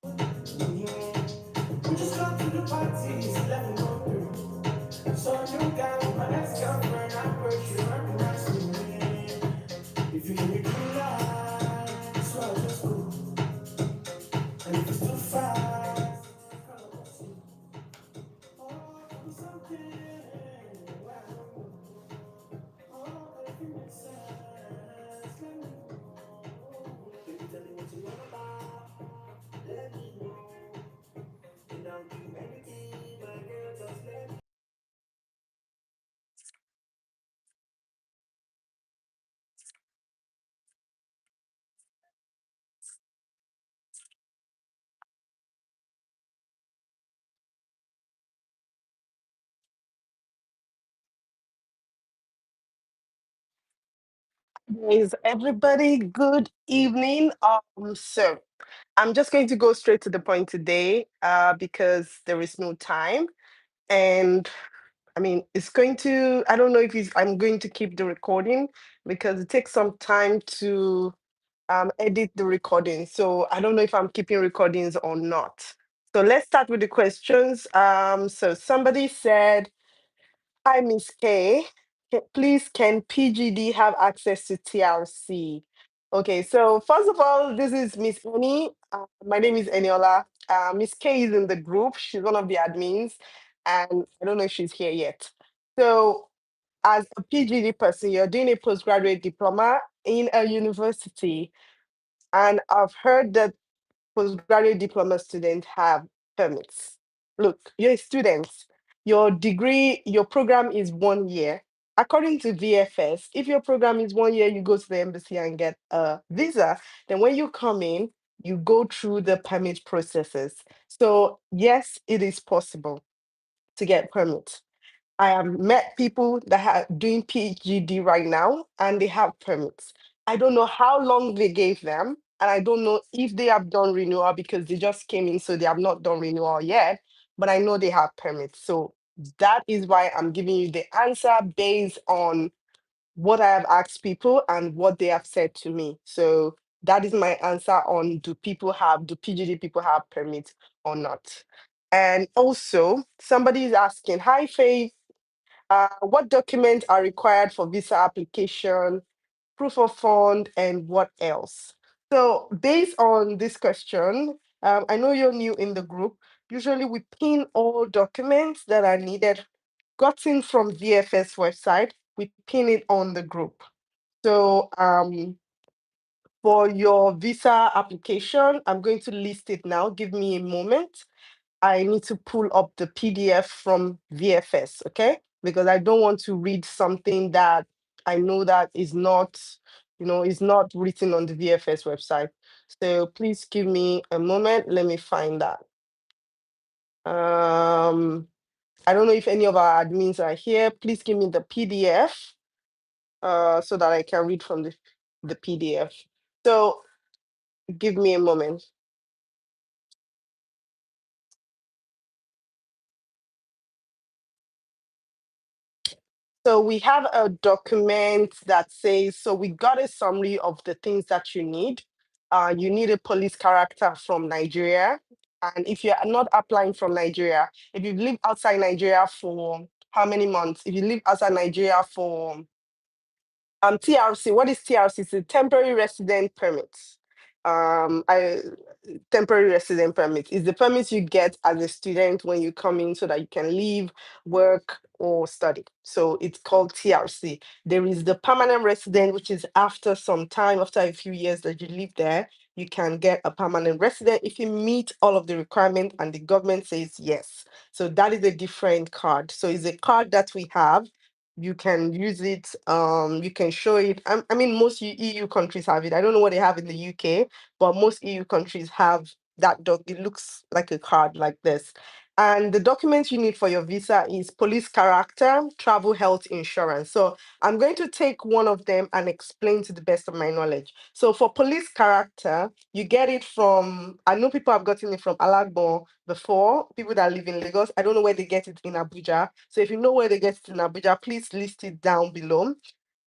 We just come to the party, it's 11 through. So you got my ex-girlfriend, I wish you recognize me. If you give me green light, so I'll just go. And if it's too fast, oh, do something. Well, oh, if it makes sense, let me know. Baby, tell me what you want about. Let me know. And I'll do anything, my girl, just let me. Is everybody good evening? So I'm just going to go straight to the point today, because there is no time. And I mean, it's going to, I don't know if I'm going to keep the recording because it takes some time to edit the recording. So I don't know if I'm keeping recordings or not. So let's start with the questions. So somebody said, hi, Miss K. Please, can PGD have access to TRC? Okay, so first of all, this is Miss Eni. My name is Eniola. Miss K is in the group. She's one of the admins, and I don't know if she's here yet. So, as a PGD person, you're doing a postgraduate diploma in a university, and I've heard that postgraduate diploma students have permits. Look, you're a student. Your degree, your program is 1 year. According to VFS, if your program is 1 year, you go to the embassy and get a visa. Then when you come in, you go through the permit processes. So yes, it is possible to get permits. I have met people that are doing PhD right now and they have permits. I don't know how long they gave them, and I don't know if they have done renewal because they just came in, so they have not done renewal yet. But I know they have permits. So that is why I'm giving you the answer based on what I have asked people and what they have said to me. So that is my answer on do PGD people have permits or not? And also, somebody is asking, hi Faith, what documents are required for visa application, proof of fund, and what else? So, based on this question, I know you're new in the group. Usually, we pin all documents that are needed, gotten from VFS website. We pin it on the group. So, for your visa application, I'm going to list it now. Give me a moment. I need to pull up the PDF from VFS, okay? Because I don't want to read something that I know that is not written on the VFS website. So please give me a moment. Let me find that. Um, I don't know if any of our admins are here. Please give me the PDF so that I can read from the PDF. So give me a moment. So we have a document that says, so we got a summary of the things that you need. You need a police character from Nigeria. And if you're not applying from Nigeria, if you live outside Nigeria for how many months? If you live outside Nigeria for TRC, what is TRC? It's a temporary resident permit. I temporary resident permit is the permit you get as a student when you come in so that you can live, work, or study. So it's called TRC. There is the permanent resident, which is after some time, after a few years that you live there, you can get a permanent resident if you meet all of the requirements and the government says yes. So that is a different card. So it's a card that we have. You can use it, you can show it. I mean, most EU countries have it. I don't know what they have in the UK, but most EU countries have that it looks like a card like this. And the documents you need for your visa is police character, travel health insurance. So I'm going to take one of them and explain to the best of my knowledge. So for police character, you get it from, I know people have gotten it from Alagbon before, people that live in Lagos. I don't know where they get it in Abuja. So if you know where they get it in Abuja, please list it down below.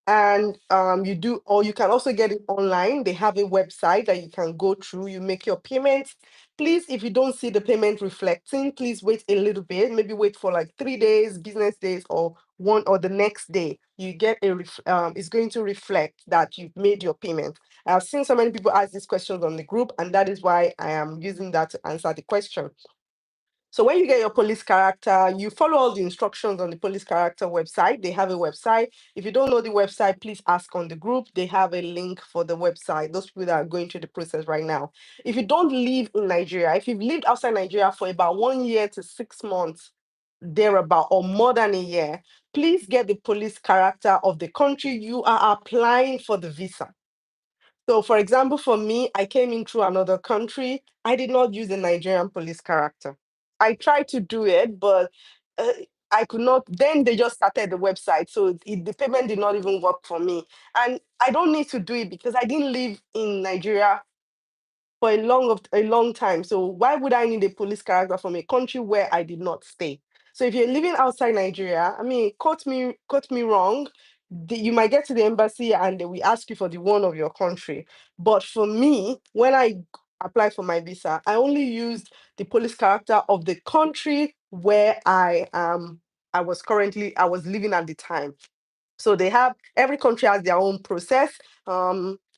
And you do, or you can also get it online. They have a website that you can go through, you make your payments. Please, if you don't see the payment reflecting, please wait a little bit, maybe wait for like 3 days, business days, or one or the next day. You get it's going to reflect that you've made your payment. I've seen so many people ask these questions on the group, and that is why I am using that to answer the question. So when you get your police character, you follow all the instructions on the police character website. They have a website. If you don't know the website, please ask on the group. They have a link for the website. Those people that are going through the process right now. If you don't live in Nigeria, if you've lived outside Nigeria for about 1 year to 6 months, thereabout, or more than a year, please get the police character of the country you are applying for the visa. So, for example, for me, I came in through another country. I did not use a Nigerian police character. I tried to do it, but uh, I could not. Then they just started the website, so the payment did not even work for me. And I don't need to do it because I didn't live in Nigeria for a long time. So why would I need a police character from a country where I did not stay? So if you're living outside Nigeria, I mean, quote me wrong, you might get to the embassy and they will ask you for the one of your country. But for me, when I applied for my visa, I only used the police character of the country where I was living at the time. So they have, every country has their own process.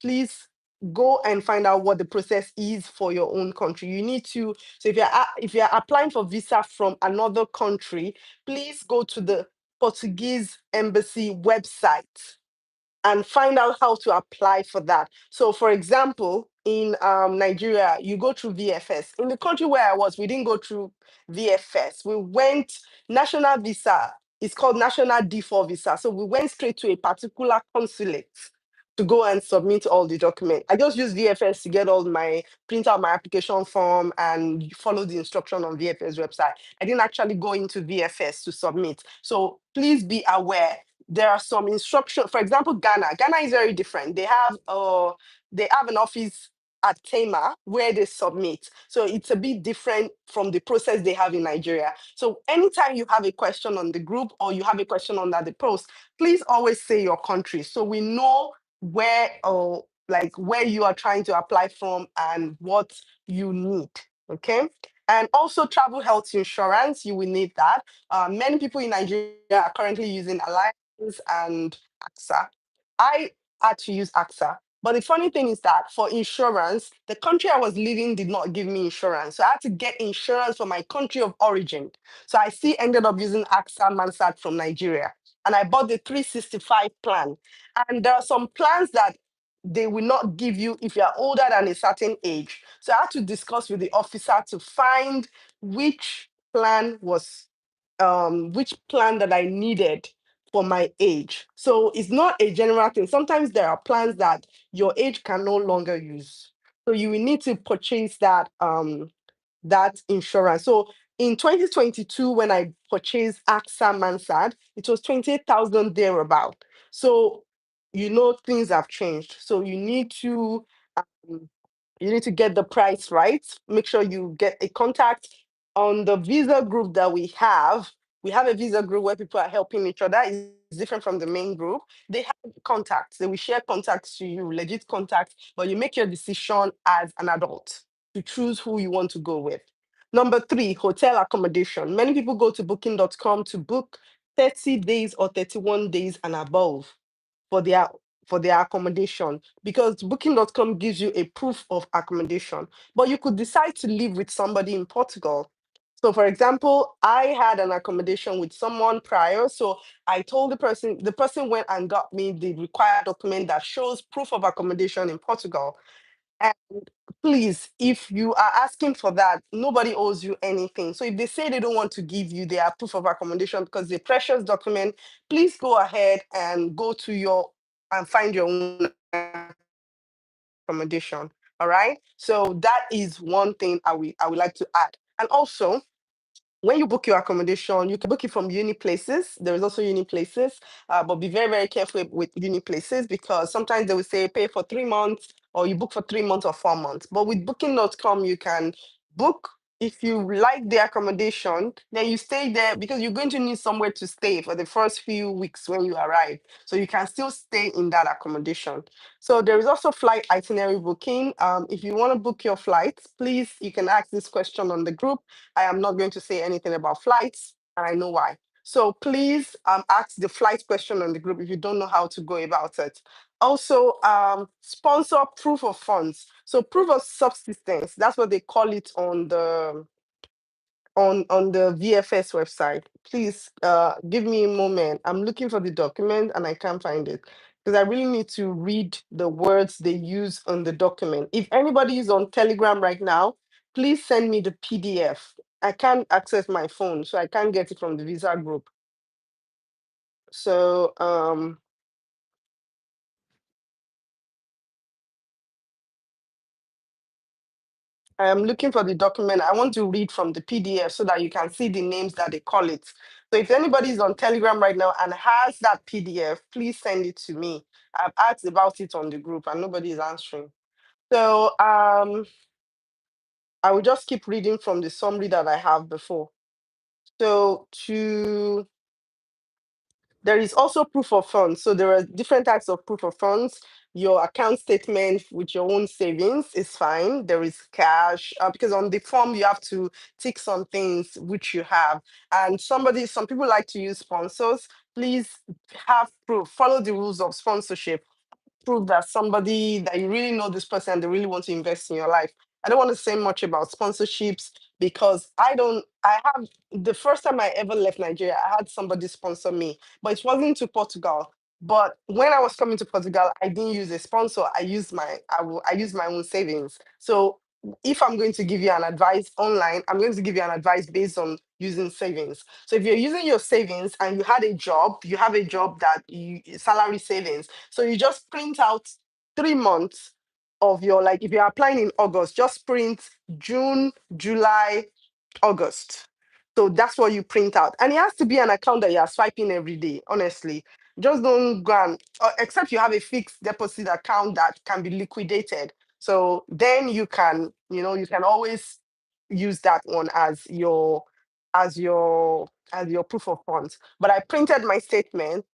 Please go and find out what the process is for your own country. You need to, so if you're applying for visa from another country, please go to the Portuguese embassy website and find out how to apply for that. So, for example, in Nigeria, you go through VFS. In the country where I was, we didn't go through VFS. We went national visa. It's called national D4 visa. So we went straight to a particular consulate to go and submit all the documents. I just used VFS to get all my print out my application form and follow the instruction on VFS website. I didn't actually go into VFS to submit. So please be aware there are some instructions. For example, Ghana. Ghana is very different. They have an office at Tema where they submit. So it's a bit different from the process they have in Nigeria. So anytime you have a question on the group or you have a question under the post, please always say your country so we know where or like where you are trying to apply from and what you need. Okay. And also travel health insurance, you will need that. Many people in Nigeria are currently using Alliance and AXA. I had to use AXA. But the funny thing is that for insurance, the country I was living did not give me insurance. So I had to get insurance for my country of origin. So I still ended up using AXA Mansard from Nigeria. And I bought the 365 plan. And there are some plans that they will not give you if you're older than a certain age. So I had to discuss with the officer to find which plan was which plan that I needed for my age. So it's not a general thing. Sometimes there are plans that your age can no longer use. So you will need to purchase that insurance. So In 2022, when I purchased AXA Mansard, it was 28,000 thereabout. So, things have changed. So um, you need to get the price right. Make sure you get a contact on the visa group that we have. We have a visa group where people are helping each other. It's different from the main group. They have contacts. They will share contacts to you, legit contacts, but you make your decision as an adult to choose who you want to go with. Number three, hotel accommodation. Many people go to booking.com to book 30 days or 31 days and above for their accommodation, because booking.com gives you a proof of accommodation, but you could decide to live with somebody in Portugal. So for example, I had an accommodation with someone prior, so I told the person went and got me the required document that shows proof of accommodation in Portugal. And please, if you are asking for that, nobody owes you anything. So if they say they don't want to give you their proof of accommodation because it's a precious document, please go ahead and go to your and find your own accommodation. All right. So that is one thing I would like to add. And also, when you book your accommodation, you can book it from uni places. There is also uni places, but be very, very careful with uni places because sometimes they will say pay for 3 months or you book for 3 months or 4 months. But with booking.com, you can book. If you like the accommodation, then you stay there because you're going to need somewhere to stay for the first few weeks when you arrive. So you can still stay in that accommodation. So there is also flight itinerary booking. If you want to book your flights, please, you can ask this question on the group. I am not going to say anything about flights, and I know why. So please ask the flight question on the group if you don't know how to go about it. Also, sponsor proof of funds. So proof of subsistence, that's what they call it on the VFS website. Please give me a moment. I'm looking for the document and I can't find it because I really need to read the words they use on the document. If anybody is on Telegram right now, please send me the PDF. I can't access my phone, so I can't get it from the visa group. So I am looking for the document. I want to read from the PDF so that you can see the names that they call it. So if anybody is on Telegram right now and has that PDF, please send it to me. I've asked about it on the group and nobody is answering. So I will just keep reading from the summary that I have before. So to There is also proof of funds. So there are different types of proof of funds. Your account statement with your own savings is fine. There is cash because on the form you have to tick some things which you have. And some people like to use sponsors. Please have proof. Follow the rules of sponsorship. Prove that somebody that you really know this person and they really want to invest in your life. I don't want to say much about sponsorships because I have the first time I ever left Nigeria, I had somebody sponsor me, but it wasn't to Portugal. But when I was coming to Portugal, I didn't use a sponsor. I used my own savings. So if I'm going to give you an advice online, I'm going to give you an advice based on using savings. So if you're using your savings and you have a job that you salary savings. So you just print out 3 months of your, like if you're applying in August, just print June, July, August. So that's what you print out. And it has to be an account that you are swiping every day, honestly. Just don't go and, except you have a fixed deposit account that can be liquidated. So then you can always use that one as your proof of funds. But I printed my statement.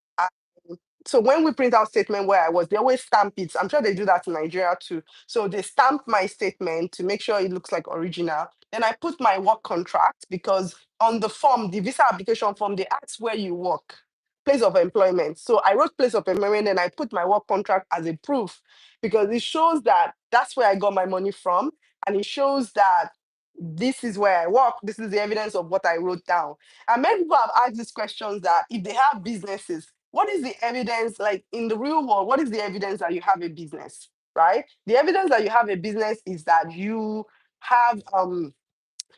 So when we print out statement where I was, they always stamp it. I'm sure they do that in Nigeria too. So they stamp my statement to make sure it looks like original. Then I put my work contract because on the form, the visa application form, they ask where you work, place of employment. So I wrote place of employment and I put my work contract as a proof because it shows that that's where I got my money from. And it shows that this is where I work. This is the evidence of what I wrote down. And many people have asked these questions that if they have businesses, what is the evidence, like in the real world, what is the evidence that you have a business, right? The evidence that you have a business is that you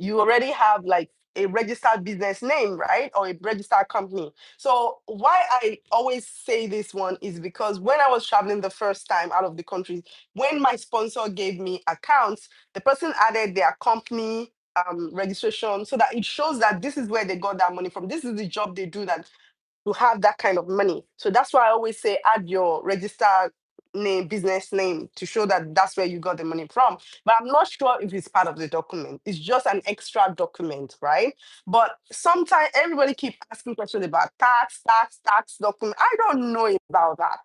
already have like a registered business name, right? Or a registered company. So why I always say this one is because when I was traveling the first time out of the country, when my sponsor gave me accounts, the person added their company registration so that it shows that this is where they got that money from. This is the job they do that to have that kind of money. So that's why I always say add your registered name, business name to show that that's where you got the money from. But I'm not sure if it's part of the document. It's just an extra document, right? But sometimes everybody keep asking questions about tax document. I don't know about that.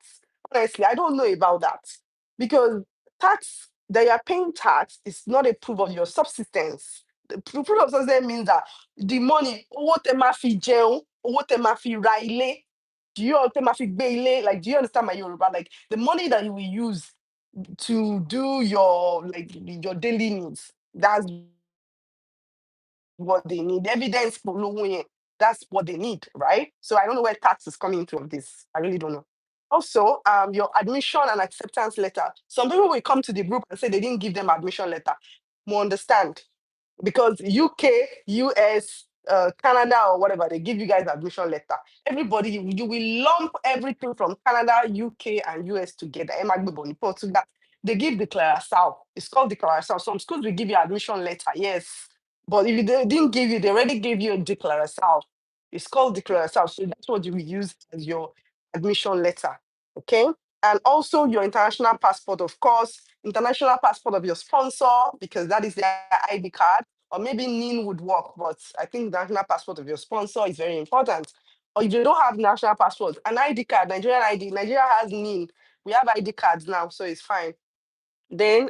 Honestly, I don't know about that because tax that you are paying tax is not a proof of your subsistence. The proof of subsistence means that the money, owó tẹ máa fi jẹun, owó tẹ máa fi ra ilé, do you tẹ máa fi gbé ilé? Like, do you understand my Yoruba? Like the money that you will use to do your like your daily needs. That's what they need. Evidence polówó yẹn. That's what they need, right? So I don't know where tax is coming into of this. I really don't know. Also, your admission and acceptance letter. Some people will come to the group and say they didn't give them admission letter. More understand because UK, US, Canada, or whatever, they give you guys admission letter. Everybody, you will lump everything from Canada, UK, and US together. Emagbebo, Portugal. They give the Clarasal. It's called the Clarasal. Some schools will give you admission letter, yes. But if they didn't give you, they already gave you a declarasal. It's called declarasal. So that's what you will use as your admission letter. Okay. And also your international passport, of course, international passport of your sponsor, because that is their ID card. Or maybe NIN would work, but I think the national passport of your sponsor is very important. Or if you don't have national passport, an ID card, Nigerian ID, Nigeria has NIN. We have ID cards now, so it's fine. Then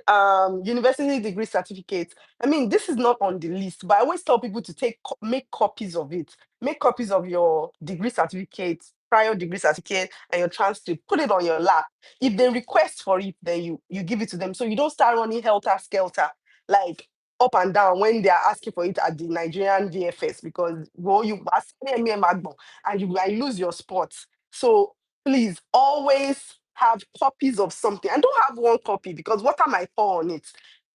university degree certificate. I mean, this is not on the list, but I always tell people to make copies of it. Make copies of your degree certificate, prior degree certificate, and your transcript. Put it on your lap. If they request for it, then you give it to them. So you don't start running helter skelter like up and down when they are asking for it at the Nigerian VFS because well, you and you might lose your spot. So please always have copies of something. And don't have one copy because what am I pour on it?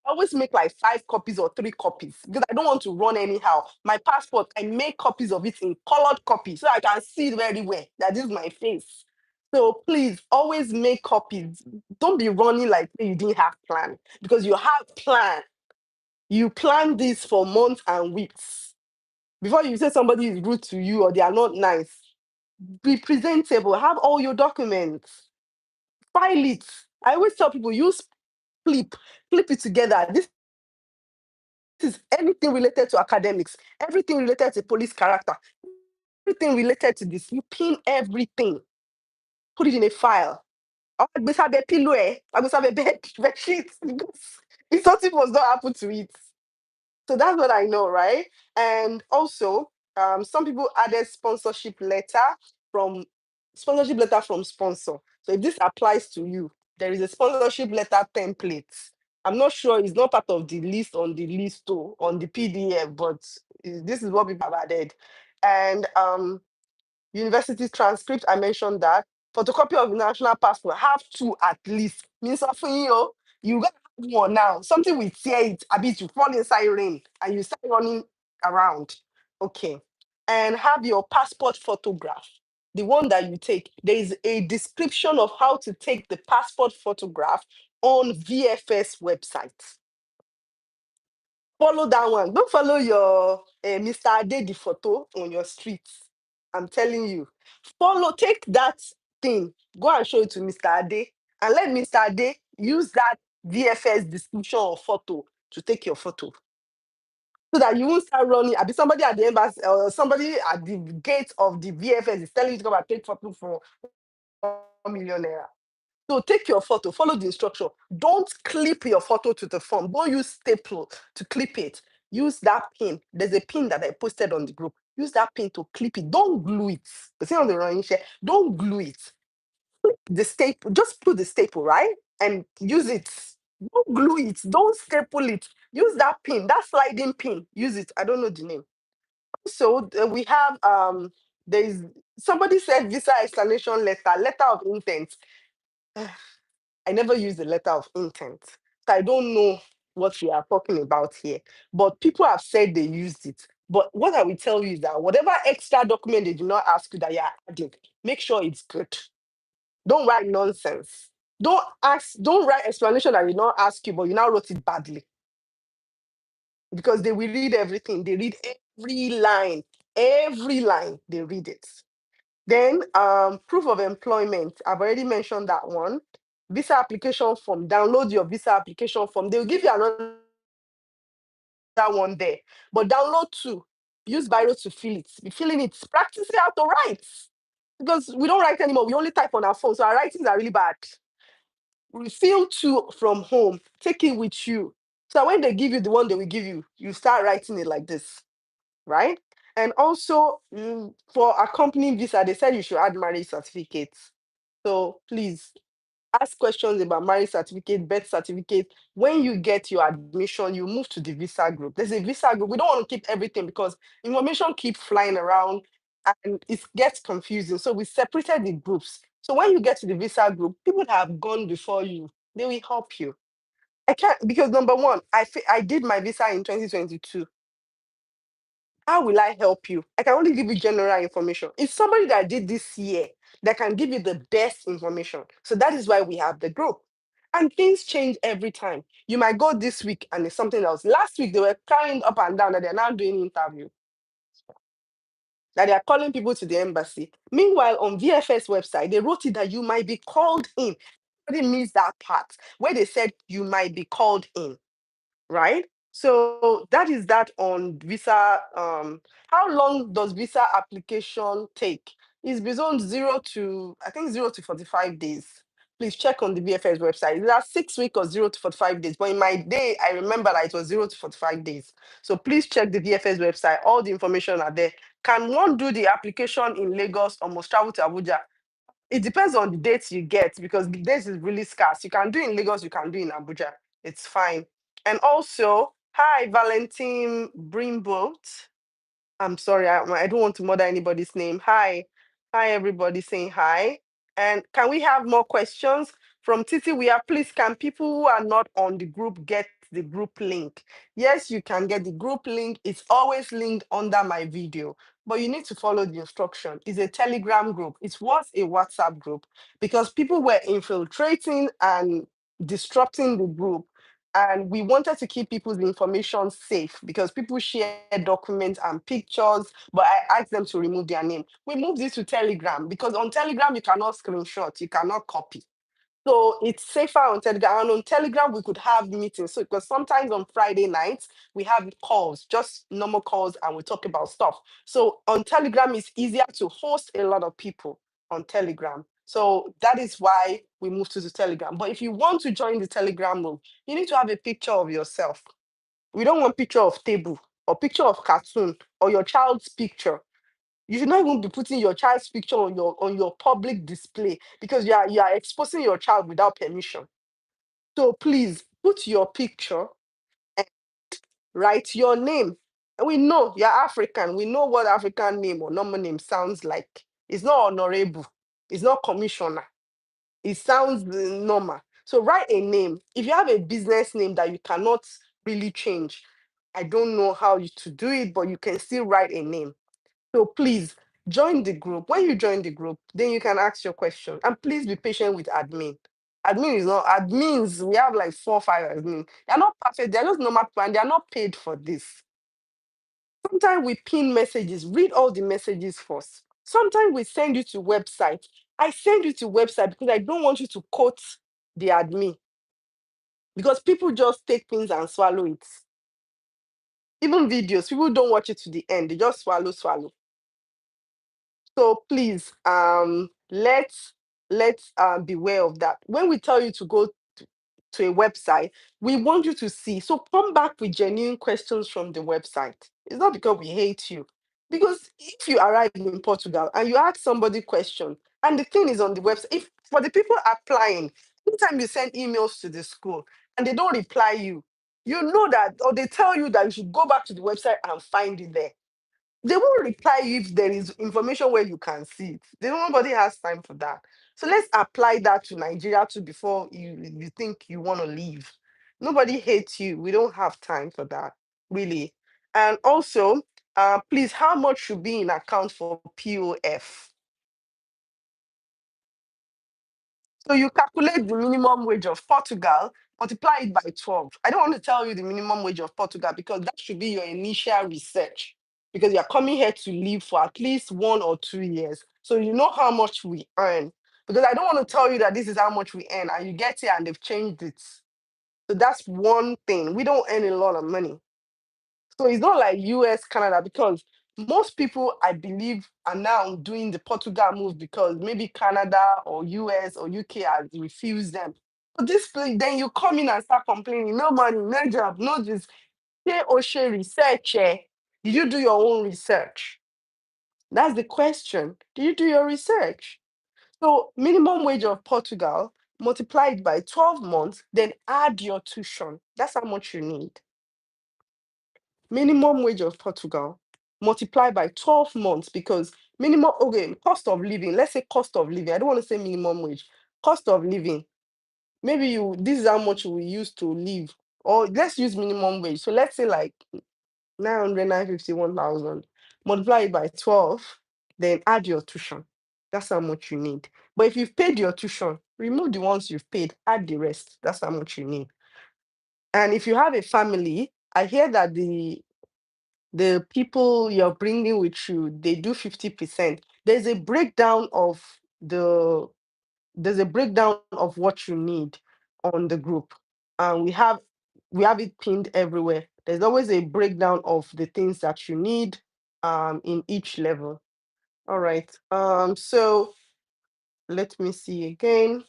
I always make like 5 copies or 3 copies because I don't want to run anyhow. My passport, I make copies of it in colored copy so I can see very well that this is my face. So please always make copies. Don't be running like you didn't have plan because you have plan. You plan this for months and weeks. Before you say somebody is rude to you or they are not nice, be presentable, have all your documents, file it. I always tell people use clip, clip it together. This is anything related to academics, everything related to police character, everything related to this. You pin everything, put it in a file. Agbesabe pillow, agbesabe bed sheet, because if something was not happen to it. So that's what I know, right? And also, some people added from sponsorship letter from sponsor. So if this applies to you, there is a sponsorship letter template. I'm not sure it's not part of the list on the list too, on the PDF, but this is what people have added. And university transcript, I mentioned that. Photocopy of national passport, have two at least. Means of you got one now. Something will tear it a bit, you fall inside rain and you start running around. Okay. And have your passport photograph. The one that you take. There is a description of how to take the passport photograph on VFS website. Follow that one. Don't follow your Mr. Ade the photo on your street. I'm telling you. Follow, take that thing, go and show it to Mr. Ade, and let Mr. Ade use that VFS description or photo to take your photo. So that you won't start running. I be somebody at the embassy or somebody at the gate of the VFS is telling you to come and take photo for 1 million naira. So take your photo, follow the instruction. Don't clip your photo to the form. Don't use staple to clip it. Use that pin. There's a pin that I posted on the group. Use that pin to clip it. Don't glue it. You see on the running share. Don't glue it. The staple, just put the staple, right? And use it. Don't glue it. Don't staple it. Use that pin, that sliding pin. Use it. I don't know the name. So we have there is somebody said visa explanation letter of intent. I never use the letter of intent. So I don't know what we are talking about here. But people have said they used it. But what I will tell you is that whatever extra document they do not ask you that you are adding, make sure it's good. Don't write nonsense. Don't write explanation that we not ask you, but you now wrote it badly. because they will read everything. They read every line, they read it. Then proof of employment. I've already mentioned that one. Visa application form. Download your visa application form. They'll give you another one there, but download two. Use Biro to fill it. Be filling it. Practice it how to write. Because we don't write anymore. We only type on our phone. So our writings are really bad. Refill two from home. Take it with you. So when they give you the one they will give you, you start writing it like this, right? And also for accompanying visa, they said you should add marriage certificates. So please ask questions about marriage certificate, birth certificate. When you get your admission, you move to the visa group. There's a visa group. We don't want to keep everything because information keep flying around and it gets confusing. So we separated the groups. So when you get to the visa group, people that have gone before you, they will help you. I can't because number one, I did my visa in 2022. How will I help you? I can only give you general information. It's somebody that did this year that can give you the best information. So that is why we have the group. And things change every time. You might go this week and it's something else. Last week they were carrying up and down that they're now doing interview, that they are calling people to the embassy. Meanwhile, on VFS website, they wrote it that you might be called in. Everybody missed that part where they said you might be called in, right? So that is that on visa. How long does visa application take? It's between 0 to 45 days. Please check on the VFS website. It's at 6 weeks or 0 to 45 days. But in my day, I remember that it was 0 to 45 days. So please check the VFS website. All the information are there. Can one do the application in Lagos or must travel to Abuja? It depends on the dates you get because the dates is really scarce. You can do in Lagos, you can do in Abuja. It's fine. And also, hi, Valentine Brimbolt. I'm sorry, I don't want to murder anybody's name. Hi. Hi, everybody saying hi. And can we have more questions from Titi? We are please, can people who are not on the group get the group link? Yes, you can get the group link. It's always linked under my video, but you need to follow the instruction. It's a Telegram group. It was a WhatsApp group because people were infiltrating and disrupting the group, and we wanted to keep people's information safe because people share documents and pictures, but I asked them to remove their name. We moved it to Telegram because on Telegram you cannot screenshot, you cannot copy. So it's safer on Telegram. And on Telegram, we could have meetings. So because sometimes on Friday nights, we have calls, just normal calls, and we talk about stuff. So on Telegram, it's easier to host a lot of people on Telegram. So that is why we moved to the Telegram. But if you want to join the Telegram room, you need to have a picture of yourself. We don't want picture of table or picture of cartoon or your child's picture. You should not even be putting your child's picture on your public display because you are exposing your child without permission. So please put your picture and write your name. And we know you're African. We know what African name or normal name sounds like. It's not honorable. It's not commissioner. It sounds normal. So write a name. If you have a business name that you cannot really change, I don't know how you to do it, but you can still write a name. So please join the group. When you join the group, then you can ask your question. And please be patient with admin. Admin is not admins. We have like 4 or 5 admins. They're not perfect. They're just normal people and they're not paid for this. Sometimes we pin messages. Read all the messages first. Sometimes we send you to website. I send you to website because I don't want you to quote the admin because people just take things and swallow it. Even videos, people don't watch it to the end. They just swallow. So please, let's beware of that. When we tell you to go to a website, we want you to see. So come back with genuine questions from the website. It's not because we hate you. Because if you arrive in Portugal and you ask somebody question, and the thing is on the website, if for the people applying, anytime you send emails to the school and they don't reply you, you know that, or they tell you that you should go back to the website and find it there. They won't reply you if there is information where you can see it. Nobody has time for that. So let's apply that to Nigeria too before you think you want to leave. Nobody hates you. We don't have time for that, really. And also, please, how much should be in account for POF? So you calculate the minimum wage of Portugal, Multiply it by 12. I don't want to tell you the minimum wage of Portugal because that should be your initial research. Because you're coming here to live for at least 1 or 2 years. So you know how much we earn. Because I don't want to tell you that this is how much we earn and you get here and they've changed it. So that's one thing. We don't earn a lot of money. So it's not like US, Canada, because most people, I believe, are now doing the Portugal move because maybe Canada or US or UK has refused them. But this place, then you come in and start complaining, no money, no job, no this. Say, Oshe research. Did you do your own research? That's the question. Did you do your research? So minimum wage of Portugal, multiply it by 12 months, then add your tuition. That's how much you need. Minimum wage of Portugal, multiply by 12 months because minimum, okay, cost of living, let's say cost of living. I don't want to say minimum wage, cost of living. Maybe this is how much we used to live, or let's use minimum wage. So let's say like 900, 951,000. Multiply it by 12, then add your tuition. That's how much you need. But if you've paid your tuition, remove the ones you've paid, add the rest. That's how much you need. And if you have a family, I hear that the people you're bringing with you, they do 50%. The there's a breakdown of what you need on the group. And we have it pinned everywhere. There's always a breakdown of the things that you need in each level. All right. So let me see again.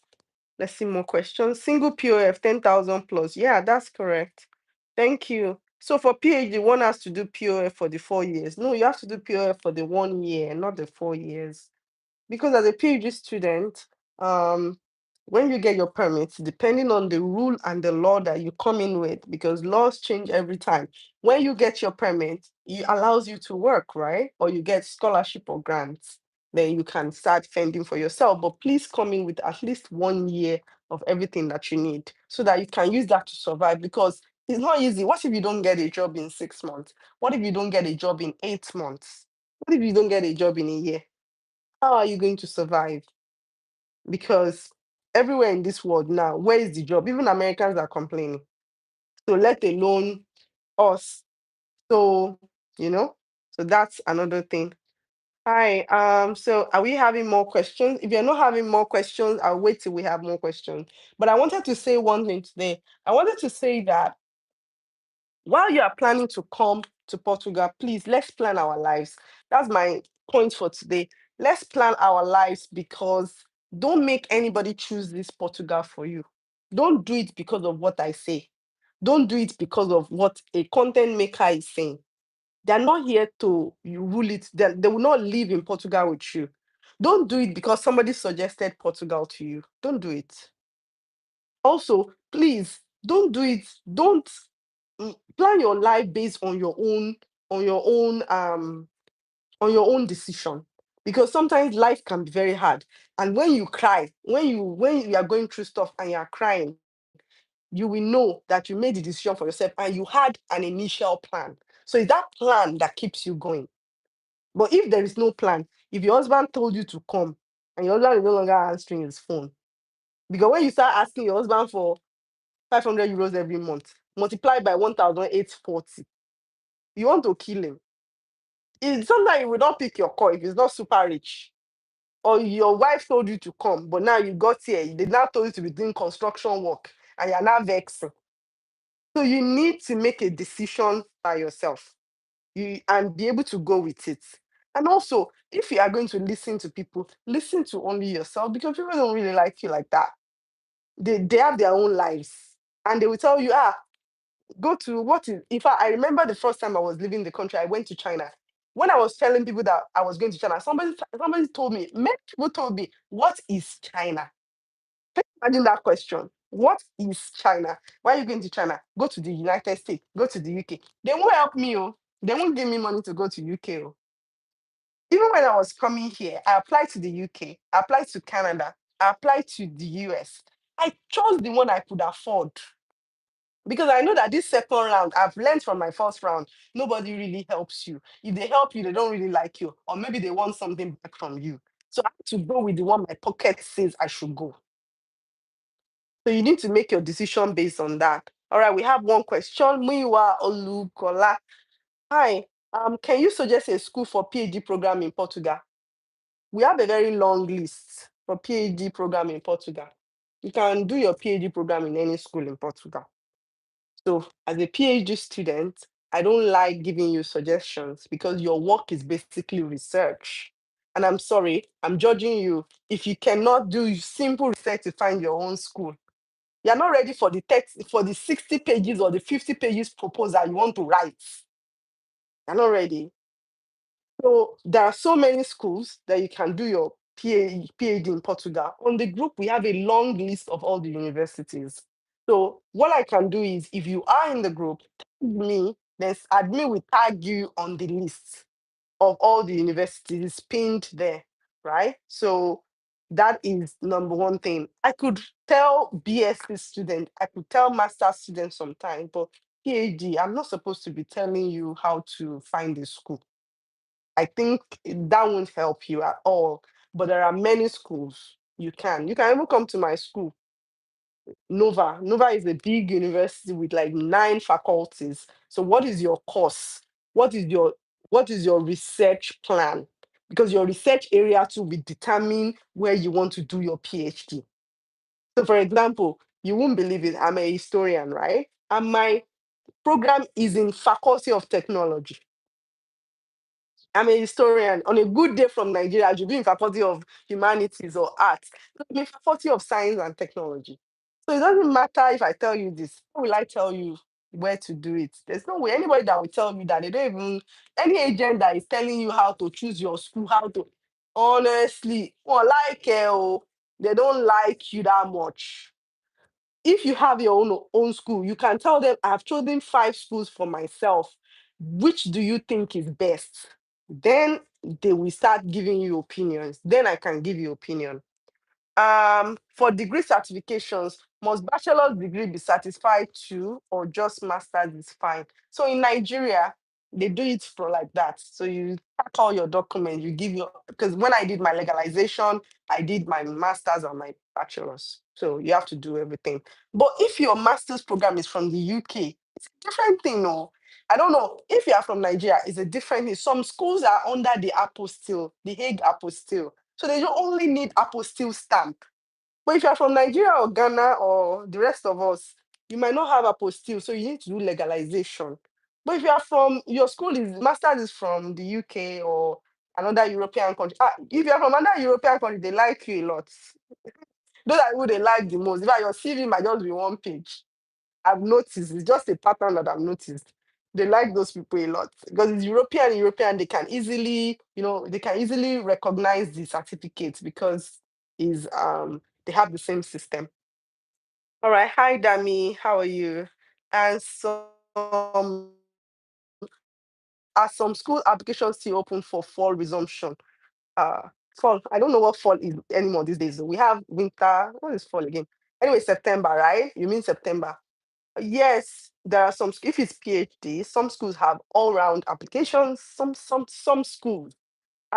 Let's see more questions. Single POF 10,000 plus. Yeah, that's correct. Thank you. So for PhD, one has to do POF for the 4 years. No, you have to do POF for the 1 year, not the 4 years. Because as a PhD student, um, when you get your permits, depending on the rule and the law that you come in with, because laws change every time. When you get your permit, it allows you to work, right? Or you get scholarship or grants. Then you can start fending for yourself. But please come in with at least 1 year of everything that you need so that you can use that to survive because it's not easy. What if you don't get a job in 6 months? What if you don't get a job in 8 months? What if you don't get a job in a year? How are you going to survive? Because everywhere in this world now, where is the job? Even Americans are complaining. So let alone us. So, you know, so that's another thing. Hi. So are we having more questions? If you're not having more questions, I'll wait till we have more questions. But I wanted to say one thing today. I wanted to say that while you are planning to come to Portugal, please let's plan our lives. That's my point for today. Let's plan our lives because don't make anybody choose this Portugal for you. Don't do it because of what I say. Don't do it because of what a content maker is saying. They're not here to you rule it. They will not live in Portugal with you. Don't do it because somebody suggested Portugal to you. Don't do it. Also, please don't do it. Don't plan your life based on your own on your own decision because sometimes life can be very hard and when you cry when you are going through stuff and you are crying you will know that you made the decision for yourself and you had an initial plan. So it's that plan that keeps you going. But if there is no plan, if your husband told you to come and your husband is no longer answering his phone, because when you start asking your husband for 500 euros every month multiplied by 1,840, you want to kill him. Sometimes you will not pick your call if it's not super rich. Or your wife told you to come, but now you got here, they now told you to be doing construction work and you're now vexing. So you need to make a decision by yourself and be able to go with it. And also, if you are going to listen to people, listen to only yourself because people don't really like you like that. They have their own lives and they will tell you, go to what is in fact I remember the first time I was leaving the country, I went to China. When I was telling people that I was going to China, somebody told me, many people told me, what is China? Imagine that question. What is China? Why are you going to China? Go to the United States, go to the UK. They won't help me, oh. They won't give me money to go to UK. Oh. Even when I was coming here, I applied to the UK, I applied to Canada, I applied to the US. I chose the one I could afford. Because I know that this second round, I've learned from my first round, nobody really helps you. If they help you, they don't really like you, or maybe they want something back from you. So I have to go with the one my pocket says I should go. So you need to make your decision based on that. All right, we have one question. Muiwa Olukola. Hi, can you suggest a school for PhD program in Portugal? We have a very long list for PhD program in Portugal. You can do your PhD program in any school in Portugal. So, as a PhD student, I don't like giving you suggestions because your work is basically research. And I'm sorry, I'm judging you if you cannot do simple research to find your own school. You're not ready for the text for the 60 pages or the 50 pages proposal you want to write. You're not ready. So there are so many schools that you can do your PhD in Portugal. On the group, we have a long list of all the universities. So what I can do is, if you are in the group, tag me, then admin will tag you on the list of all the universities pinned there, right? So that is number one thing. I could tell BSc student, I could tell master students sometimes, but PhD, I'm not supposed to be telling you how to find a school. I think that won't help you at all. But there are many schools you can. You can even come to my school, Nova. Nova is a big university with like 9 faculties. So what is your course? What is your what is your research plan? Because your research area too will determine where you want to do your PhD. So for example, you won't believe it. I'm a historian, right? And my program is in Faculty of Technology. I'm a historian. On a good day from Nigeria, I should be in Faculty of Humanities or Arts. I'm in Faculty of Science and Technology. So it doesn't matter if I tell you this. How will I tell you where to do it? There's no way anybody that will tell me that they don't even any agent that is telling you how to choose your school, how to honestly, well, they don't like you that much. If you have your own school, you can tell them I've chosen 5 schools for myself. Which do you think is best? Then they will start giving you opinions. Then I can give you opinion. For degree certifications, must bachelor's degree be certified too, or just master's is fine? So in Nigeria, they do it for like that. So you pack all your documents, you give your because when I did my legalization, I did my master's and my bachelor's. So you have to do everything. But if your master's program is from the UK, it's a different thing, no. I don't know. If you are from Nigeria, it's a different thing. Some schools are under the apostille, the Hague apostille. So they don't only need apostille stamp. But if you're from Nigeria or Ghana or the rest of us, you might not have apostille, so you need to do legalization. But if you are from your school is master's is from the UK or another European country. If you're from another European country, they like you a lot. Those are who they like the most. In fact, your CV might just be one page. I've noticed it's just a pattern that I've noticed. They like those people a lot because it's European, they can easily, they can easily recognize the certificates because is they have the same system. All right, hi Dami, how are you? And are some school applications still open for fall resumption? Uh Fall. I don't know what fall is anymore these days. We have winter. What is fall again? Anyway, September, right? You mean September? Yes, there are some. If it's PhD, some schools have all-round applications. Some schools,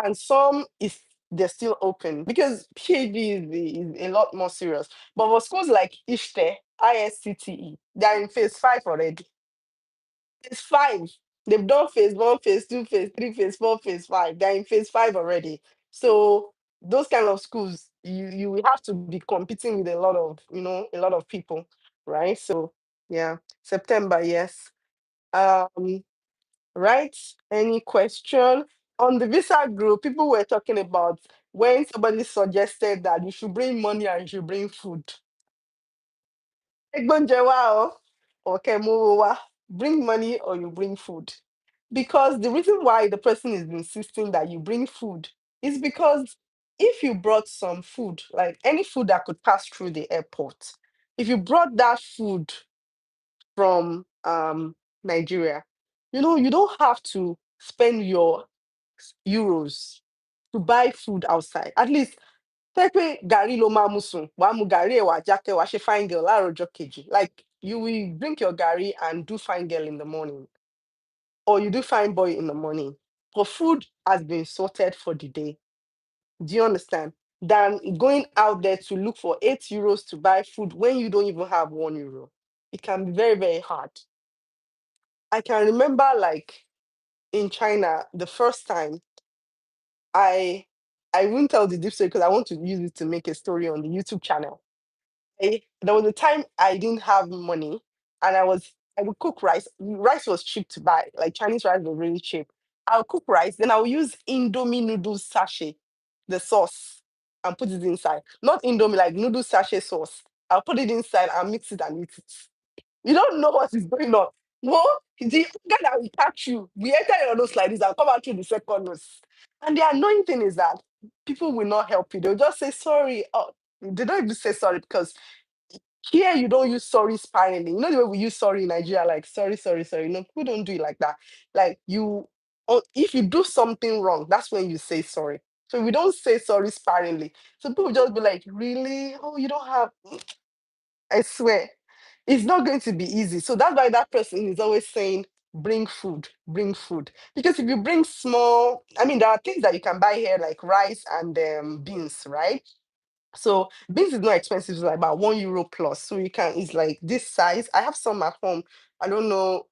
and some is they're still open because PhD is a lot more serious. But for schools like ISCTE, they're in phase 5 already. Phase 5. They've done phase 1, phase 2, phase 3, phase 4, phase 5. They're in phase 5 already. So those kind of schools, you will have to be competing with a lot of people, right? So yeah, September, yes. Um, right? Any question? On the visa group, people were talking about when somebody suggested that you should bring money and you should bring food. Egbonje wa o, or kemuwo wa. Bring money or you bring food. Because the reason why the person is insisting that you bring food is because if you brought some food, like any food that could pass through the airport, if you brought that food from Nigeria, you don't have to spend your euros to buy food outside. At least take pé gàrí ló máa mu sùn, wàá mu gàrí ẹ̀ wàá jákẹ́, wàá ṣe fine girl láàárọ̀ ọjọ́ kejì. Like you will drink your gàrí and do fine girl in the morning, or you do fine boy in the morning. But food has been sorted for the day. Do you understand? than going out there to look for €8 to buy food when you don't even have €1. It can be very, very hard. I can remember like in China, the first time I I won't tell the deep story because I want to use it to make a story on the YouTube channel. There was a time I didn't have money and I would cook rice. Rice was cheap to buy, like Chinese rice was really cheap. I'll cook rice, then I'll use Indomie noodles sachet, the sauce, and put it inside. Not Indomie, like noodle sachet sauce. I'll put it inside and mix it and eat it. You don't know what is going on. No, the guy that will catch you, we enter your nose like this and come out through the second nose. And the annoying thing is that people will not help you. They'll just say sorry. Oh, they don't even say sorry because here you don't use sorry sparingly. You know the way we use sorry in Nigeria, like sorry, sorry, sorry. No, people don't do it like that. Like you, or if you do something wrong, that's when you say sorry. So we don't say sorry sparingly. So people just be like, really? Oh, you don't have. I swear, it's not going to be easy. So that's why that person is always saying, bring food, bring food. Because if you bring small, I mean, there are things that you can buy here like rice and beans, right? So beans is not expensive, it's like about €1 plus. So you can, it's like this size. I have some at home. I don't know.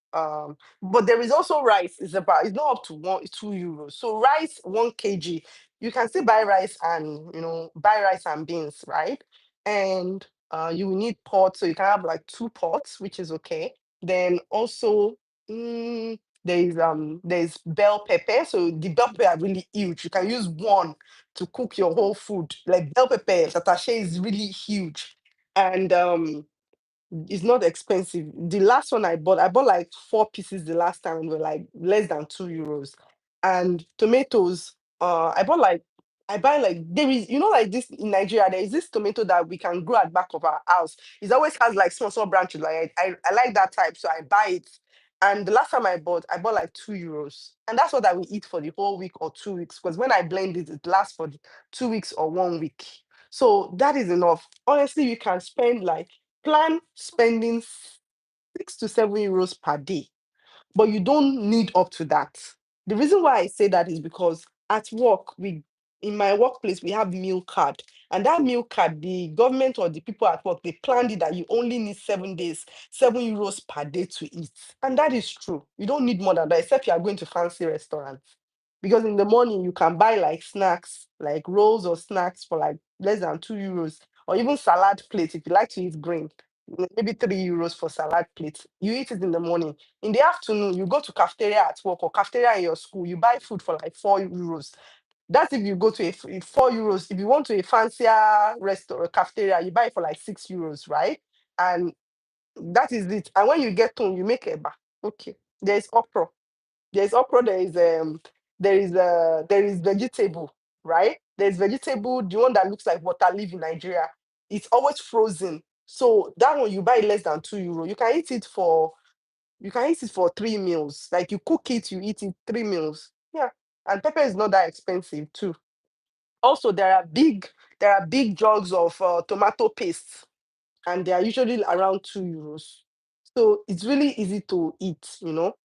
But there is also rice. It's not up to €2. So rice 1 kg. You can still buy rice and buy rice and beans, right? And you will need pots, so you can have like 2 pots, which is okay. Then also there's bell pepper. So the bell pepper are really huge. You can use one to cook your whole food. Like bell pepper, satache is really huge. And it's not expensive. The last one I bought like 4 pieces the last time and were like less than €2. And tomatoes, I buy like there is, like this in Nigeria, there is this tomato that we can grow at back of our house. It always has like small, small branches. Like I like that type, so I buy it. And the last time I bought like €2. And that's what I will eat for the whole week or 2 weeks. Because when I blend it, it lasts for the 2 weeks or 1 week. So that is enough. Honestly, you can spend like plan spending €6 to €7 per day, but you don't need up to that. The reason why I say that is because at work, in my workplace, we have meal card. And that meal card, the government or the people at work, they planned it that you only need 7 days, €7 per day to eat. And that is true. You don't need more than that, except you are going to fancy restaurants. Because in the morning, you can buy like snacks, like rolls or snacks for like less than €2, or even salad plates if you like to eat green. Maybe €3 for salad plates. You eat it in the morning. In the afternoon, you go to cafeteria at work or cafeteria in your school, you buy food for like €4. That's if you go to €4. If you want to a fancier restaurant cafeteria, you buy it for like €6, right? And that is it. And when you get home, you make eba. Okay. There's okra. There's okra, there is vegetable, right? There's vegetable, the one that looks like water leaf in Nigeria. It's always frozen. So that one you buy less than €2. You can eat it for 3 meals. Like you cook it, you eat it 3 meals. Yeah. And pepper is not that expensive too. Also, there are big jugs of tomato paste, and they are usually around €2. So it's really easy to eat.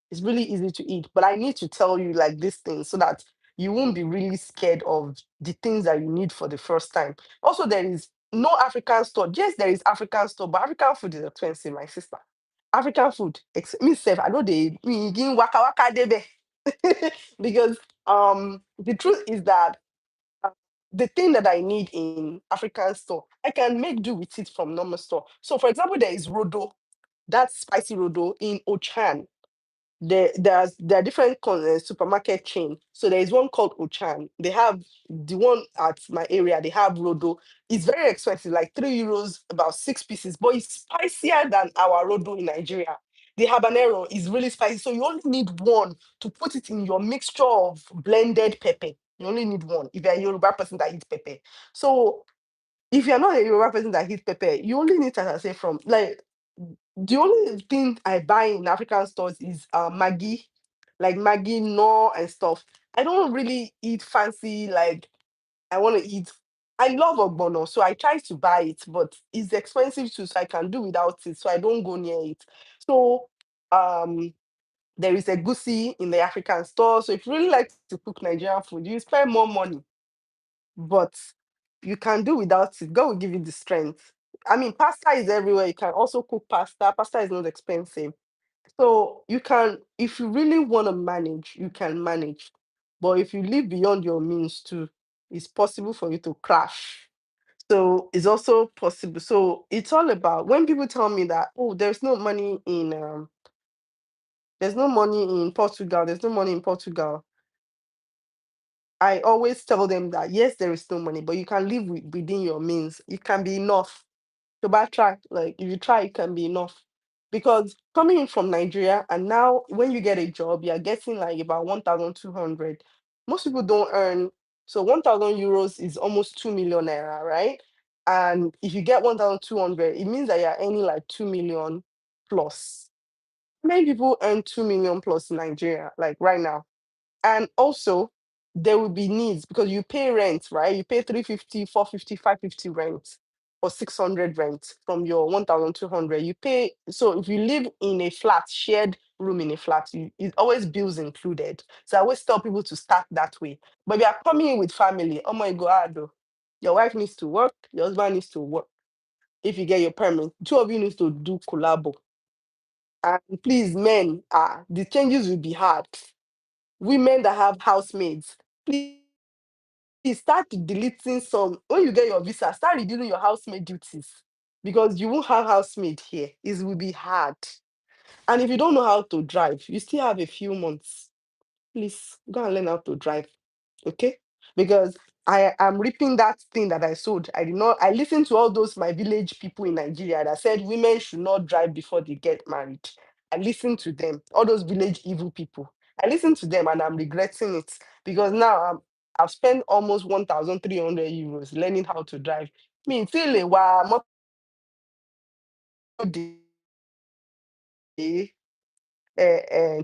It's really easy to eat. But I need to tell you like this thing so that you won't be really scared of the things that you need for the first time. Also, there is no African store. Yes, there is African store, but African food is expensive, my sister. African food, me sef, I know they me begin waka waka debe. Because the truth is that uh, the thing that I need in African store, I can make do with it from normal store. So, for example, there is Rodo, that's spicy Rodo in Ochan. There are different supermarket chain. So there is one called Ochan. They have the one at my area. They have Rodo. It's very expensive, like €3, about 6 pieces, but it's spicier than our Rodo in Nigeria. The habanero is really spicy, so you only need one to put it in your mixture of blended pepper. You only need one if you're a Yoruba person that eats pepper. So if you're not a Yoruba person that eats pepper, you only need, as I say, from like the only thing I buy in African stores is Maggi, like Maggi, no and stuff. I don't really eat fancy, like I want to eat. I love ogbono, so I try to buy it, but it's expensive too, so I can do without it, so I don't go near it. So um there is a goosey in the African store. So if you really like to cook Nigerian food, you spend more money. But you can do without it. God will give you the strength. I mean, pasta is everywhere. You can also cook pasta. Pasta is not expensive. So you can, if you really want to manage, you can manage. But if you live beyond your means too, it's possible for you to crash. So it's also possible. So it's all about when people tell me that, oh, there's no money in Portugal, there's no money in Portugal. I always tell them that yes, there is no money, but you can live within your means. It can be enough. To backtrack, like if you try, it can be enough. Because coming in from Nigeria, and now when you get a job, you're getting like about 1,200. Most people don't earn, so 1,000 euros is almost 2 million naira, right? And if you get 1,200, it means that you're earning like 2 million plus. Many people earn 2 million plus in Nigeria, like right now. And also, there will be needs because you pay rent, right? You pay 350, 450, 550 rent or 600 rent from your 1,200. You pay, so if you live in a flat, shared room in a flat, it's always bills included. So I always tell people to start that way. But if you are coming in with family, oh my God, oh, your wife needs to work, your husband needs to work. If you get your permit, two of you needs to do collabo. And please, men, the changes will be hard. Women that have housemaids, please start deleting some. When you get your visa, start reducing your housemaid duties because you won't have housemaid here. It will be hard. And if you don't know how to drive, you still have a few months. Please go and learn how to drive. Okay? Because I am reaping that thing that I sowed. I did not, I listened to all those my village people in Nigeria that said women should not drive before they get married. I listened to them, all those village evil people. I listened to them and I'm regretting it because now I've spent almost 1,300 euros learning how to drive. Me, till a while,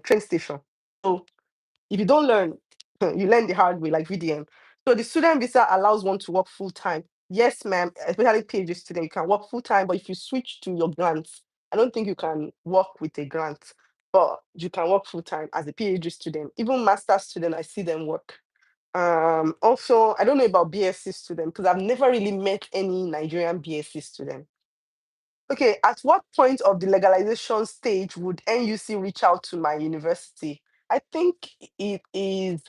train station. So if you don't learn, you learn the hard way, like VDM. So the student visa allows one to work full time. Yes, ma'am, especially PhD student, you can work full time, but if you switch to your grants, I don't think you can work with a grant, but you can work full time as a PhD student. Even master student, I see them work. Also, I don't know about BSc student because I've never really met any Nigerian BSc student. Okay, at what point of the legalization stage would NUC reach out to my university? I think it is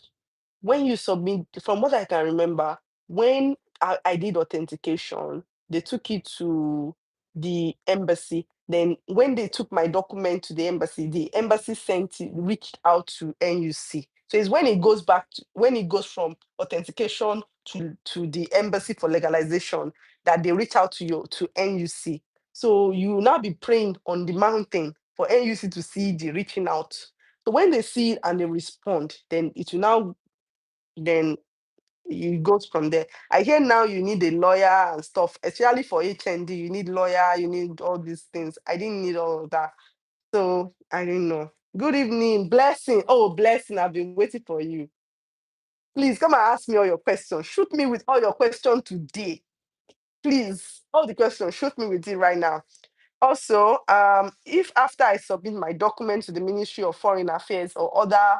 when you submit, from what I can remember, when I did authentication, they took it to the embassy. Then when they took my document to the embassy sent it, reached out to NUC. So it's when it goes back to, when it goes from authentication to the embassy for legalization that they reach out to you to NUC. So you will now be praying on the mountain for NUC to see the reaching out. So when they see it and they respond, then it will now then it goes from there. I hear now you need a lawyer and stuff, especially for HND. You need lawyer, you need all these things. I didn't need all of that. So I didn't know. Good evening, blessing. Oh, blessing, I've been waiting for you. Please come and ask me all your questions. Shoot me with all your questions today. Please, all the questions, shoot me with it right now. Also, if after I submit my document to the Ministry of Foreign Affairs or other,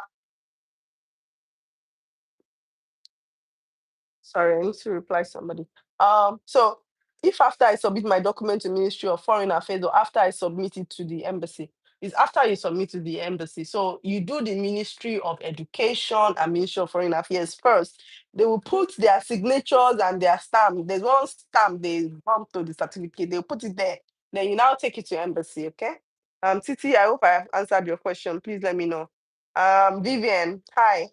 sorry, I need to reply somebody. So if after I submit my document to Ministry of Foreign Affairs or after I submit it to the embassy, it's after you submit to the embassy. So you do the Ministry of Education and Ministry of Foreign Affairs first. They will put their signatures and their stamp. There's one stamp they bump to the certificate. They'll put it there. Then you now take it to embassy, okay? Titi, I hope I have answered your question. Please let me know. Vivian, hi.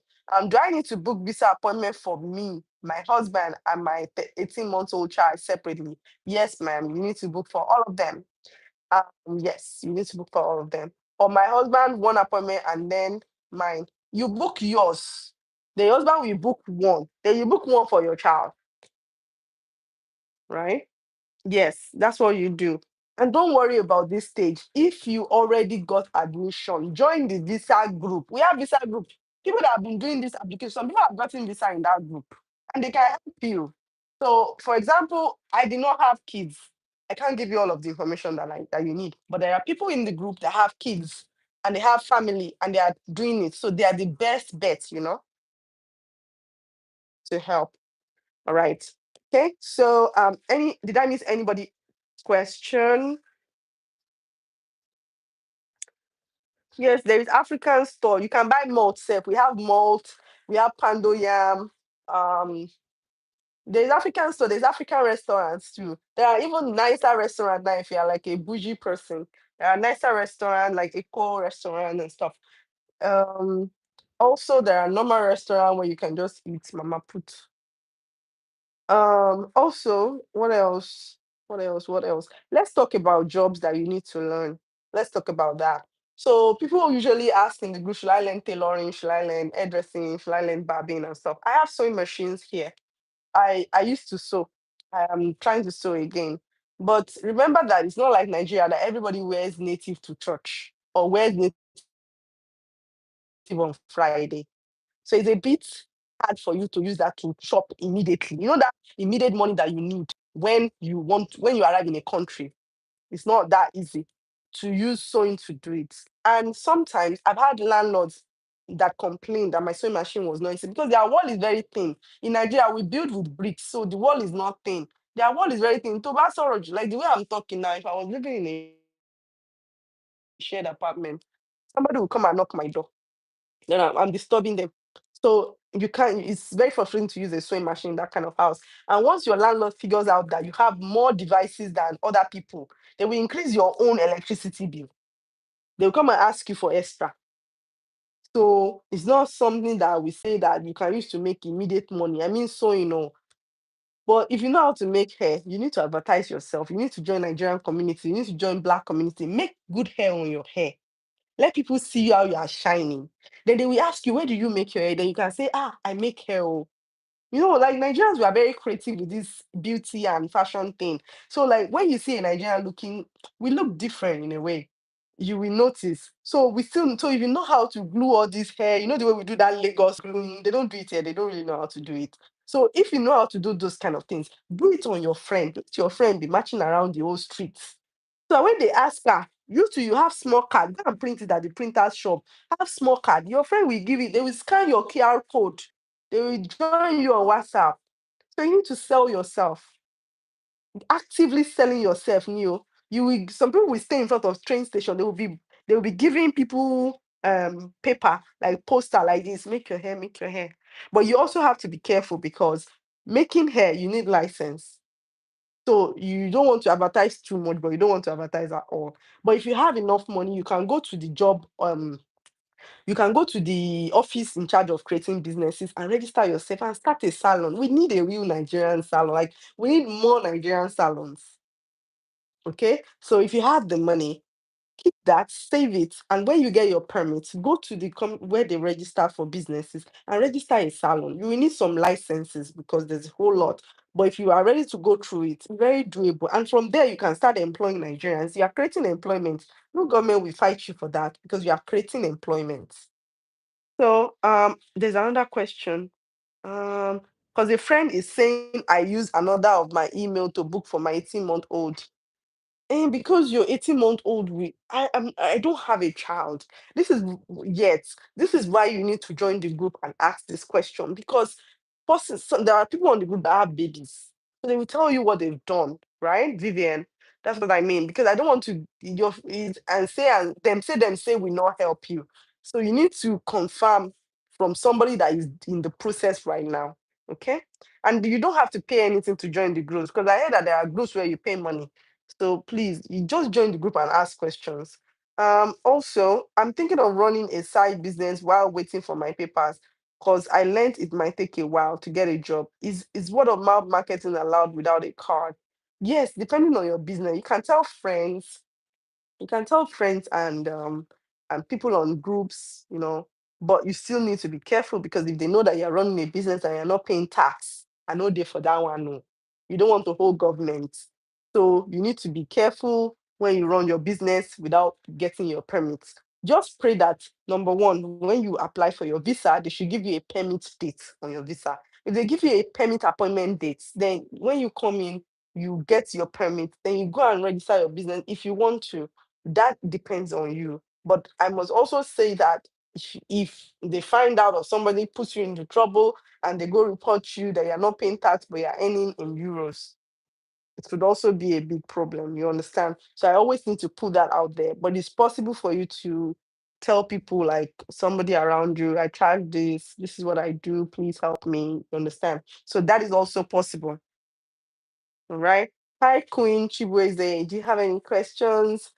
Do I need to book visa appointment for me, my husband, and my 18-month-old child separately? Yes, ma'am. You need to book for all of them. Yes, you need to book for all of them. Or my husband, one appointment, and then mine. You book yours. The husband will book one. Then you book one for your child, right? Yes, that's what you do. And don't worry about this stage. If you already got admission, join the visa group. We have visa group. People that have been doing this application, some people have gotten visa in that group and they can help you. So, for example, I did not have kids. I can't give you all of the information that you need. But there are people in the group that have kids and they have family and they are doing it. So they are the best bet, to help. All right. Okay, so any did I miss anybody question? Yes, there is African store. You can buy malt self. We have malt, we have pando yam. Um, there's African store, there's African restaurants too. There are even nicer restaurants now if you're like a bougie person. There are nicer restaurants like Eco restaurant and stuff. Um, Also there are normal restaurant where you can just eat mama put. Also, what else? What else? What else? Let's talk about jobs that you need to learn. Let's talk about that. So people usually ask in the group, should I learn tailoring? Should I learn hairdressing? Should I learn barbing and stuff? I have sewing machines here. I used to sew. I am trying to sew again. But remember that it's not like Nigeria that everybody wears native to church or wears native on Friday. So it's a bit hard for you to use that to shop immediately. You know that immediate money that you need when you arrive in a country. It's not that easy to use sewing to do it. And sometimes I've had landlords that complained that my sewing machine was noisy because their wall is very thin. In Nigeria, we build with bricks, so the wall is not thin. Their wall is very thin. Toba storage, like the way I'm talking now, if I was living in a shared apartment, somebody will come and knock my door. Then I'm disturbing them. So you can it's very frustrating to use a sewing machine in that kind of house. And once your landlord figures out that you have more devices than other people, they will increase your own electricity bill. They will come and ask you for extra. So it's not something that we say that you can use to make immediate money. I mean, so but if you know how to make hair, you need to advertise yourself. You need to join Nigerian community. You need to join Black community. Make good hair on your hair. Let people see how you are shining. Then they will ask you, where do you make your hair? Then you can say, I make hair. Oh. Like Nigerians, we are very creative with this beauty and fashion thing. So, like when you see a Nigerian looking, we look different in a way. You will notice. So if you know how to glue all this hair, you know the way we do that Lagos gluing, they don't do it here. They don't really know how to do it. So if you know how to do those kind of things, do it on your friend. Let your friend be marching around the whole streets. So when they ask her, you have small card, go and print it at the printer's shop. Have small card. Your friend will give it. They will scan your QR code. They will join you on WhatsApp. So you need to sell yourself, actively selling yourself. Some people will stay in front of train station. They will be giving people paper like poster like this. Make your hair, make your hair. But you also have to be careful because making hair you need license. So you don't want to advertise too much, but you don't want to advertise at all. But if you have enough money, you can go to the office in charge of creating businesses and register yourself and start a salon. We need a real Nigerian salon. Like we need more Nigerian salons. Okay. So if you have the money, keep that, save it, and when you get your permit, go to where they register for businesses and register a salon. You will need some licenses because there's a whole lot. But if you are ready to go through it, very doable. And from there, you can start employing Nigerians. You are creating employment. No government will fight you for that because you are creating employment. So there's another question. Because a friend is saying I use another of my email to book for my 18-month-old. And because you're 18-month-old, I don't have a child. This is yet. This is why you need to join the group and ask this question because there are people on the group that have babies. So they will tell you what they've done, right, Vivian? That's what I mean. Because I don't want to and them say we not help you. So you need to confirm from somebody that is in the process right now. Okay. And you don't have to pay anything to join the groups because I heard that there are groups where you pay money. So please, you just join the group and ask questions. Also, I'm thinking of running a side business while waiting for my papers because I learned it might take a while to get a job. Is word of mouth marketing allowed without a card? Yes, depending on your business. You can tell friends and people on groups, but you still need to be careful because if they know that you're running a business and you're not paying tax, I know they for that one. No, you don't want to hold government. So you need to be careful when you run your business without getting your permits. Just pray that number one, when you apply for your visa, they should give you a permit date on your visa. If they give you a permit appointment date, then when you come in, you get your permit, then you go and register your business if you want to. That depends on you. But I must also say that if they find out or somebody puts you into trouble and they go report you that you're not paying tax but you're earning in euros, it could also be a big problem. You understand? So I always need to put that out there. But it's possible for you to tell people, like somebody around you, I charge this, this is what I do, please help me. You understand? So that is also possible. All right. Hi, Queen Chibueze. Do you have any questions?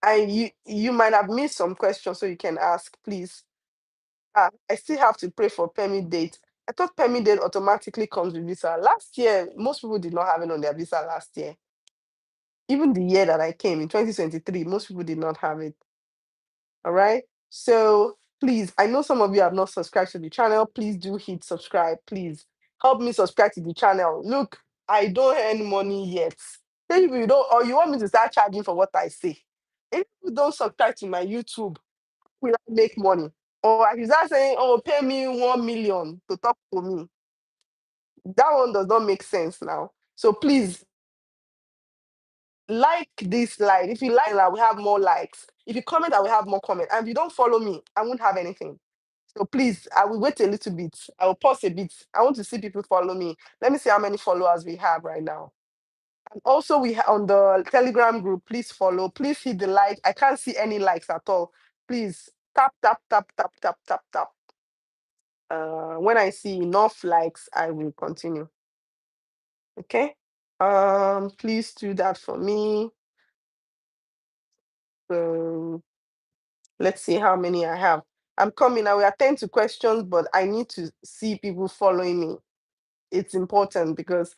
And you might have missed some questions, so you can ask, please. I still have to pray for permit date. I thought permit date automatically comes with visa. Last year, most people did not have it on their visa last year. Even the year that I came in 2023, most people did not have it. All right. So please, I know some of you have not subscribed to the channel. Please do hit subscribe. Please help me subscribe to the channel. Look, I don't earn money yet. Then if you don't, or you want me to start charging for what I say. If you don't subscribe to my YouTube, will I make money? Or I start saying, oh, pay me 1 million to talk to me. That one does not make sense now. So please like this live. If you like, I will have more likes. If you comment, I will have more comment. And if you don't follow me, I won't have anything. So please, I will wait a little bit. I will pause a bit. I want to see people follow me. Let me see how many followers we have right now. And also, on the Telegram group. Please follow. Please hit the like. I can't see any likes at all. Please tap tap tap tap tap tap tap. When I see enough likes, I will continue. Okay. Please do that for me. So let's see how many I have. I'm coming. I will attend to questions, but I need to see people following me. It's important because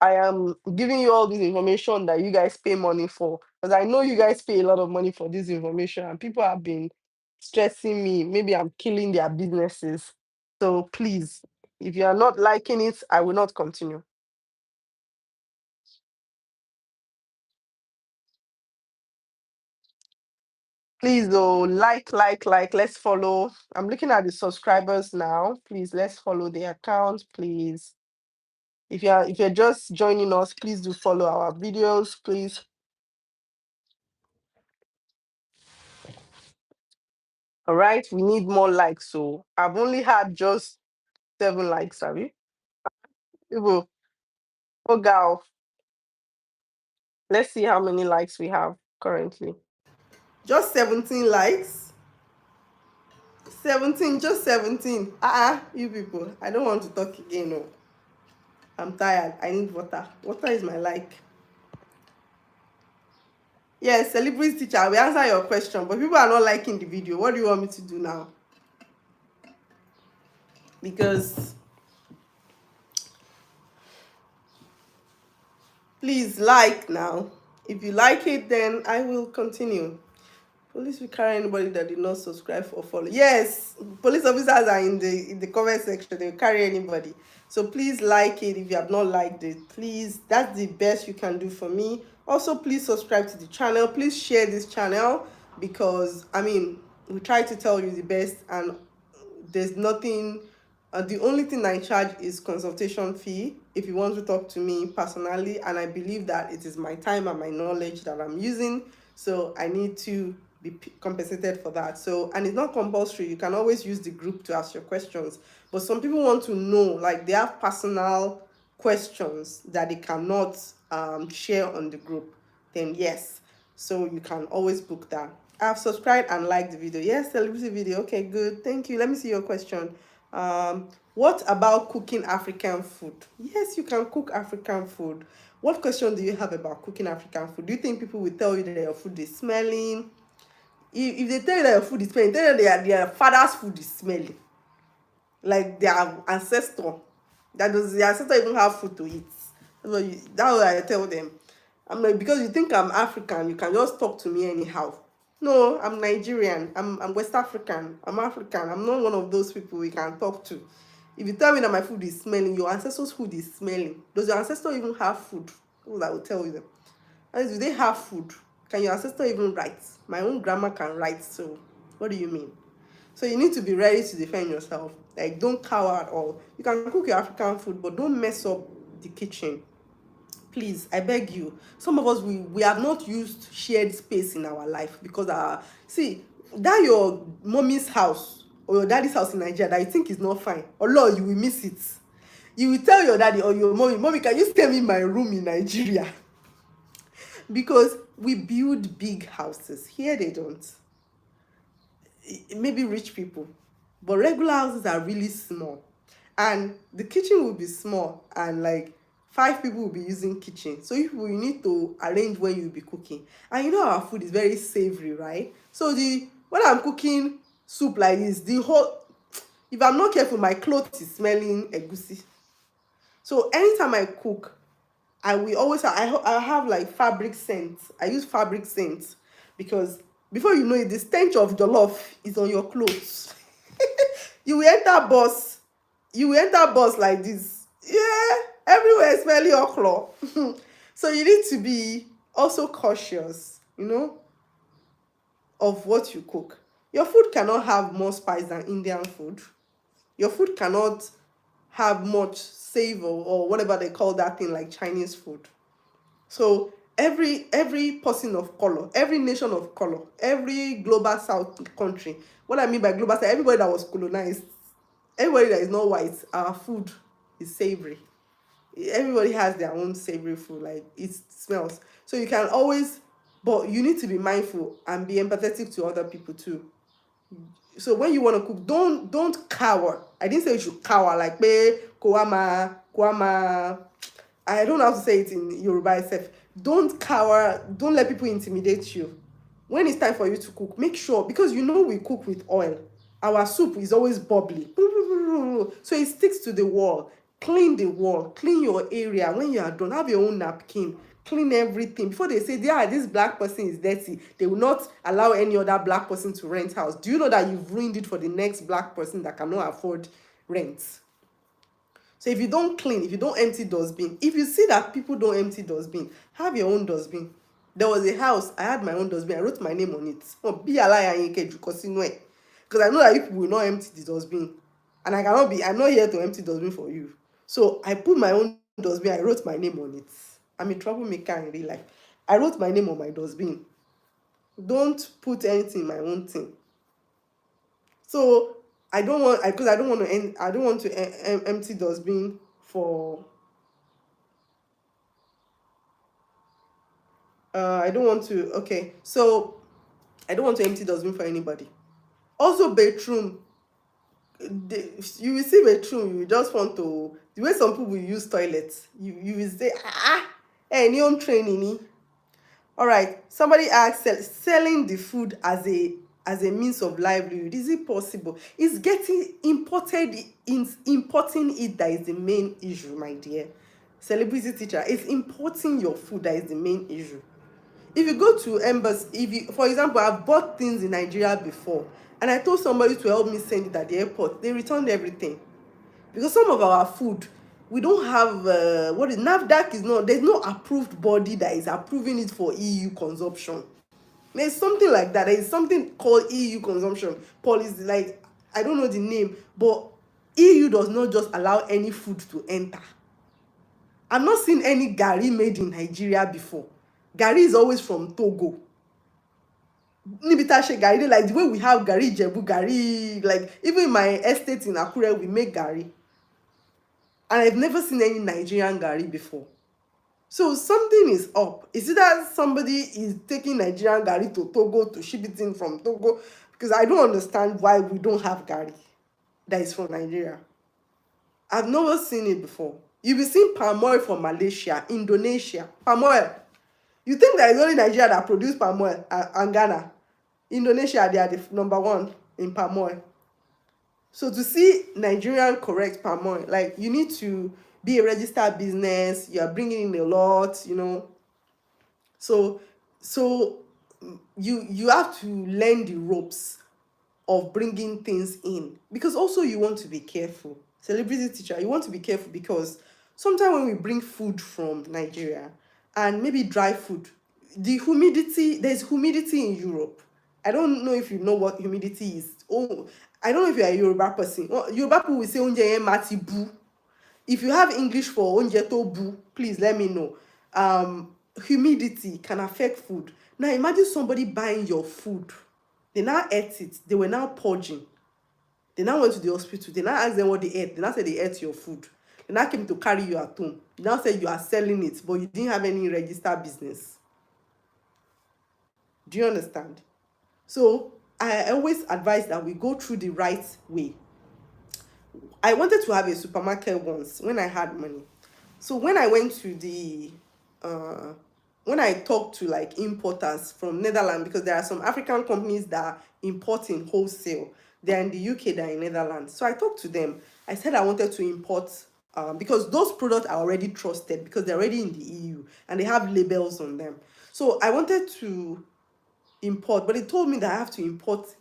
I am giving you all this information that you guys pay money for. Because I know you guys pay a lot of money for this information, and people have been stressing me. Maybe I'm killing their businesses. So please, if you are not liking it, I will not continue. Please, though, like, let's follow. I'm looking at the subscribers now. Please, let's follow the account, please. If you're just joining us, please do follow our videos, please. All right, we need more likes. So I've only had just 7 likes, have you? People, oh gal, let's see how many likes we have currently. Just 17 likes. 17, just 17. You people. I don't want to talk again. No. I'm tired. I need water. Water is my like. Yes, celebrity teacher, I will answer your question, but people are not liking the video. What do you want me to do now? Because please like now. If you like it, then I will continue. Police will carry anybody that did not subscribe or follow. Yes, police officers are in the comment section. They will carry anybody. So please like it if you have not liked it. Please, that's the best you can do for me. Also, please subscribe to the channel. Please share this channel because we try to tell you the best, and there's nothing. The only thing I charge is consultation fee if you want to talk to me personally, and I believe that it is my time and my knowledge that I'm using, so I need to be compensated for that. So, and it's not compulsory. You can always use the group to ask your questions, but some people want to know, like they have personal questions that they cannot share on the group. Then yes, so you can always book that. I've subscribed and liked the video. Yes, celebrity video. Okay, good. Thank you. Let me see your question. What about cooking African food? Yes, you can cook African food. What question do you have about cooking African food? Do you think people will tell you that your food is smelling? If they tell you that your food is smelling, tell you that their father's food is smelling. Like their ancestor. That does the ancestor even have food to eat? That's what I tell them. I'm like, because you think I'm African, you can just talk to me anyhow. No, I'm Nigerian. I'm West African. I'm African. I'm not one of those people we can talk to. If you tell me that my food is smelling, your ancestors' food is smelling. Does your ancestor even have food? Well, I will tell you them. And do they have food? Can your ancestor even write? My own grandma can write, so what do you mean? So you need to be ready to defend yourself. Like, don't cower at all. You can cook your African food, but don't mess up the kitchen. Please, I beg you. Some of us, we have not used shared space in our life because see, that your mommy's house or your daddy's house in Nigeria that you think is not fine, or Lord, you will miss it. You will tell your daddy or your mommy, can you stay in my room in Nigeria? Because we build big houses. Here they don't. Maybe rich people, but regular houses are really small, and the kitchen will be small, and like five people will be using kitchen. So you people, you need to arrange when you'll be cooking. And you know our food is very savory, right? So the when I'm cooking soup like this, the whole, if I'm not careful, my clothes is smelling egusi. So anytime I cook, I will always I have like fabric scent. I use fabric scent because before you know it, the stench of jollof is on your clothes. You will enter bus, you will enter bus like this. Yeah, everywhere smelly okra. So you need to be also cautious, of what you cook. Your food cannot have more spice than Indian food. Your food cannot have much savor or whatever they call that thing like Chinese food. So every person of color, every nation of color, every global south country, what I mean by global south, everybody that was colonized, everybody that is not white, our food is savory. Everybody has their own savory food, like it smells. So you can always, but you need to be mindful and be empathetic to other people too. So when you want to cook, don't cower. I didn't say you should cower like be koama. I don't know how to say it in Yoruba itself. Don't cower, don't let people intimidate you. When it's time for you to cook, make sure, because we cook with oil. Our soup is always bubbly. So it sticks to the wall. Clean the wall, clean your area. When you are done, have your own napkin. Clean everything. Before they say, yeah, this black person is dirty, they will not allow any other black person to rent house. Do you know that you've ruined it for the next black person that cannot afford rent? So if you don't clean, if you don't empty dustbin, if you see that people don't empty dustbin, have your own dustbin. There was a house, I had my own dustbin, I wrote my name on it. Oh, be a liar, because I know that you people will not empty the dustbin. And I'm not here to empty dustbin for you. So I put my own dustbin, I wrote my name on it. I'm a troublemaker in real life. I wrote my name on my dustbin. Don't put anything in my own thing. So I don't want, because I don't want to empty dustbin for I don't want to. Okay, so I don't want to empty dustbin for anybody. Also, bedroom. You will see bedroom. You just want to, the way some people use toilets. You will say new home training. All right. Somebody asked, selling the food as a means of livelihood. Is it possible? It's getting imported. In importing it that is the main issue, my dear. Celebrity teacher, it's importing your food that is the main issue. If you go to embassy, if you, for example, I've bought things in Nigeria before, and I told somebody to help me send it at the airport, they returned everything. Because some of our food, we don't have what is NAFDAC, is not, there's no approved body that is approving it for EU consumption. There's something like that. There's something called EU consumption policy, like I don't know the name, but EU does not just allow any food to enter. I've not seen any gari made in Nigeria before. Gari is always from Togo. Níbi tá ṣe gari dey, like the way we have gari Ìjẹ̀bú, gari, like even in my estate in Akure we make gari, and I've never seen any Nigerian gari before. So something is up. Is it that somebody is taking Nigerian gari to Togo to ship it in from Togo? Because I don't understand why we don't have gari that is from Nigeria. I've never seen it before. You've been seeing palm oil from Malaysia, Indonesia, palm oil. You think that it's only Nigeria that produce palm oil, and Ghana? Indonesia, they are the number one in palm oil. So to see Nigerian correct palm oil, like you need to be a registered business. You are bringing in a lot, So, so you have to learn the ropes of bringing things in, because also you want to be careful. Celebrity teacher, you want to be careful because sometimes when we bring food from Nigeria, and maybe dry food, there's humidity in Europe. I don't know if you know what humidity is. Oh, I don't know if you're a Yoruba person. Yoruba people will say oúnjẹ yẹn mati bu. If you have English for oúnjẹ tó bu, please let me know. Humidity can affect food. Now imagine somebody buying your food. They now ate it. They were now purging. They now went to the hospital. They now asked them what they ate. They now said they ate your food. They now came to carry you at home. They now said you are selling it, but you didn't have any registered business. Do you understand? So I always advise that we go through the right way. I wanted to have a supermarket once when I had money. So when I went to the uh when I talked to like importers from Netherlands, because there are some African companies that import in wholesale. They're in the UK, they're in Netherlands. So I talked to them. I said I wanted to import because those products are already trusted because they're already in the EU and they have labels on them. So I wanted to import, but they told me that I have to import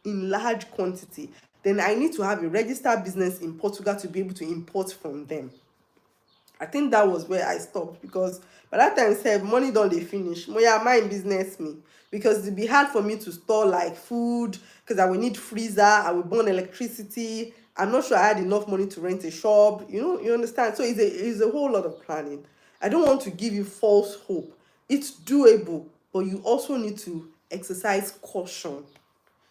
in large quantity. Then I need to have a registered business in Portugal to be able to import from them. I think that was where I stopped because by that time said money don't they finish. Moya mind business me because it'd be hard for me to store like food because I will need freezer, I will burn electricity. I'm not sure I had enough money to rent a shop. You understand? So it's a whole lot of planning. I don't want to give you false hope. It's doable, but you also need to exercise caution.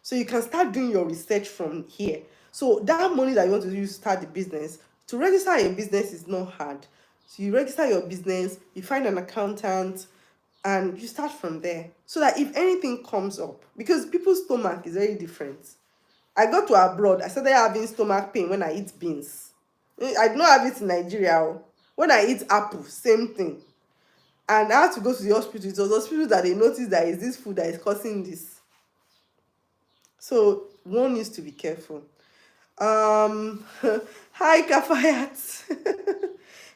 So you can start doing your research from here. So that money that you want to use to start the business, to register a business is not hard. So you register your business, you find an accountant, and you start from there. So that if anything comes up, because people's stomach is very different. I got to abroad, I started having stomach pain when I eat beans. I do not have it in Nigeria. Oh. When I eat apple, same thing. And I had to go to the hospital. It was hospital that they noticed that is this food that is causing this. So one needs to be careful. Um, Hi Kafayat.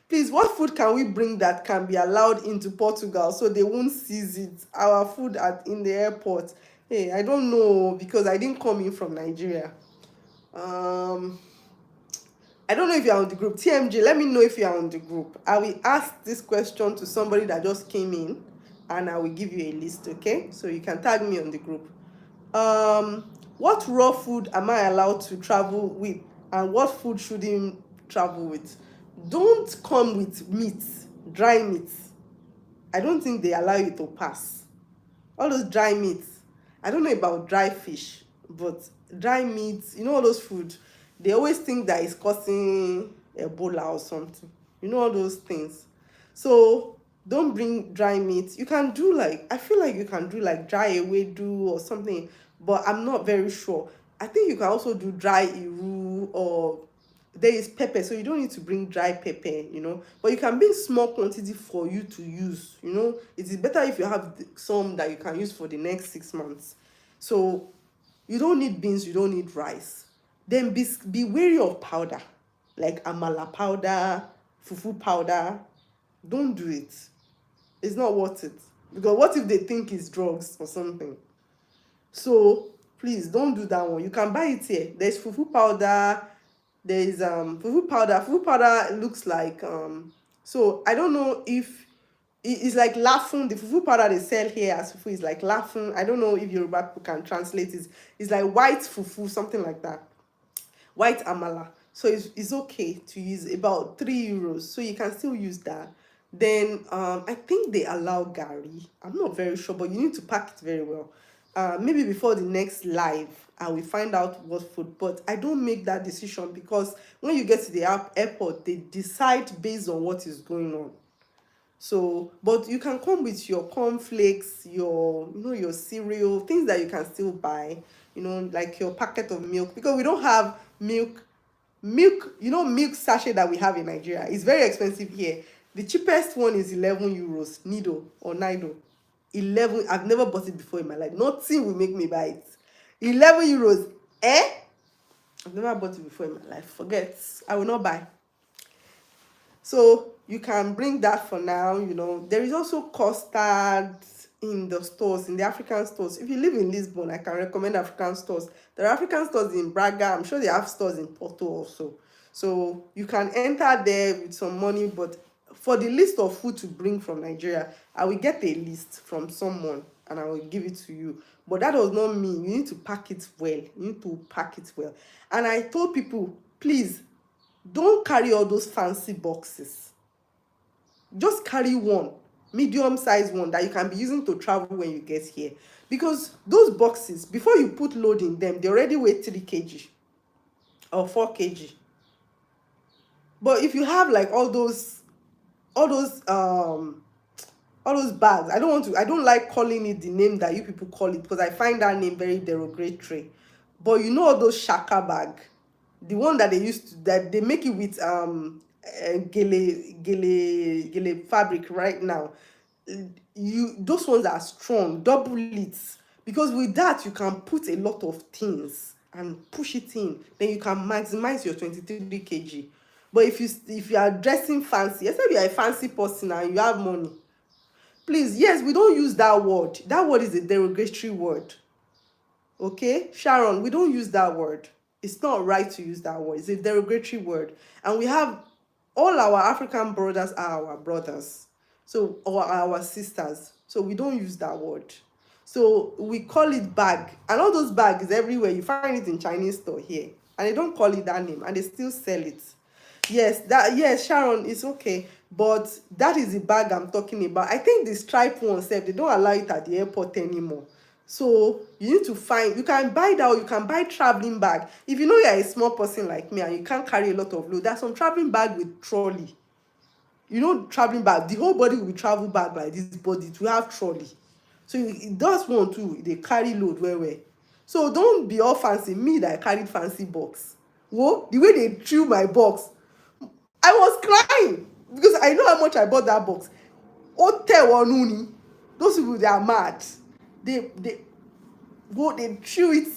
Please, what food can we bring that can be allowed into Portugal so they won't seize it? Our food at in the airport. Hey, I don't know because I didn't come in from Nigeria. Um, I don't know if you're on the group. TMJ, let me know if you're on the group. I will ask this question to somebody that just came in and I will give you a list, okay? So you can tag me on the group. What raw food am I allowed to travel with and what food shouldn't travel with? Don't come with meat, dry meat. I don't think they allow you to pass. All those dry meats. I don't know about dry fish, but dry meats, all those food, they always think that it's causing Ebola or something. All those things. So don't bring dry meat. You can do like, I feel like you can do like dry ewedu or something, but I'm not very sure. I think you can also do dry iru or there is pepper, so you don't need to bring dry pepper. But you can bring small quantity for you to use. It is better if you have some that you can use for the next 6 months. So you don't need beans, you don't need rice. Then be wary of powder, like amala powder, fufu powder. Don't do it. It's not worth it. Because what if they think it's drugs or something? So please don't do that one. You can buy it here. There's fufu powder. There is fufu powder. Fufu powder looks like so I don't know if it's like lafun. The fufu powder they sell here as fufu is like lafun. I don't know if Yoruba people can translate it. It's like white fufu, something like that. White amala. So it's okay to use about 3 euros. So you can still use that. Then I think they allow gari. I'm not very sure, but you need to pack it very well. Maybe before the next live, I will find out what food. But I don't make that decision because when you get to the airport, they decide based on what is going on. So, but you can come with your cornflakes, your cereal, things that you can still buy, like your packet of milk, because we don't have milk sachet that we have in Nigeria. It's very expensive here. The cheapest one is 11 euros, Nido or Nido. 11, I've never bought it before in my life. Nothing will make me buy it. 11 euros, eh? I've never bought it before in my life. Forget, I will not buy. So you can bring that for now. There is also custard in the stores, in the African stores. If you live in Lisbon, I can recommend African stores. There are African stores in Braga. I'm sure they have stores in Porto also. So you can enter there with some money, but for the list of food to bring from Nigeria, I will get a list from someone and I will give it to you. But that does not mean you need to pack it well. You need to pack it well. And I told people, please, don't carry all those fancy boxes. Just carry one, medium size one that you can be using to travel when you get here. Because those boxes, before you put load in them, they already weigh 3 kg. or 4 kg. But if you have like all those all those bags, I don't like calling it the name that you people call it, because I find that name very derogatory. But you know all those shaka bag, the one that they used to, that they make it with gele fabric right now. You, those ones are strong, double it, because with that you can put a lot of things and push it in, then you can maximize your 23 kg. But if you are dressing fancy, except you are a fancy person and you have money, please, yes, we don't use that word. That word is a derogatory word. Okay, Sharon, we don't use that word. It's not right to use that word. It's a derogatory word. And we have, all our African brothers are our brothers, so, or our sisters, so we don't use that word. So we call it bag, and all those bags everywhere, you find it in Chinese store here, and they don't call it that name, and they still sell it. Yes, that, yes, Sharon, it's okay. But that is the bag I'm talking about. I think the stripe one sef, they don't allow it at the airport anymore. So you need to find, you can buy that, or you can buy traveling bag. If you know you're a small person like me and you can't carry a lot of load, there's some traveling bag with trolley. You know, traveling bag, the whole body will be travel bag like this, but it will have trolley. So it does one too, they carry load well well. So don't be all fancy. Me that I carried fancy box, whoa, the way they threw my box, I was crying because I know how much I bought that box. Hotel Onuni, those people, they are mad. They go, they chew it.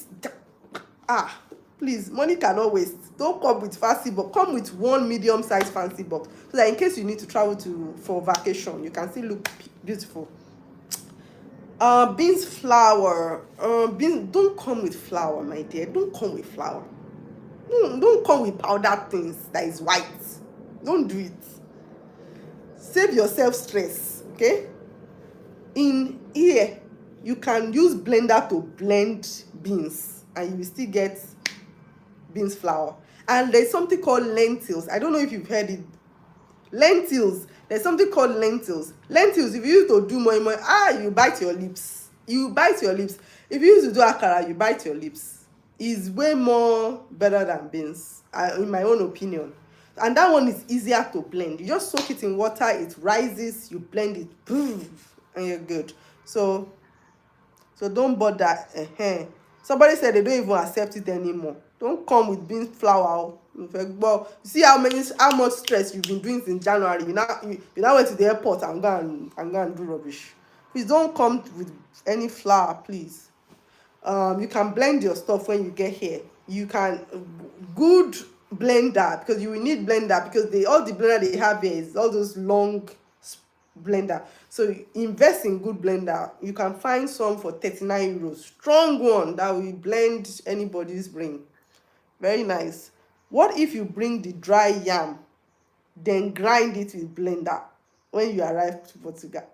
Ah, please, money cannot waste. Don't come with fancy box. Come with one medium size fancy box, so that in case you need to travel to for vacation, you can still look beautiful. Beans flour. Beans, don't come with flour, my dear. Don't come with flour. Don't come with powdered things that is white. Don't do it. Save yourself stress, okay? In here, you can use blender to blend beans and you will still get beans flour. And there's something called lentils. I don't know if you've heard it. Lentils, there's something called lentils. Lentils, if you use to do moi moi, you bite your lips, you bite your lips. If you use to do akara, you bite your lips. Is way more better than beans, in my own opinion. And that one is easier to blend. You just soak it in water, it rises, you blend it, boom, and you're good. So don't bother. Somebody said they don't even accept it anymore. Don't come with beans flour. Well, see how much stress you've been doing since January. You now went to the airport and go and do rubbish. Please don't come with any flour, please. You can blend your stuff when you get here. You can, good blender, because you will need blender, because all the blender they have here is all those long blender. So invest in good blender. You can find some for 39 euros, strong one that will blend anybody's brain. Very nice. What if you bring the dry yam, then grind it with blender when you arrive to Portugal?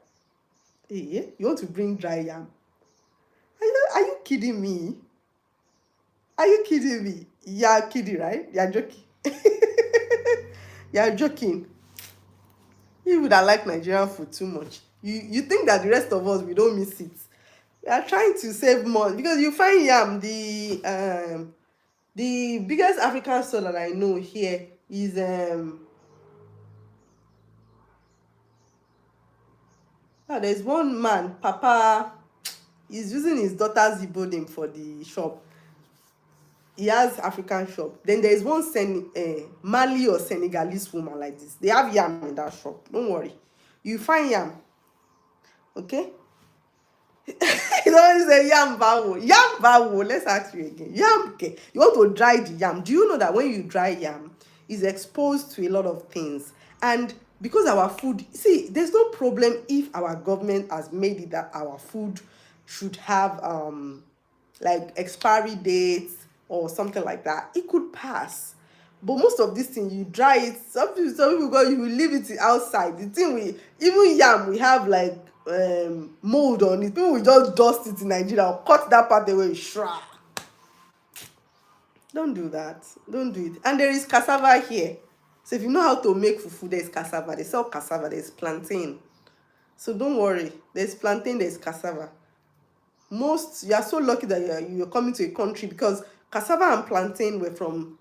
Hey, you want to bring dry yam? Are you kidding me? Are you kidding me? You're kidding, right? You're joking. You're joking. You would have liked Nigerian food too much. You think that the rest of us, we don't miss it. We are trying to save money, because you find yam, the biggest African store that I know here is there's one man, Papa, is using his daughter's Igbo name for the shop. He has African shop. Then there is one Mali or Senegalese woman like this. They have yam in that shop. Don't worry. You find yam. Okay? You don't say yam bawo. Yam bawo. Let's ask you again. Yam. Okay. You want to dry the yam. Do you know that when you dry yam, it's exposed to a lot of things? And because our food, see, there's no problem if our government has made it that our food should have like expiry dates or something like that. It could pass. But most of this thing, you dry it. Some people go, you will leave it outside. The thing, we even yam, we have like mold on it. People will just dust it in Nigeria or cut that part away. Shra. Don't do that. Don't do it. And there is cassava here. So if you know how to make fufu, there's cassava. They sell cassava. There's plantain. So don't worry. There's plantain. There's cassava. You are so lucky that you're coming to a country, because cassava and plantain were from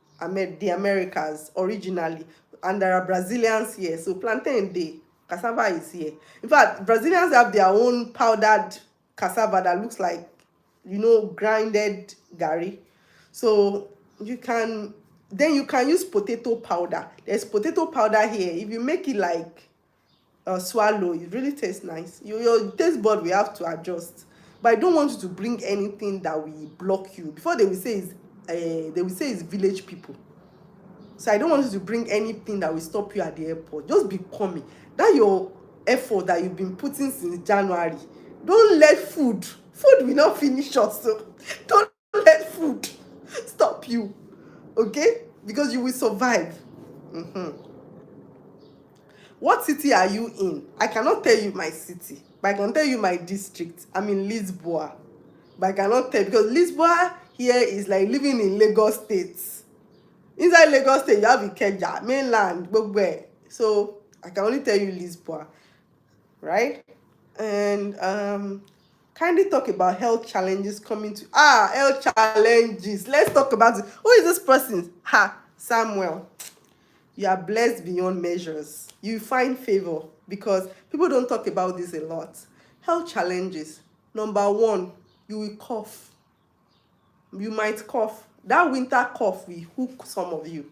the Americas originally, and there are Brazilians here. So plantain day, cassava is here. In fact, Brazilians have their own powdered cassava that looks like, grinded gari. So you can then you can use potato powder. There's potato powder here. If you make it like swallow, it really tastes nice. Your taste bud will have to adjust. But I don't want you to bring anything that will block you. Before they will say it's village people. So I don't want you to bring anything that will stop you at the airport. Just be coming. That your effort that you've been putting since January. Don't let food will not finish us. So don't let food stop you. Okay? Because you will survive. What city are you in? I cannot tell you my city, but I can tell you my district. I'm in Lisboa. But I cannot tell because Lisboa here is like living in Lagos State. Inside Lagos State, you have Ikeja, mainland, gbogbo. So I can only tell you Lisboa, right? And kindly talk about health challenges coming to health challenges. Let's talk about it. Who is this person? Samuel. You are blessed beyond measures. You find favor because people don't talk about this a lot. Health challenges. Number one, you will cough. You might cough. That winter cough will hook some of you.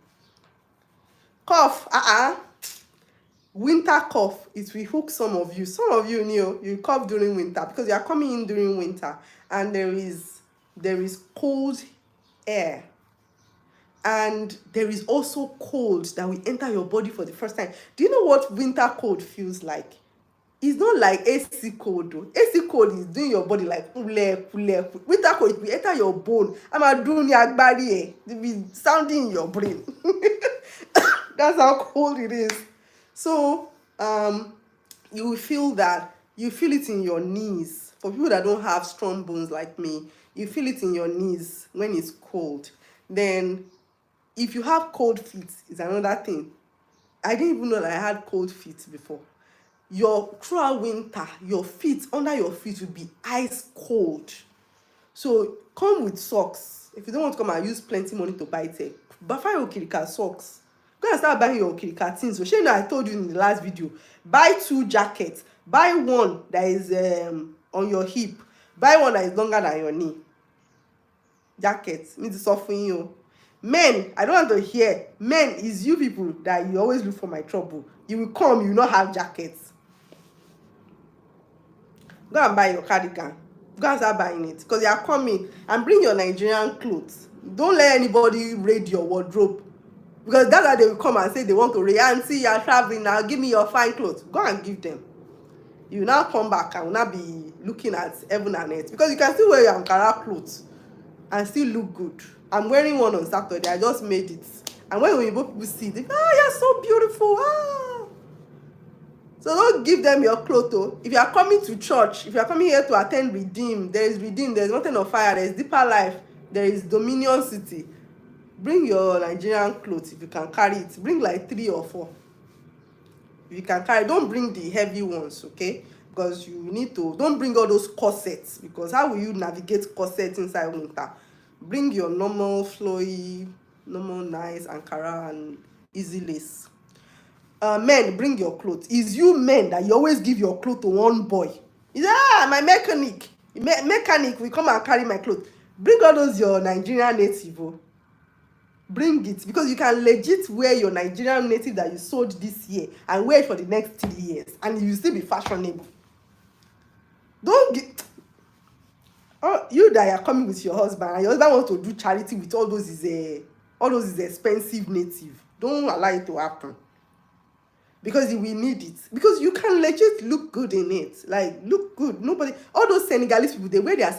Cough, winter cough, it will hook some of you. Some of you know you cough during winter because you are coming in during winter and there is cold air. And there is also cold that will enter your body for the first time. Do you know what winter cold feels like? It's not like AC cold though. AC cold is doing your body like ule, ule. Winter cold, it will enter your bone. I'm a doing agbari. It will be sounding in your brain. That's how cold it is. So you will feel that. You feel it in your knees. For people that don't have strong bones like me, you feel it in your knees when it's cold. Then if you have cold feet, is another thing. I didn't even know that I had cold feet before. Your throughout winter, your feet under your feet will be ice cold. So come with socks. If you don't want to come and use plenty money to buy it, but find your Okirika socks. Go and start buying your Okirika things. So shey I told you in the last video, buy 2 jackets. Buy one that is on your hip. Buy one that is longer than your knee. Jacket need to soften you. Men, I don't want to hear. Men is you people that you always look for my trouble. You will come, you will not have jackets. Go and buy your cardigan. Go and start buying it because you are coming, and bring your Nigerian clothes. Don't let anybody raid your wardrobe because that's why they will come and say they want to raid. Auntie, you are traveling now, give me your fine clothes. Go and give them. You now come back and will not be looking at heaven and earth because you can still wear your Ankara clothes and still look good. I'm wearing one on Saturday. I just made it. And when people see it, they go, you're so beautiful. So don't give them your clothes. Oh. If you are coming to church, if you are coming here to attend Redeem, there is Mountain of Fire, there is Deeper Life, there is Dominion City. Bring your Nigerian clothes if you can carry it. Bring like 3 or 4. If you can carry, don't bring the heavy ones, okay? Because you need to, don't bring all those corsets because how will you navigate corsets inside winter? Bring your normal flowy, normal nice Ankara and easy lace. Men, bring your clothes. It's you men that you always give your clothes to one boy. He's my mechanic. Mechanic will come and carry my clothes. Bring all those your Nigerian native. Oh. Bring it because you can legit wear your Nigerian native that you sold this year and wear it for the next 3 years and you still be fashionable. Don't get you that are coming with your husband and your husband wants to do charity with all those is expensive native. Don't allow it to happen. Because you will need it. Because you can legit look good in it. Like, look good. Nobody, all those Senegalese people, they wear their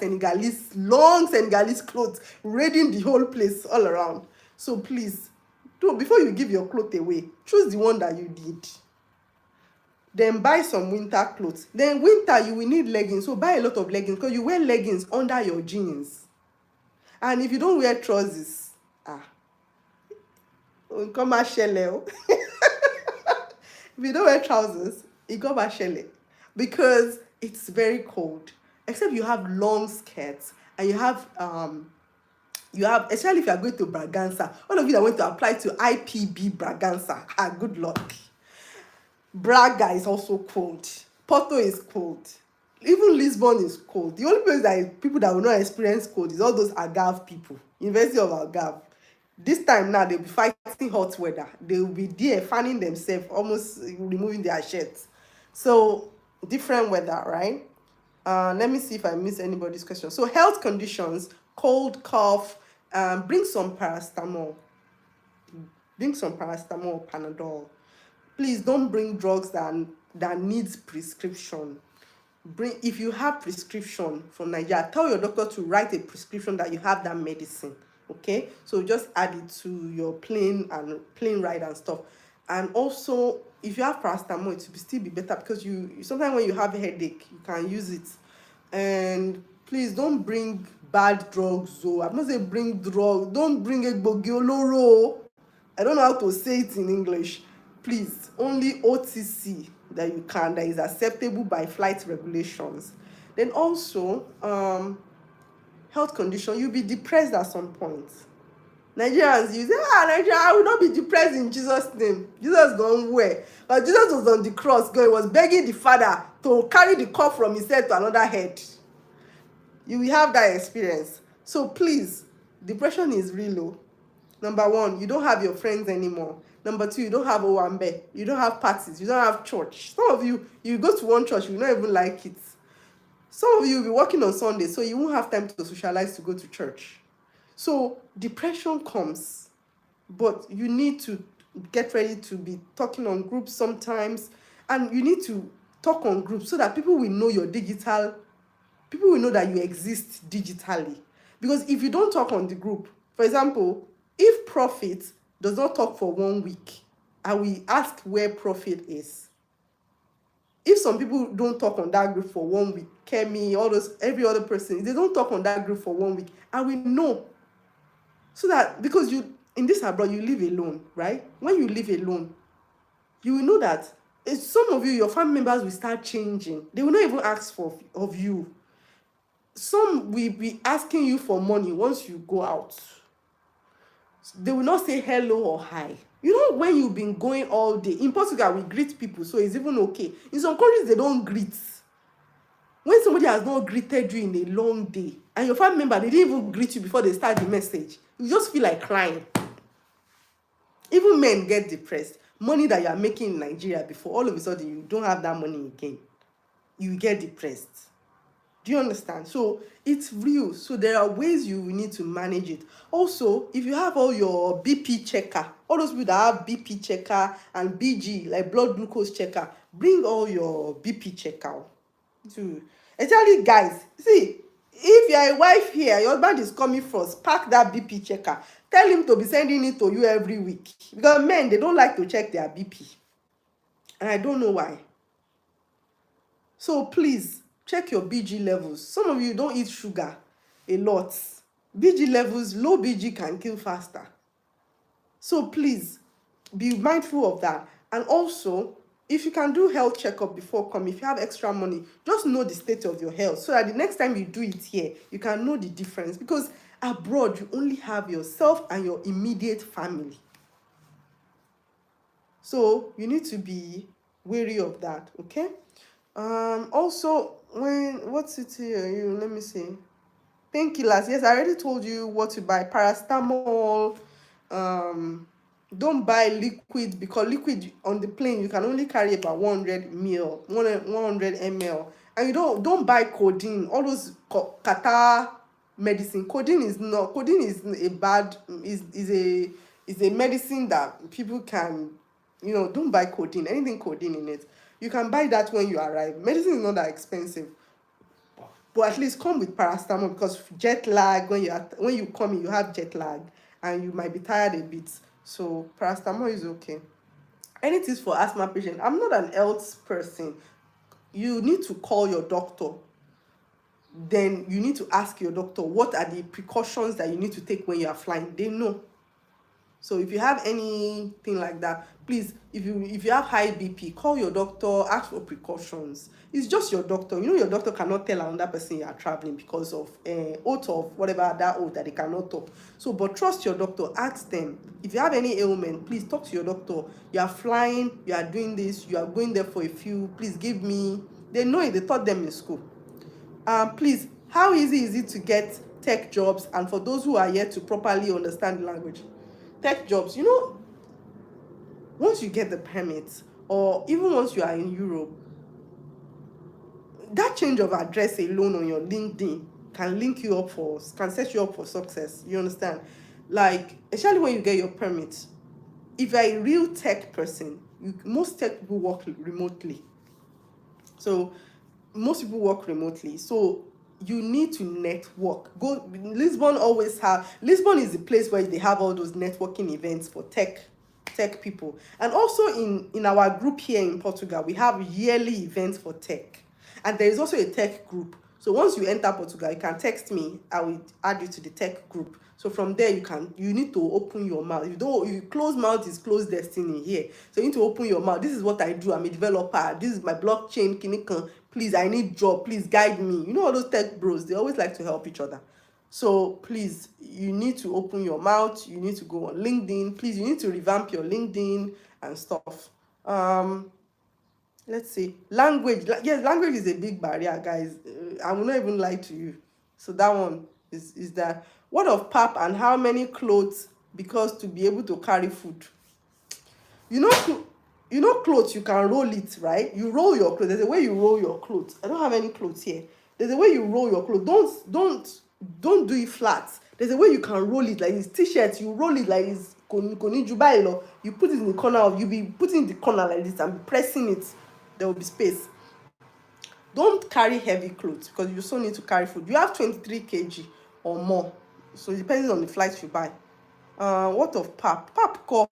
long Senegalese clothes, raiding the whole place all around. So please, before you give your clothes away, choose the one that you need. Then buy some winter clothes. Then winter, you will need leggings. So buy a lot of leggings because you wear leggings under your jeans. And if you don't wear trousers, come and shell. If you don't wear trousers, it go back shele because it's very cold. Except you have long skirts and you have You have, especially if you are going to Braganza, all of you that want to apply to IPB Braganza, good luck. Braga is also cold. Porto is cold. Even Lisbon is cold. The only place that is people that will not experience cold is all those Algarve people. University of Algarve. This time now they'll be fighting hot weather. They will be there fanning themselves, almost removing their shirts. So different weather, right? Let me see if I miss anybody's question. So health conditions, cold, cough, bring some paracetamol. Bring some paracetamol, Panadol. Please don't bring drugs that needs prescription. Bring, if you have prescription from Nigeria, tell your doctor to write a prescription that you have that medicine. Okay, so just add it to your plane ride and stuff. And also, if you have paracetamol, it will still be better, because you sometimes when you have a headache, you can use it. And please don't bring bad drugs. So I'm not saying bring drugs. Don't bring egbògi olóró. I don't know how to say it in English. Please, only OTC that you can, that is acceptable by flight regulations. Then also, health condition, you'll be depressed at some point. Nigerians, you say, Nigeria, I will not be depressed in Jesus' name. Jesus gone where? But Jesus was on the cross, God was begging the Father to carry the cup from his head to another head. You will have that experience. So please, depression is real low. Number one, you don't have your friends anymore. Number two, you don't have Owambe. You don't have parties. You don't have church. Some of you, you go to one church, you will not even like it. Some of you will be working on Sunday, so you won't have time to socialize to go to church. So depression comes, but you need to get ready to be talking on groups sometimes, and you need to talk on groups so that people will know people will know that you exist digitally. Because if you don't talk on the group, for example, if Profit does not talk for 1 week, I will ask where Profit is. If some people don't talk on that group for 1 week, Kemi, all those, every other person, if they don't talk on that group for 1 week, I will know. So that, because you, in this abroad, you live alone, right? When you live alone, you will know that some of you, your family members will start changing. They will not even ask for of you. Some will be asking you for money once you go out. They will not say hello or hi. You know, when you've been going all day, in Portugal, we greet people, so it's even okay. In some countries, they don't greet. When somebody has not greeted you in a long day, and your family member, they didn't even greet you before they start the message, you just feel like crying. Even men get depressed. Money that you are making in Nigeria before, all of a sudden, you don't have that money again. You get depressed. Do you understand? So it's real. So there are ways you will need to manage it. Also, if you have all your BP checker, all those people that have BP checker and BG, like blood glucose checker, bring all your BP checker too. Especially guys, see, if you're a wife here, your husband is coming first, pack that BP checker. Tell him to be sending it to you every week. Because men, they don't like to check their BP. And I don't know why. So please check your BG levels. Some of you don't eat sugar a lot. BG levels, low BG can kill faster. So please be mindful of that. And also, if you can do health checkup before coming, if you have extra money, just know the state of your health so that the next time you do it here, you can know the difference. Because abroad, you only have yourself and your immediate family. So you need to be wary of that, okay? Also, what's it here? Let me see. Painkillers. Yes, I already told you what to buy. Paracetamol. Don't buy liquid, because liquid on the plane you can only carry about 100 ml. And you don't buy codeine. All those catarrh medicine. Codeine is a bad is a medicine that people can, don't buy codeine. Anything codeine in it. You can buy that when you arrive. Medicine is not that expensive. But at least come with paracetamol, because jet lag, when you come in, you have jet lag and you might be tired a bit. So paracetamol is okay. Anything for asthma patient. I'm not an health person. You need to call your doctor. Then you need to ask your doctor what are the precautions that you need to take when you are flying. They know. So if you have anything like that, please, if you have high BP, call your doctor, ask for precautions. It's just your doctor. You know your doctor cannot tell another person you are traveling because of oath of whatever that oath that they cannot talk. So, but trust your doctor. Ask them if you have any ailment. Please talk to your doctor. You are flying. You are doing this. You are going there for a few. Please give me. They know it. They taught them in school. Please, how easy is it to get tech jobs? And for those who are yet to properly understand the language, tech jobs, once you get the permit, or even once you are in Europe, that change of address alone on your LinkedIn can link you up for, can set you up for success. You understand? Like, especially when you get your permit, if you're a real tech person, most tech people work remotely. So most people work remotely. So you need to network. Go Lisbon always have Lisbon is the place where they have all those networking events for tech people. And also in our group here in Portugal, we have yearly events for tech. And there is also a tech group. So once you enter Portugal, you can text me. I will add you to the tech group. So from there, you need to open your mouth. You don't you close mouth is closed destiny here. So you need to open your mouth. This is what I do. I'm a developer. This is my blockchain. Kinikan. Please, I need job. Please guide me. You know all those tech bros. They always like to help each other. So please, you need to open your mouth. You need to go on LinkedIn. Please, you need to revamp your LinkedIn and stuff. Um, let's see, language. Yes, language is a big barrier, guys. I will not even lie to you. So that one is that. What of pap and how many clothes? Because to be able to carry food, you know clothes, you can roll it, right? You roll your clothes. There's a way you roll your clothes. I don't have any clothes here. There's a way you roll your clothes. Don't do it flat. There's a way you can roll it like this t-shirt. You roll it like this. You put it in the corner of, you be putting in the corner like this and be pressing it. There will be space. Don't carry heavy clothes because you also need to carry food. You have 23 kg or more, so depending on the flights you buy. What of pap? Pap ko.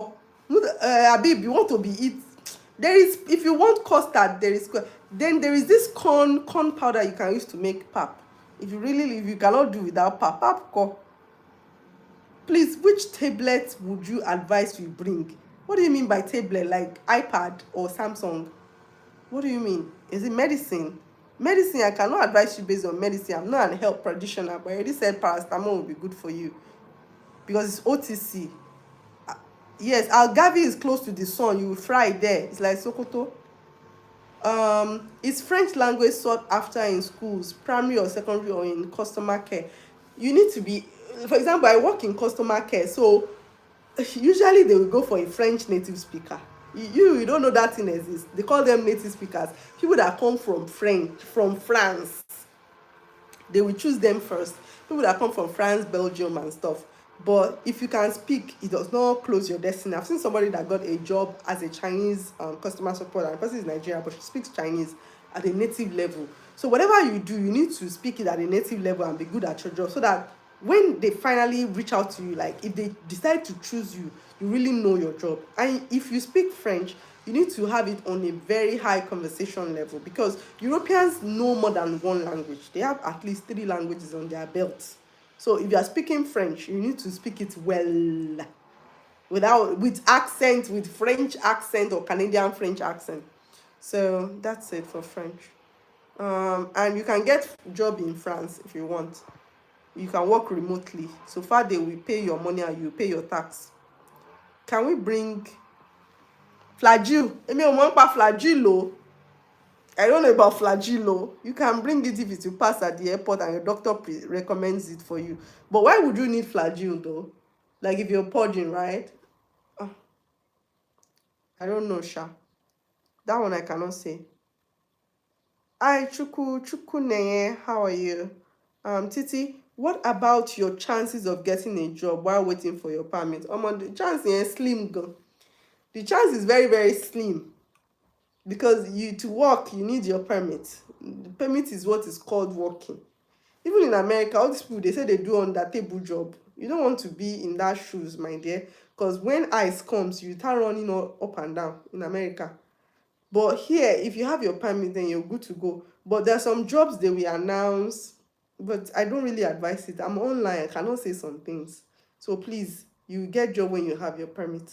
Abib, you want to be eat. There is, if you want custard, there is. Then there is this corn powder you can use to make pap. If you cannot do without pap ko. Please, which tablet would you advise we bring? What do you mean by tablet? Like iPad or Samsung? What do you mean? Is it medicine? Medicine, I cannot advise you based on medicine. I'm not a health practitioner, but I already said paracetamol will be good for you because it's OTC. Yes, Algavi is close to the sun. You will fry it there. It's like Sokoto. Is French language sought after in schools, primary or secondary, or in customer care? You need to be, for example, I work in customer care, so usually they will go for a French native speaker. You don't know that thing exists. They call them native speakers. People that come from France, they will choose them first. People that come from France, Belgium, and stuff. But if you can speak, it does not close your destiny. I've seen somebody that got a job as a Chinese customer support, and the person is Nigerian, but she speaks Chinese at a native level. So whatever you do, you need to speak it at a native level and be good at your job, so that when they finally reach out to you, like if they decide to choose you, you really know your job. And if you speak French, you need to have it on a very high conversation level, because Europeans know more than one language. They have at least 3 languages on their belt. So if you are speaking French, you need to speak it well, with accent, with French accent or Canadian French accent. So that's it for French. And you can get job in France if you want. You can work remotely. So far they will pay your money and you pay your tax. Can we bring flagyl? Èmi ò mọ̀ nípa flagyl o. I don't know about flagyl. You can bring it if you pass at the airport and your doctor recommends it for you. But why would you need flagyl though? Like if you're purging, right? Ah, I don't know, Sha. That one I cannot say. Hi, Chuku how are you? Titi, what about your chances of getting a job while waiting for your permit? The chance is slim gan. The chance is very, very slim, because you to work, you need your permit. The permit is what is called working. Even in America, all these people, they say they do on that table job. You don't want to be in that shoes, my dear, because when ice comes, you start running up and down in America. But here, if you have your permit, then you're good to go. But there are some jobs they will announce, but I don't really advise it. I'm online, I cannot say some things. So please, You get job when you have your permit.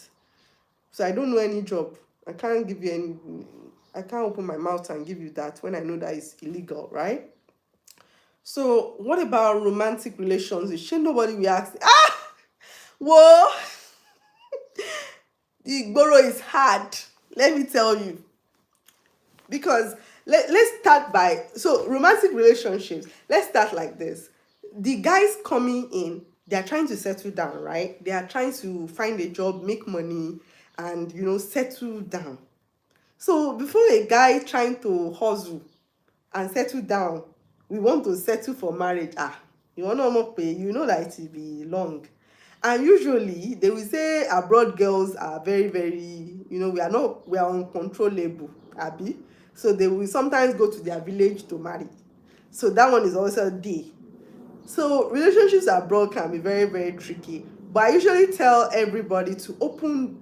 So I don't know any job. I can't give you any. I can't open my mouth and give you that when I know that it's illegal, right? So what about romantic relations? Shouldn't nobody will ask? Ah, whoa, the igboro is hard. Let me tell you, because let's start by, so romantic relationships, let's start like this. The guys coming in, they are trying to settle down, right? They are trying to find a job, make money, and settle down. So before a guy trying to hustle and settle down, we want to settle for marriage. Ah, you want to more pay, that it will be long. And usually they will say abroad girls are very, very, we are uncontrollable, abi. So they will sometimes go to their village to marry. So that one is also there. So relationships abroad can be very, very tricky. But I usually tell everybody to open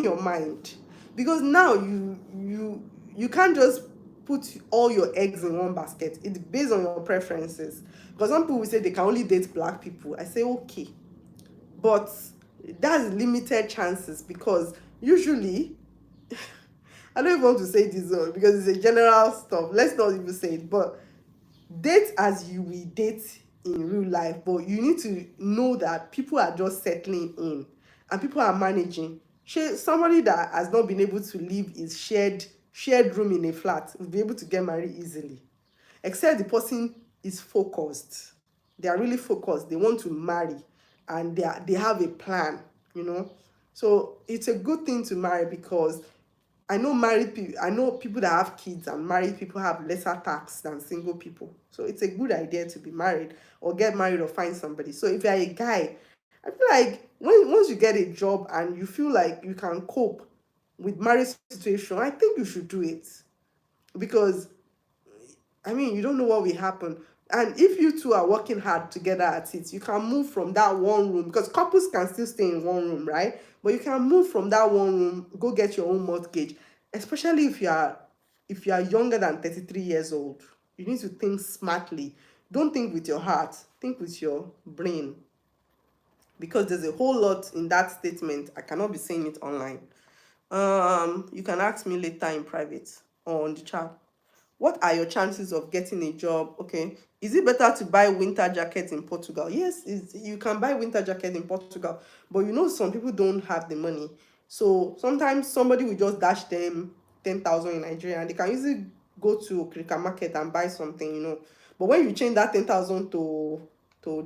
your mind, because now you can't just put all your eggs in one basket. It's based on your preferences. Because some people will say they can only date black people. I say okay, but that's limited chances, because usually, I don't even want to say this one because it's a general stuff. Let's not even say it, but date as you will date in real life, but you need to know that people are just settling in and people are managing. Somebody that has not been able to live is shared room in a flat will be able to get married easily, except the person is focused. They are really focused, they want to marry, and they have a plan, you know so it's a good thing to marry, because I know people that have kids, and married people have lesser tax than single people. So it's a good idea to be married, or get married, or find somebody. So if you're a guy, I feel like once you get a job and you feel like you can cope with marriage situation, I think you should do it, because I mean, you don't know what will happen. And if you two are working hard together at it, you can move from that one room, because couples can still stay in one room, right? But you can move from that one room, go get your own mortgage, especially if you are younger than 33 years old. You need to think smartly. Don't think with your heart, think with your brain, because there's a whole lot in that statement. I cannot be saying it online. You can ask me later in private or on the chat. What are your chances of getting a job? Okay. Is it better to buy winter jacket in Portugal? Yes, you can buy winter jacket in Portugal, but some people don't have the money. So sometimes somebody will just dash them 10,000 in Nigeria, and they can easily go to Krika market and buy something. But when you change that 10,000 to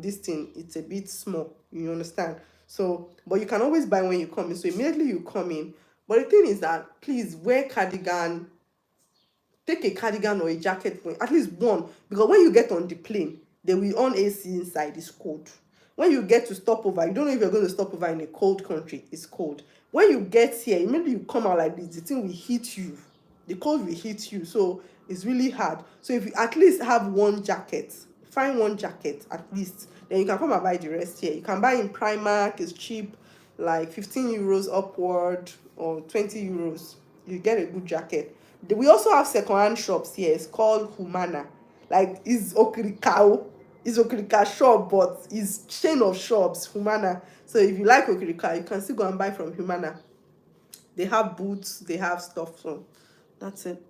this thing, it's a bit small. You understand? So, but you can always buy when you come in. So immediately you come in. But the thing is that, please wear cardigan, take a cardigan or a jacket, at least one, because when you get on the plane, they will on AC inside. It's cold. When you get to stopover, you don't know if you're going to stop over in a cold country. It's cold. When you get here, immediately you come out like this, the thing will hit you. The cold will hit you. So it's really hard. So if you at least have one jacket, find one jacket at least, then you can come and buy the rest here. You can buy in Primark. It's cheap, like 15 euros upward, or 20 euros. You get a good jacket. We also have second-hand shops here. It's called Humana. Like, it's Okrika shop, but it's chain of shops, Humana. So if you like Okrika, you can still go and buy from Humana. They have boots, they have stuff. So that's it.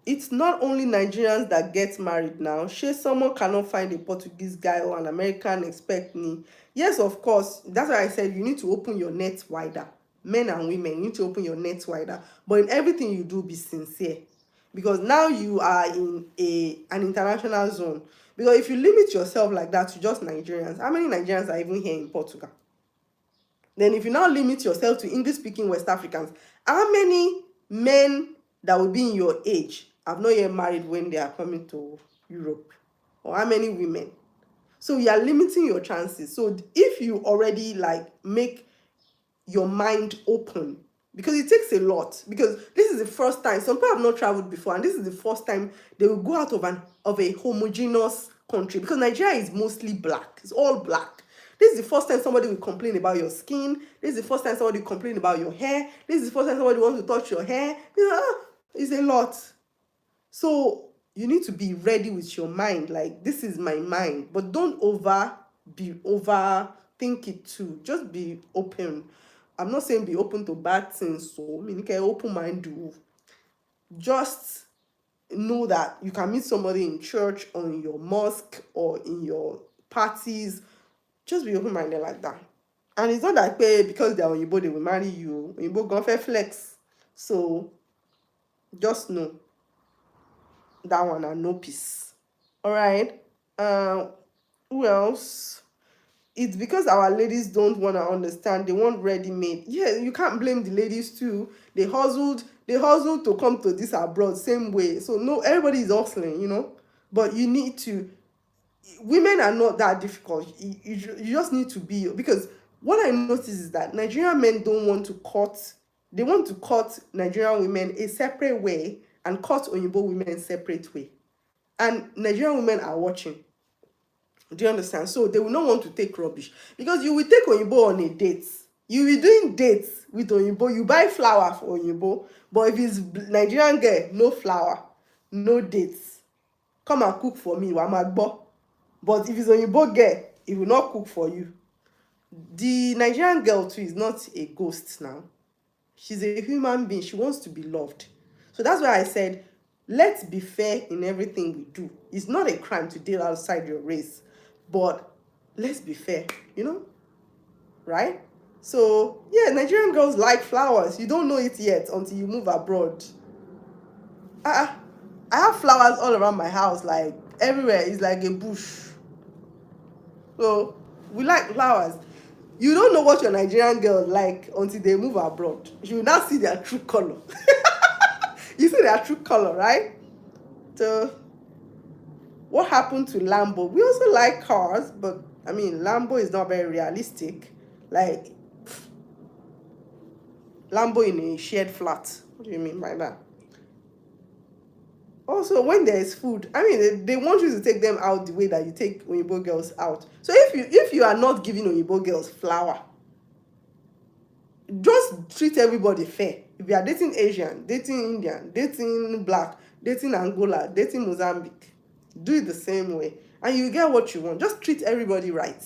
It's not only Nigerians that get married now. Sure, someone cannot find a Portuguese guy or an American expect me. Yes, of course. That's why I said you need to open your net wider. Men and women, you need to open your net wider. But in everything you do, be sincere. Because now you are in an international zone. Because if you limit yourself like that to just Nigerians, how many Nigerians are even here in Portugal? Then if you now limit yourself to English speaking West Africans, how many men that will be in your age have not yet married when they are coming to Europe? Or how many women? So you are limiting your chances. So if you already like make your mind open, because it takes a lot, because this is the first time some people have not traveled before, and this is the first time they will go out of a homogeneous country, because Nigeria is mostly black. It's all black. This is the first time somebody will complain about your skin. This is the first time somebody will complain about your hair. This is the first time somebody wants to touch your hair. It's a lot. So you need to be ready with your mind. Like, this is my mind, but don't overthink think it too. Just be open. I'm not saying be open to bad things, so I mean, okay, open mind do. Just know that you can meet somebody in church or in your mosque or in your parties. Just be open minded like that. And it's not like because they're Oyibo, they will marry you. Oyibo gone fair flex. So just know that one and no peace. Alright. Uh who else? It's because our ladies don't want to understand. They want ready made. Yeah, you can't blame the ladies too. They hustled to come to this abroad same way. So no, everybody is hustling. But you need to, women are not that difficult. You just need to be, because what I notice is that Nigerian men don't want to cut, they want to cut Nigerian women a separate way and cut Oyibo women separate way. And Nigerian women are watching. Do you understand? So they will not want to take rubbish, because you will take Oyibo on a date. You will be doing dates with Oyibo. You buy flower for Oyibo, but if it's Nigerian girl, no flower, no dates. Come and cook for me, Wamagbo. But if it's Oyibo girl, he will not cook for you. The Nigerian girl too is not a ghost now. She's a human being. She wants to be loved. So that's why I said, let's be fair in everything we do. It's not a crime to deal outside your race, but let's be fair, right? So yeah, Nigerian girls like flowers. You don't know it yet until you move abroad. Uh, I have flowers all around my house, like everywhere. It's like a bush. So we like flowers. You don't know what your Nigerian girls like until they move abroad. You will now see their true color. You see their true color, right? So what happened to Lambo? We also like cars, but I mean Lambo is not very realistic. Like Lambo in a shared flat. What do you mean by that? Also, when there is food, I mean they want you to take them out the way that you take Oyibo girls out. So if you are not giving Oyibo girls flower, just treat everybody fair. If you are dating Asian, dating Indian, dating black, dating Angola, dating Mozambique, do it the same way and you get what you want. Just treat everybody right.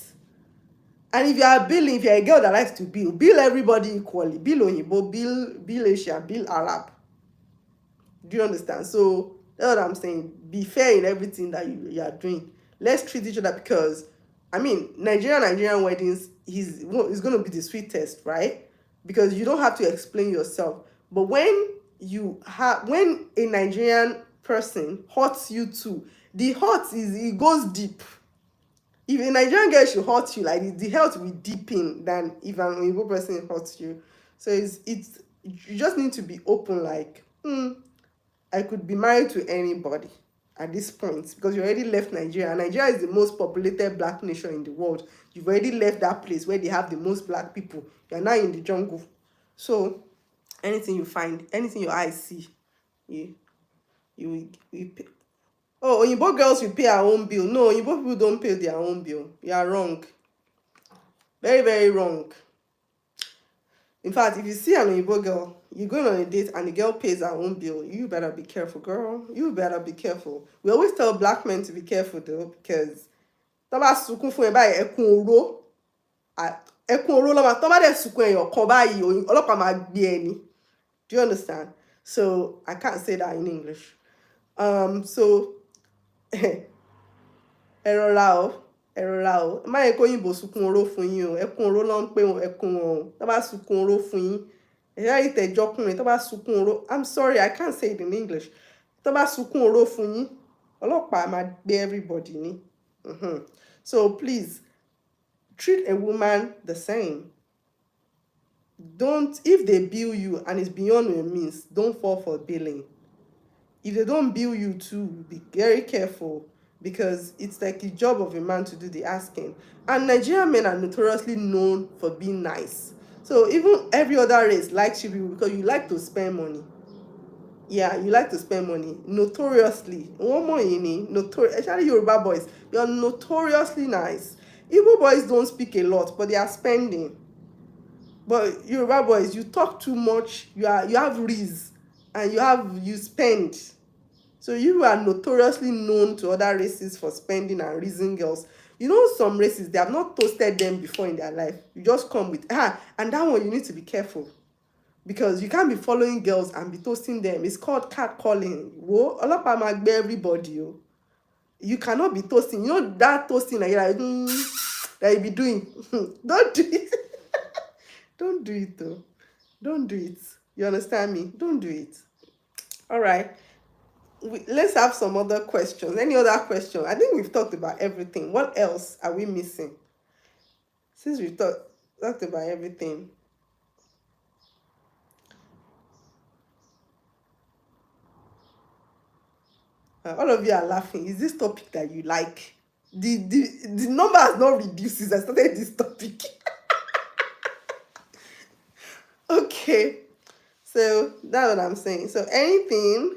And if you are billing, if you're a girl that likes to bill everybody equally. Bill Oyibo, bill Asian, bill Arab. Do you understand? So that's what I'm saying. Be fair in everything that you are doing. Let's treat each other, because I mean Nigerian weddings is going to be the sweetest, right? Because you don't have to explain yourself. But when a Nigerian person hurts you too, the hurt is, it goes deep. If a Nigerian girl should hurt you like this, the hurt will be deep in than if an Igbo person hurts you. So it's you just need to be open, like I could be married to anybody at this point, because you already left Nigeria. Nigeria is the most populated black nation in the world. You've already left that place where they have the most black people. You're now in the jungle. So anything you find, anything your eyes see, you you pay. Oh, Oyinbo girls will pay our own bill. No, Oyinbo people don't pay their own bill. You are wrong. Very, very wrong. In fact, if you see an Oyinbo girl, you're going on a date and the girl pays her own bill, you better be careful, girl. You better be careful. We always tell black men to be careful though, because tó bá sunkún fún ẹ báyìí, ẹkún oró ló máa, tó bá dẹ̀ sunkún ẹyọ kan báyìí, ọlọ́pàá máa gbé ẹni. Do you understand? So I can't say that in English. So ẹ rọra o, ẹ rọra o, má yẹ kó yìnbó sunkún oró fún yín o, ẹkún oró ló ń pè ẹkún wọn o, tó bá sunkún oró fún yín, ẹ̀yà ìtẹ̀jọkùnrin tó bá sunkún oró, I'm sorry, I can't say it in English, tó bá sunkún oró fún yín, ọlọ́pàá máa gbé everybody ní. So please treat a woman the same. Don't, if they bill you and it's beyond your means, don't fall for billing. If they don't bill you too, be very careful, because it's like the job of a man to do the asking. And Nigerian men are notoriously known for being nice. So even every other race likes you because you like to spend money. Yeah, you like to spend money. Notoriously. One more especially Yoruba boys, you're notoriously nice. Igbo boys don't speak a lot, but they are spending. But Yoruba boys, you talk too much, you have riz, and you spend. So you are notoriously known to other races for spending and raising girls. You know, some races, they have not toasted them before in their life. You just come with, and that one you need to be careful, because you can't be following girls and be toasting them. It's called catcalling. Whoa, ọlọ́pàá máa gbé everybody. Oh. You cannot be toasting. You know that toasting that you're like, that you be doing. Don't do it. Don't do it though. Don't do it. You understand me? Don't do it. All right. Let's have some other questions. Any other question? I think we've talked about everything. What else are we missing? Since we've talked about everything. All of you are laughing. Is this topic that you like? The number has not reduced since I started this topic. Okay. So that's what I'm saying. So anything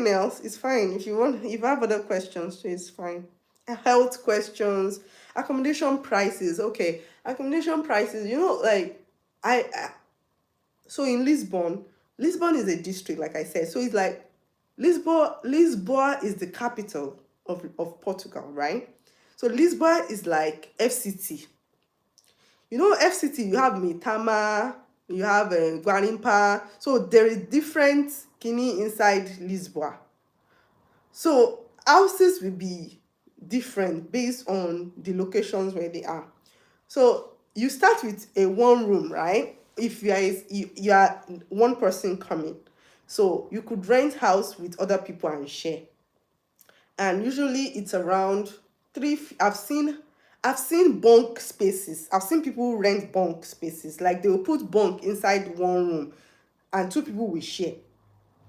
else is fine. If you want, if you have other questions, so it's fine. Health questions, accommodation prices. Okay, accommodation prices. You know, like I so in Lisbon, Lisbon is a district, like I said. So it's like Lisboa is the capital of Portugal, right? So Lisboa is like FCT. You know, FCT, you have Mitama, you have Guarimpa. So there is different kini inside Lisboa. So houses will be different based on the locations where they are. So you start with a one room, right? If you are one person coming, so you could rent house with other people and share. And usually it's around three. I've seen bunk spaces. I've seen people rent bunk spaces. Like they will put bunk inside one room, and two people will share.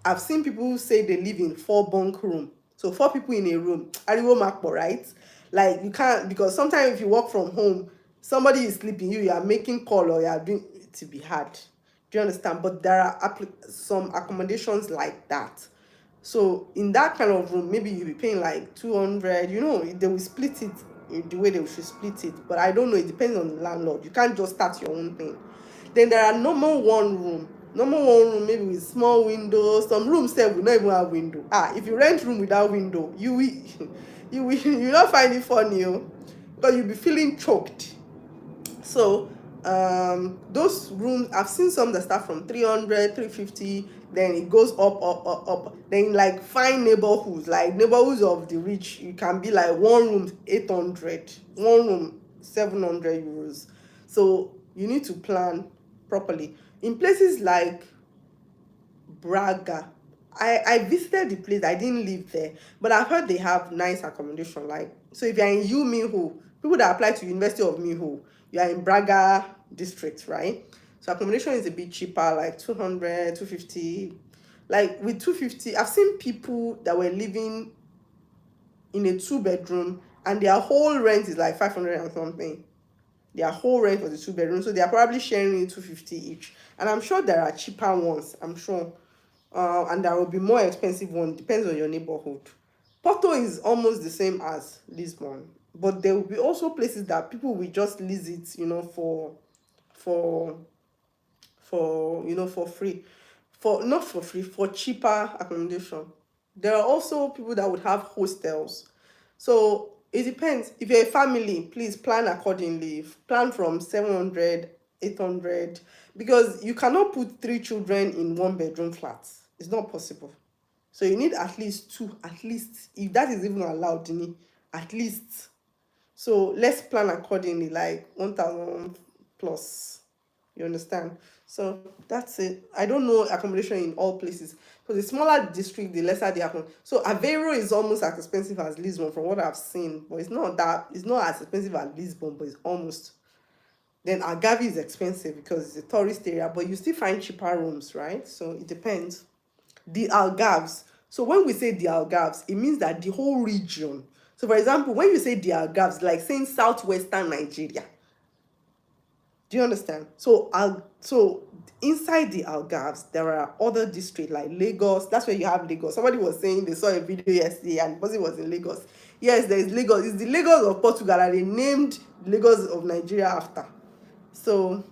I've seen people say they live in four bunk room. So four people in a room. Ariwo makpo, right? Like you can't, because sometimes if you work from home, somebody is sleeping, you are making call or you are doing it to be hard. Do you understand? But there are some accommodations like that. So in that kind of room, maybe you'll be paying like 200, they will split it in the way they should split it. But I don't know, it depends on the landlord. You can't just start your own thing. Then there are normal one room. Normal one room, maybe with small windows. Some rooms say will not even have window. If you rent room without window, you will you not find it funny, because you'll be feeling choked. So those rooms, I've seen some that start from 300, 350, then it goes up. Then like fine neighborhoods, like neighborhoods of the rich, you can be like one room 800, one room 700 euros. So you need to plan properly. In places like Braga. I visited the place. I didn't live there, but I've heard they have nice accommodation. Like, so if you're in Miho, people that apply to University of Miho, you are in Braga district, right? So accommodation is a bit cheaper, like 200, 250. Like with 250, I've seen people that were living in a two-bedroom and their whole rent is like 500 and something. Their whole rent for the two-bedroom, so they are probably sharing 250 each. And I'm sure there are cheaper ones. I'm sure, and there will be more expensive one. Depends on your neighborhood. Porto is almost the same as Lisbon, but there will be also places that people will just lease it, for for free, for not for free, for cheaper accommodation. There are also people that would have hostels. So it depends. If you're a family, please plan accordingly. Plan from 700, 800, because you cannot put three children in one bedroom flat. It's not possible. So you need at least two, at least, if that is even allowed, at least. So let's plan accordingly, like 1,000 plus. You understand? So that's it. I don't know accommodation in all places. So the smaller the district, the lesser the accommodation. So Aveiro is almost as expensive as Lisbon from what I've seen, but it's not as expensive as Lisbon, but it's almost. Then Agave is expensive because it's a tourist area, but you still find cheaper rooms, right? So it depends. The Algarves. So when we say the Algarves, it means that the whole region. So for example, when you say the Algarves, like saying southwestern Nigeria, do you understand? So inside the Algarves, there are other districts like Lagos. That's where you have Lagos. Somebody was saying they saw a video yesterday and the person was in Lagos. Yes, there is Lagos. It's the Lagos of Portugal and they named Lagos of Nigeria after. So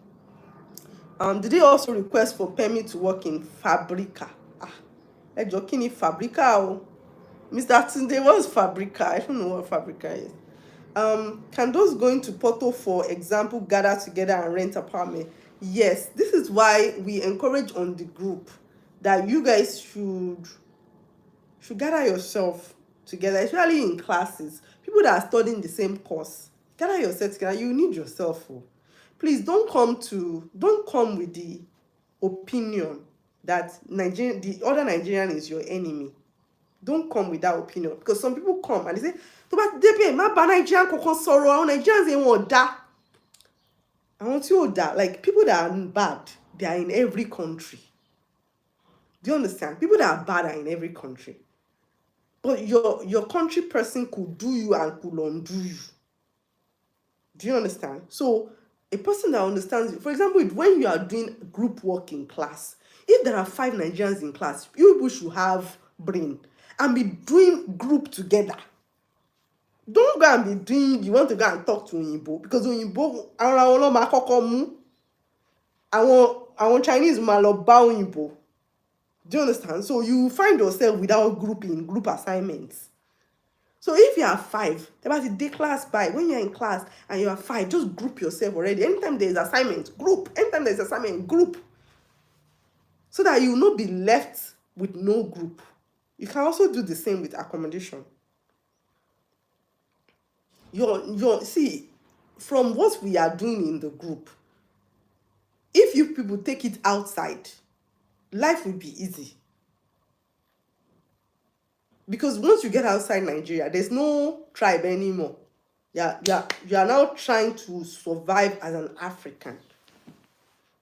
did they also request for permit to work in Fabrica? Ẹ jọ̀ọ́, kí ni Fabrica o? Mr. Tunde, what's Fabrica? I don't know what Fabrica is. Can those going to Porto, for example, gather together and rent apartment? Yes, this is why we encourage on the group that you guys should gather yourself together, especially in classes. People that are studying the same course, gather yourself together. You need yourself. Oh. Please don't come with the opinion that the other Nigerian is your enemy. Don't come with that opinion, because some people come and they say, tó bá ti débẹ̀ má bá Nigerian kankan sọ̀rọ̀, àwọn Nigerians yẹn wọn ò dá. Àwọn tí ò dá, like people that are bad, they are in every country. Do you understand? People that are bad are in every country. But your country person could do you and could undo you. Do you understand? So a person that understands you, for example, when you are doing group work in class, if there are 5 Nigerians in class, you people should have brain and be doing group together. Don't go and be doing, you want to go and talk to Oyinbo, because Oyinbo, ara wọn ló máa kọ́kọ́ mú. Àwọn Chinese máa lọ bá Oyinbo. Do you understand? So you find yourself without group assignments. So if you are 5, about the day class by, when you're in class and you are 5, just group yourself already. Anytime there is assignment, group. Anytime there is assignment, group. So that you will not be left with no group. You can also do the same with accommodation. See, from what we are doing in the group, if you people take it outside, life will be easy. Because once you get outside Nigeria, there's no tribe anymore. Yeah, you are now trying to survive as an African.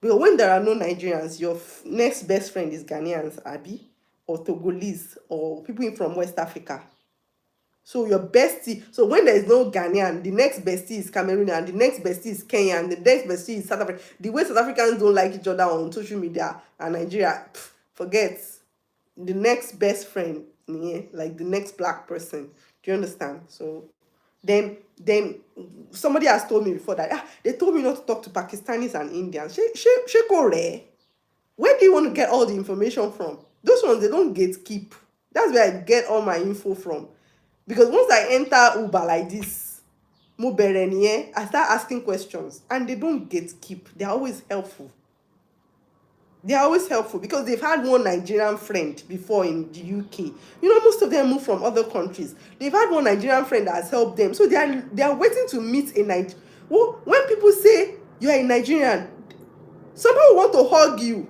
But when there are no Nigerians, your next best friend is Ghanaians, Abi, or Togolese, or people from West Africa. So your bestie, so when there is no Ghanaian, the next bestie is Cameroonian, the next bestie is Kenyan, the next bestie is South African. The way South Africans don't like each other on social media and Nigeria, forget. The next best friend, yeah, like the next black person. Do you understand? So then somebody has told me before that they told me not to talk to Pakistanis and Indians. She go rare. Where do you want to get all the information from? Those ones, they don't gatekeep. That's where I get all my info from. Because once I enter Uber like this, I start asking questions and they don't gatekeep. They're always helpful. They're always helpful because they've had one Nigerian friend before in the UK. You know, most of them move from other countries. They've had one Nigerian friend that has helped them. So they are waiting to meet a Nigerian. Well, when people say you're a Nigerian, some people want to hug you.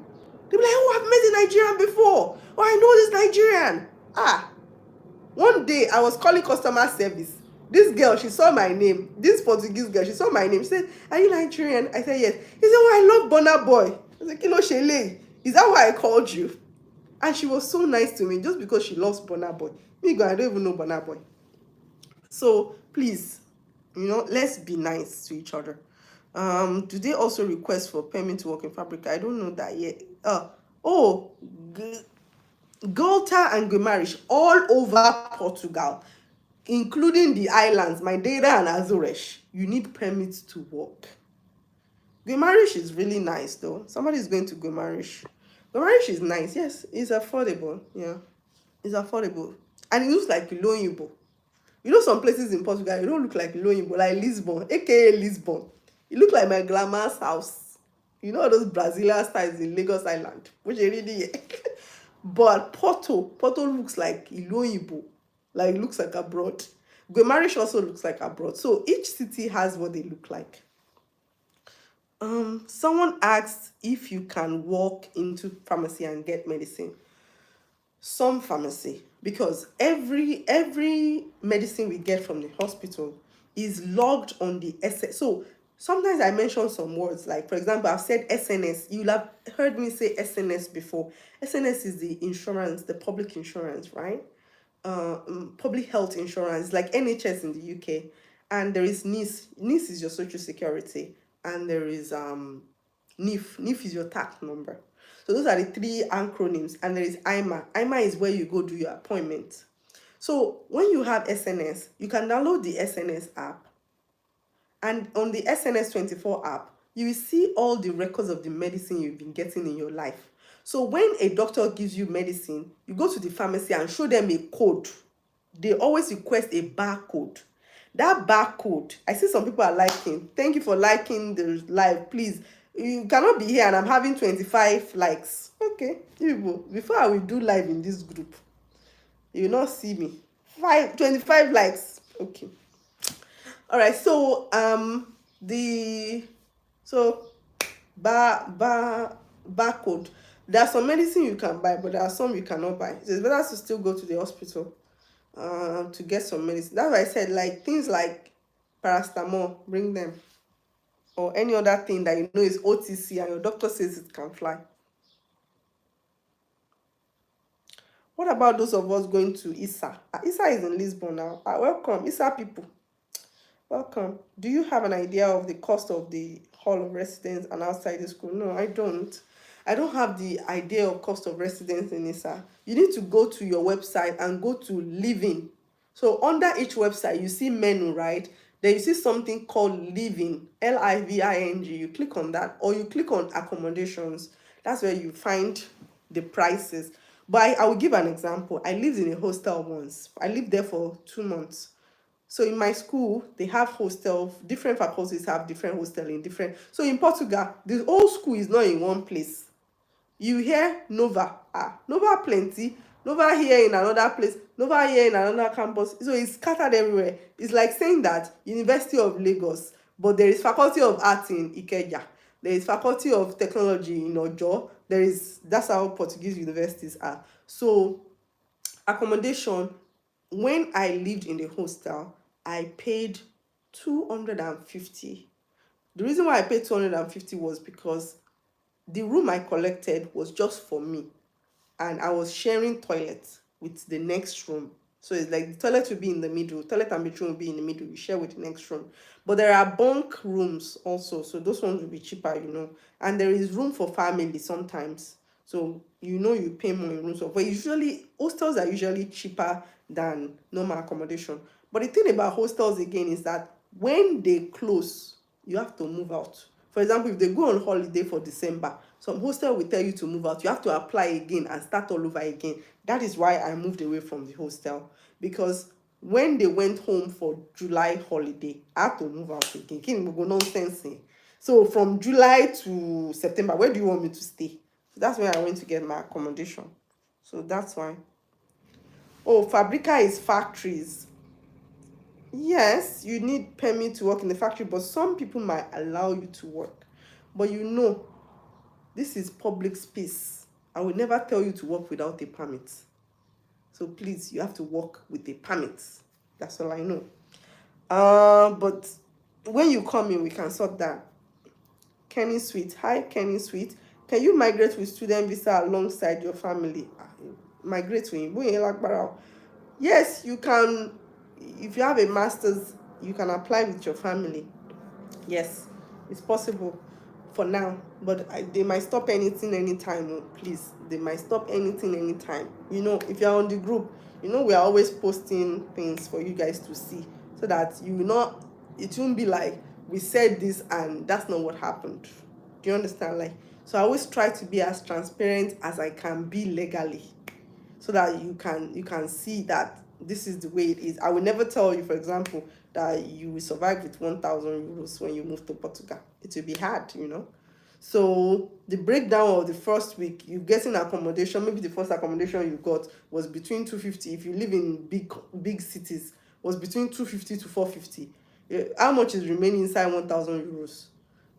They'll be like, oh, I've met a Nigerian before. Oh, I know this Nigerian. One day I was calling customer service. This girl, she saw my name. This Portuguese girl, she saw my name. She said, are you Nigerian? I said, yes. He said, oh, I love Burna Boy. I said, Kilo Shele, is that why I called you? And she was so nice to me just because she loves Burna Boy. Me, I don't even know Burna Boy. So please, let's be nice to each other. Do they also request for permit to work in fabric? I don't know that yet. Gulta and Guimaraes all over Portugal, including the islands, Madeira and Azores. You need permits to work. Guimaraes is really nice though. Somebody is going to Guimaraes. Guimaraes is nice. Yes, it's affordable. Yeah, it's affordable. And it looks like Iloyinbo. You know some places in Portugal, you don't look like Iloyinbo, like Lisbon, aka Lisbon. You look like my grandma's house. You know those Brazilian styles in Lagos Island, which they really But Porto looks like Iloyinbo, like it looks like abroad. Guimaraes also looks like abroad. So each city has what they look like. Someone asked if you can walk into pharmacy and get medicine. Some pharmacy, because every medicine we get from the hospital is logged on the SS. So sometimes I mention some words, like for example, I've said SNS. You'll have heard me say SNS before. SNS is the insurance, the public insurance, right? Public health insurance, like NHS in the UK. And there is NIS. NIS is your social security, and there is NIF. NIF is your tax number. So those are the 3 acronyms, and there is IMA. IMA is where you go do your appointment. So when you have SNS, you can download the SNS app, and on the SNS 24 app, you will see all the records of the medicine you've been getting in your life. So when a doctor gives you medicine, you go to the pharmacy and show them a code. They always request a barcode. That barcode, I see some people are liking. Thank you for liking the live. Please, you cannot be here and I'm having 25 likes. Okay, you people, before I will do live in this group, you will not see me. 25 likes. Okay. All right. So the so barcode. There are some medicine you can buy, but there are some you cannot buy. So it's better to still go to the hospital to get some medicine. That's why I said, like, things like paracetamol, bring them, or any other thing that you know is OTC and your doctor says it can fly. What about those of us going to ISA? ISA is in Lisbon now. Welcome, ISA people. Welcome. Do you have an idea of the cost of the hall of residence and outside the school? No, I don't. I don't have the idea of cost of residence in ISA. You need to go to your website and go to living. So under each website, you see menu, right? Then you see something called living, Living. You click on that, or you click on accommodations. That's where you find the prices. But I will give an example. I lived in a hostel once. I lived there for 2 months. So in my school, they have hostel. Different faculties have different hostel in different. So in Portugal, the whole school is not in one place. You hear Nova, Nova plenty, Nova here in another place, Nova here in another campus. So it's scattered everywhere. It's like saying that University of Lagos, but there is Faculty of Arts in Ikeja. There is Faculty of Technology in Ojo. That's how Portuguese universities are. So accommodation, when I lived in the hostel, I paid 250. The reason why I paid 250 was because the room I collected was just for me, and I was sharing toilets with the next room. So it's like the toilet will be in the middle, toilet and bedroom will be in the middle, you share with the next room. But there are bunk rooms also, so those ones will be cheaper, and there is room for family sometimes. So you pay more in rooms, but usually hostels are usually cheaper than normal accommodation. But the thing about hostels again is that when they close, you have to move out. For example, if they go on holiday for December, some hostel will tell you to move out. You have to apply again and start all over again. That is why I moved away from the hostel, because when they went home for July holiday, I had to move out again. King go nonsense. So from July to September, where do you want me to stay? So that's where I went to get my accommodation. So that's why. Oh, Fabrica is factories. Yes, you need permit to work in the factory, but some people might allow you to work. But this is public space. I will never tell you to work without a permit. So please, you have to work with a permit. That's all I know. But when you come in, we can sort that. Kenny Sweet. Hi, Kenny Sweet. Can you migrate with student visa alongside your family? Migrate with him. Yes, you can. If you have a master's, you can apply with your family. Yes, it's possible for now, but they might stop anything anytime. Oh, please, they might stop anything anytime. If you're on the group, we are always posting things for you guys to see, so that you will not, it won't be like we said this and that's not what happened. Do you understand? Like, so I always try to be as transparent as I can be legally, so that you can see that this is the way it is. I will never tell you, for example, that you will survive with 1,000 euros when you move to Portugal. It will be hard. So the breakdown of the first week, you getting accommodation, maybe the first accommodation you got was between 250. If you live in big cities, was between 250 to 450. How much is remaining inside 1,000 euros?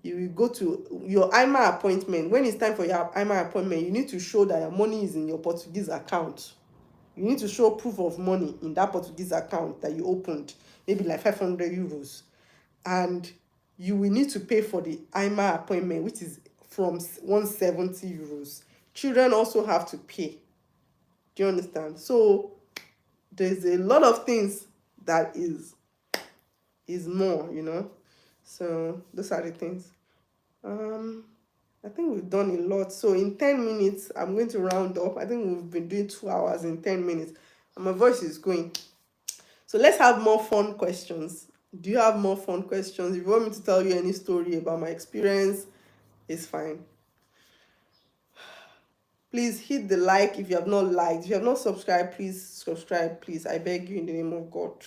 You will go to your IMA appointment. When it's time for your IMA appointment, you need to show that your money is in your Portuguese account. You need to show proof of money in that Portuguese account that you opened, maybe like 500 euros. And you will need to pay for the IMA appointment, which is from 170 euros. Children also have to pay. Do you understand? So there's a lot of things that is more. So those are the things. I think we've done a lot. So in 10 minutes, I'm going to round up. I think we've been doing 2 hours in 10 minutes. And my voice is going. So let's have more fun questions. Do you have more fun questions? If you want me to tell you any story about my experience, it's fine. Please hit the like if you have not liked. If you have not subscribed, please subscribe, please. I beg you in the name of God.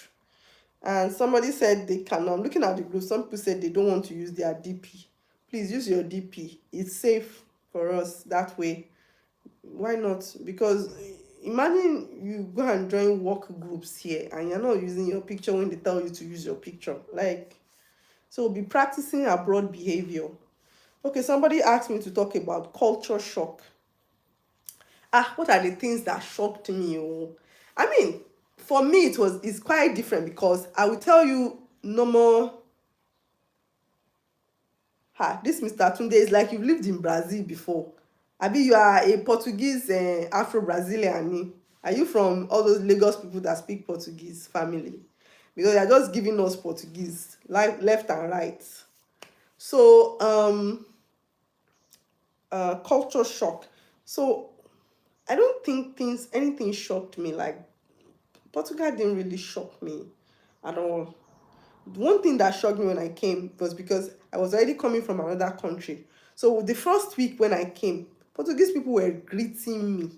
And somebody said they can. I'm looking at the group. Some people said they don't want to use their DP. Please use your DP. It's safe for us that way. Why not? Because imagine you go and join work groups here and you're not using your picture when they tell you to use your picture. Like, so be practicing abroad behavior. Okay, somebody asked me to talk about culture shock. What are the things that shocked me? Oh, I mean, for me, it's quite different because I will tell you normal. This Mr. Tunde is like you've lived in Brazil before. Abi, you are a Portuguese Afro-Brazilian. Are you from all those Lagos people that speak Portuguese family? Because they are just giving us Portuguese, like left and right. So, culture shock. So, I don't think anything shocked me. Like, Portugal didn't really shock me at all. One thing that shocked me when I came was because I was already coming from another country. So the first week when I came, Portuguese people were greeting me.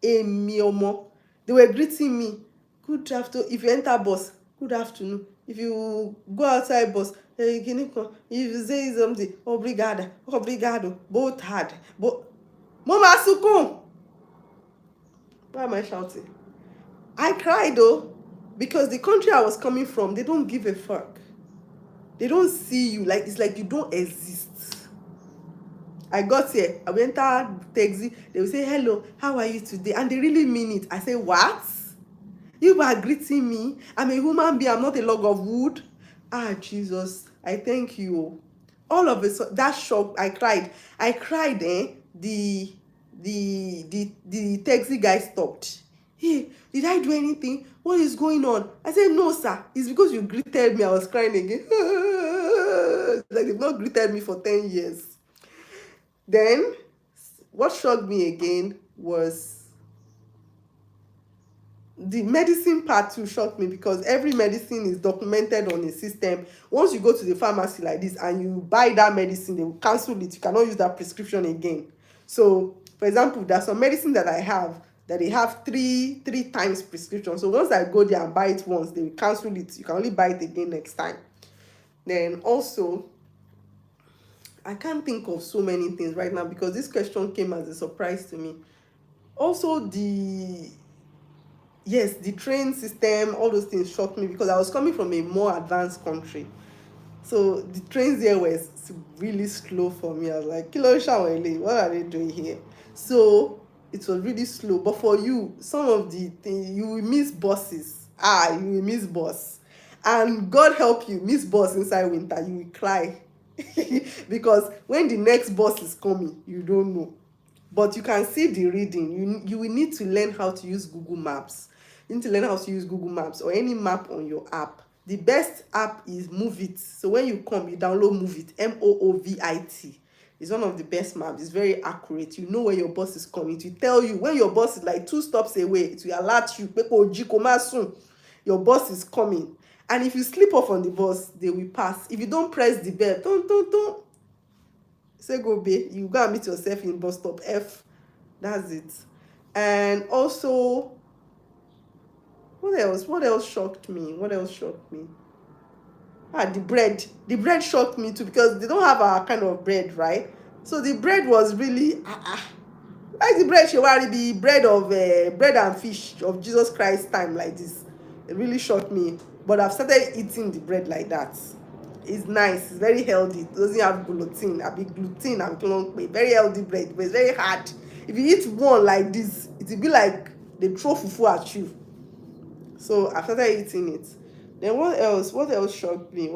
Emi omo. They were greeting me. Good afternoon. If you enter bus, good afternoon. If you go outside bus, hey, if you say something, obrigada, obrigado, both hard. But Mama Sukun. Why am I shouting? I cried though, because the country I was coming from, they don't give a fuck. They don't see you, like it's like you don't exist. I got here, I went out taxi, they will say hello, how are you today, and they really mean it. I say what? You are greeting me? I'm a human being, I'm not a log of wood. Jesus, I thank you. All of a sudden, that shock, I cried. The taxi guy stopped. Hey, did I do anything? What is going on? I said, no, sir. It's because you greeted me. I was crying again. Like they've not greeted me for 10 years. Then, what shocked me again was the medicine part too shocked me because every medicine is documented on a system. Once you go to the pharmacy like this and you buy that medicine, they will cancel it. You cannot use that prescription again. So, for example, there's some medicine that I have that they have three times prescription. So once I go there and buy it once, they will cancel it. You can only buy it again next time. Then also, I can't think of so many things right now because this question came as a surprise to me. Also, the train system, all those things shocked me because I was coming from a more advanced country. So the trains here were really slow for me. I was like, Kilo Shawele, what are they doing here? So it was really slow. But for you, some of the things you will miss buses. You will miss bus. And God help you, miss bus inside winter, you will cry. Because when the next bus is coming, you don't know. But you can see the reading. You will need to learn how to use Google Maps. You need to learn how to use Google Maps or any map on your app. The best app is Move It. So when you come, you download Move It. Moovit. It's one of the best maps. It's very accurate. You know where your bus is coming. It will tell you when your bus is like 2 stops away. It will alert you. Your bus is coming. And if you slip off on the bus, they will pass. If you don't press the bell, don't say go be, you go and meet yourself in bus stop F. That's it. And also, what else shocked me? The bread shocked me too because they don't have our kind of bread, right? So the bread was really like the bread shewari be bread and fish of Jesus Christ time like this. It really shocked me, but I've started eating the bread like that. It's nice, it's very healthy, it doesn't have gluten, and klonpe. Very healthy bread, but it's very hard. If you eat one like this, it will be like they throw fufu at you. So I started eating it. Then what else shocked me?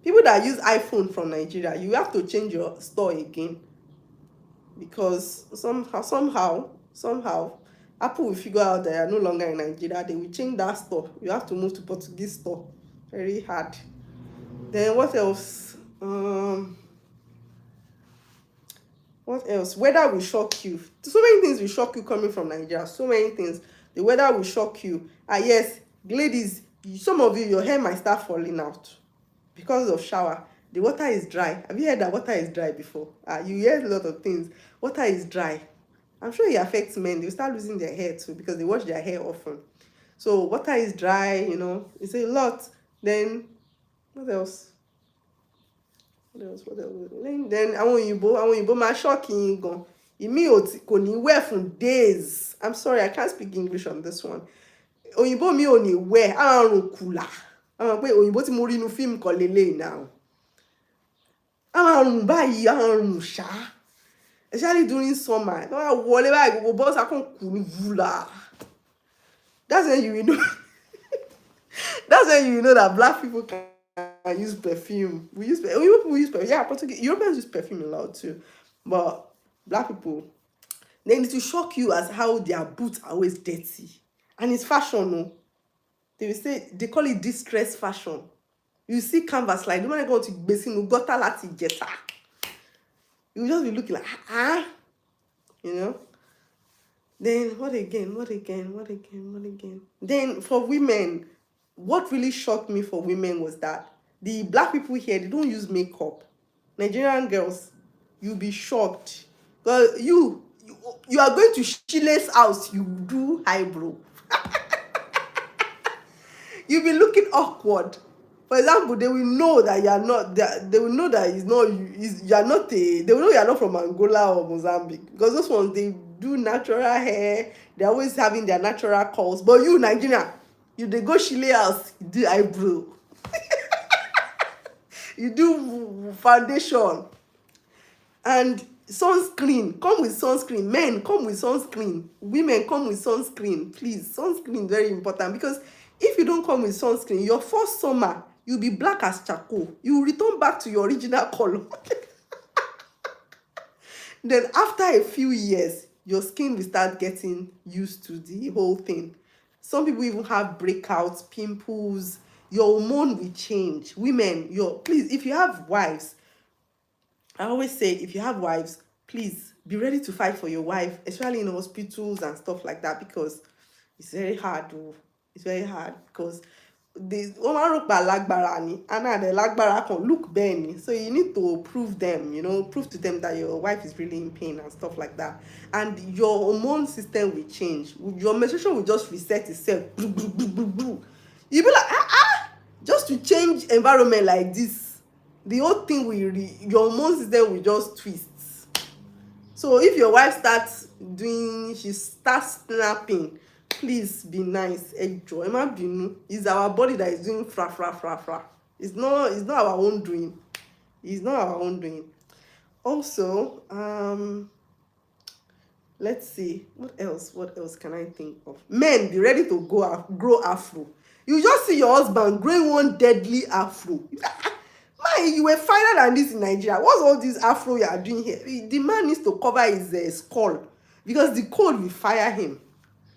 People that use iPhone from Nigeria, you have to change your store again because somehow Apple will figure out that you are no longer in Nigeria. They will change that store. You have to move to Portuguese store. Very hard. Then what else? What else? Weather will shock you. So many things will shock you coming from Nigeria. So many things. The weather will shock you. Yes, ladies, some of you, your hair might start falling out because of shower. The water is dry. Have you heard that water is dry before? You hear a lot of things. Water is dry. I'm sure it affects men. They will start losing their hair too because they wash their hair often. So water is dry, it's a lot. Then what else? What else? Then àwọn òyìnbó máa ṣọ́ọ̀kì yín gan. Ìmí kò ní wear fún days. I'm sorry, I can't speak English on this one. Òyìnbó mi ò ní wear, á máa rùn kùlà. Á máa pé òyìnbó tí mo rí inú fíìmù kan lélẹ́yìí náà. Á máa rùn báyìí, á máa rùn ṣá. Especially during summer. Tó bá wọlé báyìí, gbogbo bọ́ọ̀sì á kàn kù ní vùlà. That's when you will know. That's when you know that black people can use perfume. People use perfume. Yeah, Portuguese Europeans use perfume a lot too, but black people, they need to shock you as how their boots are always dirty, and it's fashion. No, they call it distress fashion. You see canvas like the man go to basically gutter lati jetta. You just be looking like you know. Then what again? What again? What again? What again? Then for women, what really shocked me for women was that the black people here, they don't use makeup. Nigerian girls, you'll be shocked. Because you are going to Shile's house, you do eyebrow. You'll be looking awkward. For example, they will know that you are not. They will know that it's not you. You are not a. They will know you are not from Angola or Mozambique, because those ones they do natural hair. They're always having their natural curls. But you, Nigeria, they go Chile house, you do eyebrow, you do foundation, and sunscreen. Come with sunscreen. Men come with sunscreen. Women come with sunscreen. Please, sunscreen very important, because if you don't come with sunscreen, your first summer you'll be black as charcoal. You will return back to your original color. Then after a few years, your skin will start getting used to the whole thing. Some people even have breakouts, pimples. Your hormone will change. Women, please, if you have wives, I always say, if you have wives, please be ready to fight for your wife, especially in hospitals and stuff like that, because it's very hard. It's very hard because wọ́n máa ń rò pa lágbára ni, àná lágbára kan look bẹ́ẹ̀ ni, so you need to prove them, prove to them that your wife is really in pain and stuff like that, and your hormone system will change. Your menstruation will just reset itself. You be like just to change environment like this, the whole thing will your hormone system will just twist. So if your wife she starts snapping, please be nice. Ẹ má bínú. It's our body that is doing fra fra fra fra. It's not our own doing. It's not our own doing. Also, let's see, what else can I think of? Men, be ready to grow afro. You just see your husband growing one deadly afro. Man, you were finer than this in Nigeria. What's all this afro you are doing here? The man needs to cover his skull, because the cold will fire him.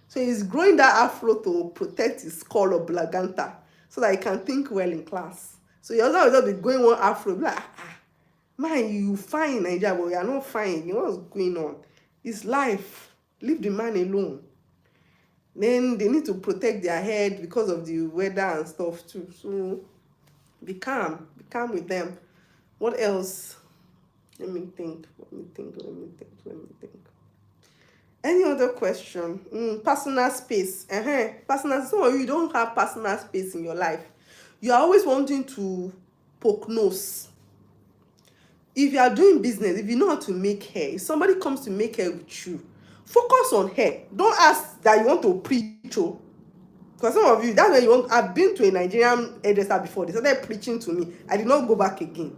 So he's growing that afro to protect his skull or blaganta, so that he can think well in class. So your husband will just be going one afro, be like, man, you fine in Nigeria, but you are not fine. You know what's going on? It's life. Leave the man alone. Then they need to protect their head because of the weather and stuff too. So be calm with them. What else? Let me think. Any other question? Personal space. Personal. Some of you don't have personal space in your life. You are always wanting to poke nose. If you are doing business, if you know how to make hair, if somebody comes to make hair with you, focus on hair. Don't ask that you want to preach. Because some of you, that's when you want. I've been to a Nigerian hairdresser before. They started preaching to me. I did not go back again.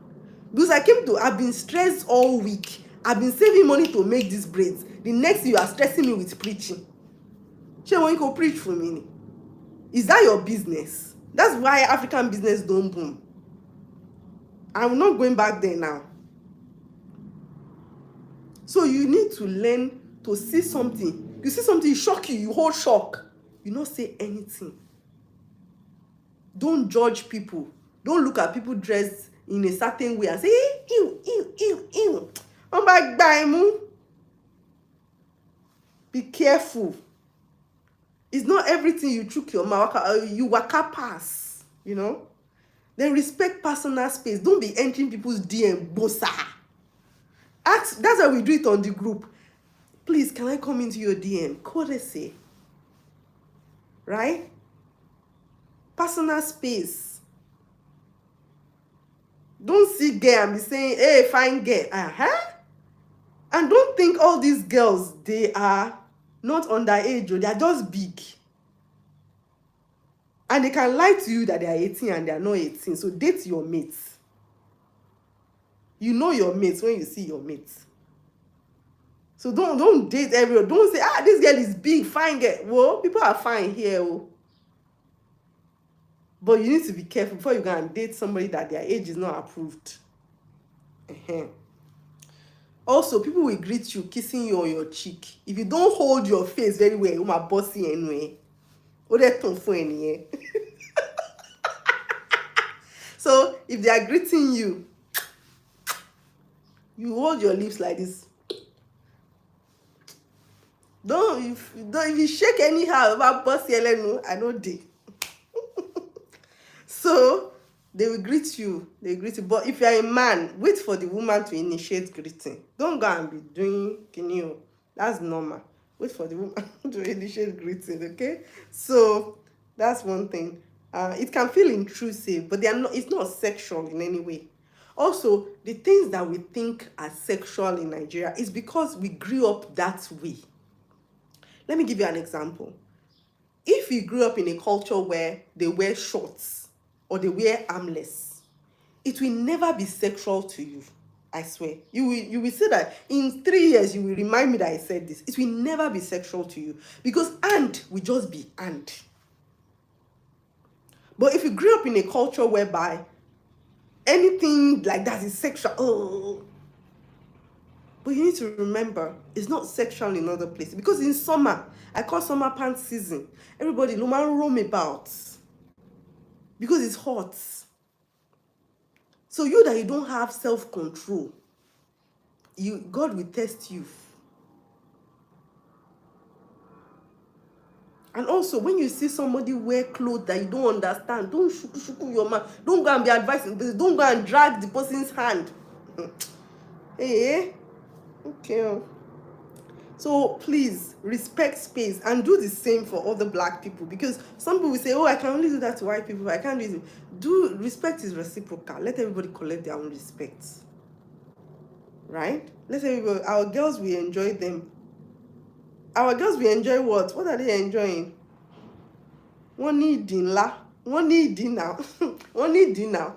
Because I've been stressed all week. I've been saving money to make these braids. The next thing you are stressing me with preaching. Shey when you go preach for me? Is that your business? That's why African business don't boom. I'm not going back there now. So you need to learn to see something. You see something, shock you, you hold shock. You not say anything. Don't judge people. Don't look at people dressed in a certain way and say, ew. Oh my God, be careful. It's not everything you chook your mouth, you waka pass, Then respect personal space. Don't be entering people's DM, bossa. That's why we do it on the group. Please, can I come into your DM? Courtesy. right? Personal space. Don't see girl and be saying, hey, fine girl. Uh-huh. And don't think all these girls, they are not underage, or they are just big. And they can lie to you that they are 18 and they are not 18. So date your mates. You know your mates when you see your mates. So don't date everyone. Don't say, this girl is big, fine girl. Well, people are fine here. Oh. But you need to be careful before you go and date somebody that their age is not approved. Uh-huh. Also, people will greet you kissing you on your cheek. If you don't hold your face very well, you might bossy anyway. So if they are greeting you, you hold your lips like this. If you shake anyhow about bossy elenu, I know they. So they will greet you. They greet you. But if you are a man, wait for the woman to initiate greeting. Don't go and be doing kinyo. That's normal. Wait for the woman to initiate greeting, okay? So that's one thing. It can feel intrusive, but they are not. It's not sexual in any way. Also, the things that we think are sexual in Nigeria is because we grew up that way. Let me give you an example. If you grew up in a culture where they wear shorts or they wear armless, it will never be sexual to you. I swear. You will say that in 3 years you will remind me that I said this. It will never be sexual to you because and will just be and. But if you grew up in a culture whereby anything like that is sexual, oh, but you need to remember, it's not sexual in other places. Because in summer, I call summer pants season. Everybody, Luman roam about. Because it's hot. So you that you don't have self-control, God will test you. And also, when you see somebody wear clothes that you don't understand, don't shuku your man. Don't go and be advising. Don't go and drag the person's hand. Hey, okay. So please respect space and do the same for other black people, because some people will say, oh, I can only do that to white people. I can't do it. Do respect is reciprocal. Let everybody collect their own respect. Right? Let's say our girls, we enjoy them. Our girls, we enjoy what? What are they enjoying? One need dinner. One need dinner. One need dinner.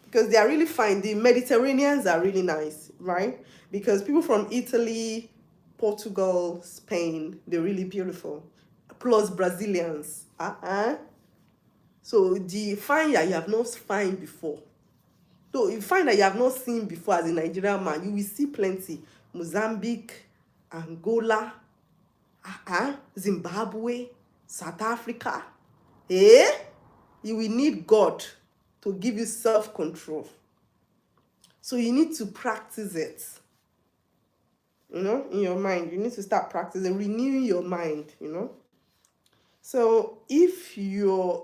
Because they are really fine. The Mediterraneans are really nice, right? Because people from Italy, Portugal, Spain, they're really beautiful. Plus Brazilians. So the fine that you have not fine before. So you find that you have not seen before as a Nigerian man, you will see plenty. Mozambique, Angola, Zimbabwe, South Africa. Eh? You will need God to give you self-control. So you need to practice it. In your mind. You need to start practicing, renewing your mind. So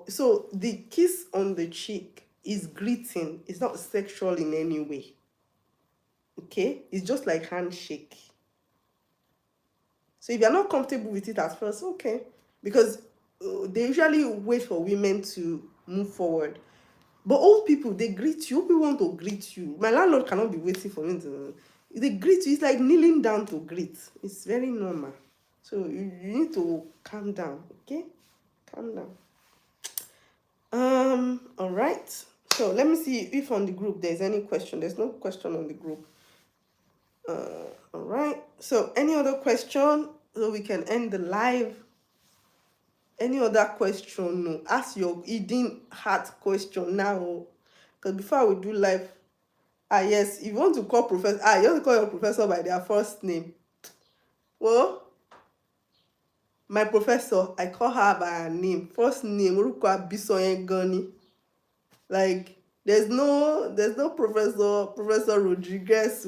so the kiss on the cheek is greeting. It's not sexual in any way. Okay? It's just like handshake. So if you're not comfortable with it at first, okay. Because they usually wait for women to move forward. But old people, they greet you. Old people want to greet you. My landlord cannot be waiting for me to. They greet you. It's like kneeling down to greet. It's very normal. So you need to calm down, okay? Calm down. All right. So let me see if on the group there's any question. There's no question on the group. All right. So any other question so we can end the live? Any other question? No. Ask your eating heart question now. Because before we do live, yes, if you want to call professor, you want to call your professor by their first name. Well, my professor, I call her by her name. First name, Ruka Bisoyengani. Like, there's no Professor Rodriguez.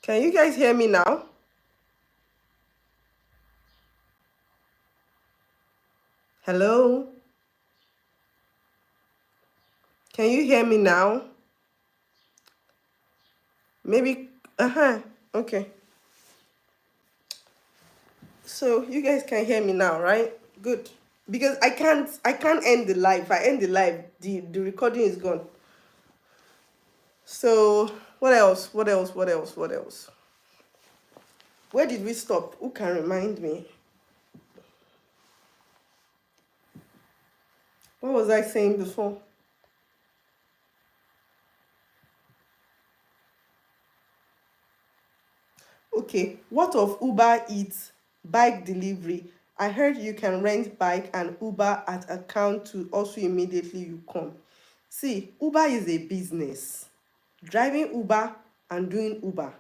Can you guys hear me now? Hello? Can you hear me now? Maybe, okay. So you guys can hear me now, right? Good. Because I can't end the live. If I end the live, the recording is gone. So what else? What else? What else? What else? Where did we stop? Who can remind me? What was I saying before? Okay, what of Uber Eats, bike delivery? I heard you can rent bike and Uber at account to also immediately you come. See, Uber is a business. Driving Uber and doing Uber,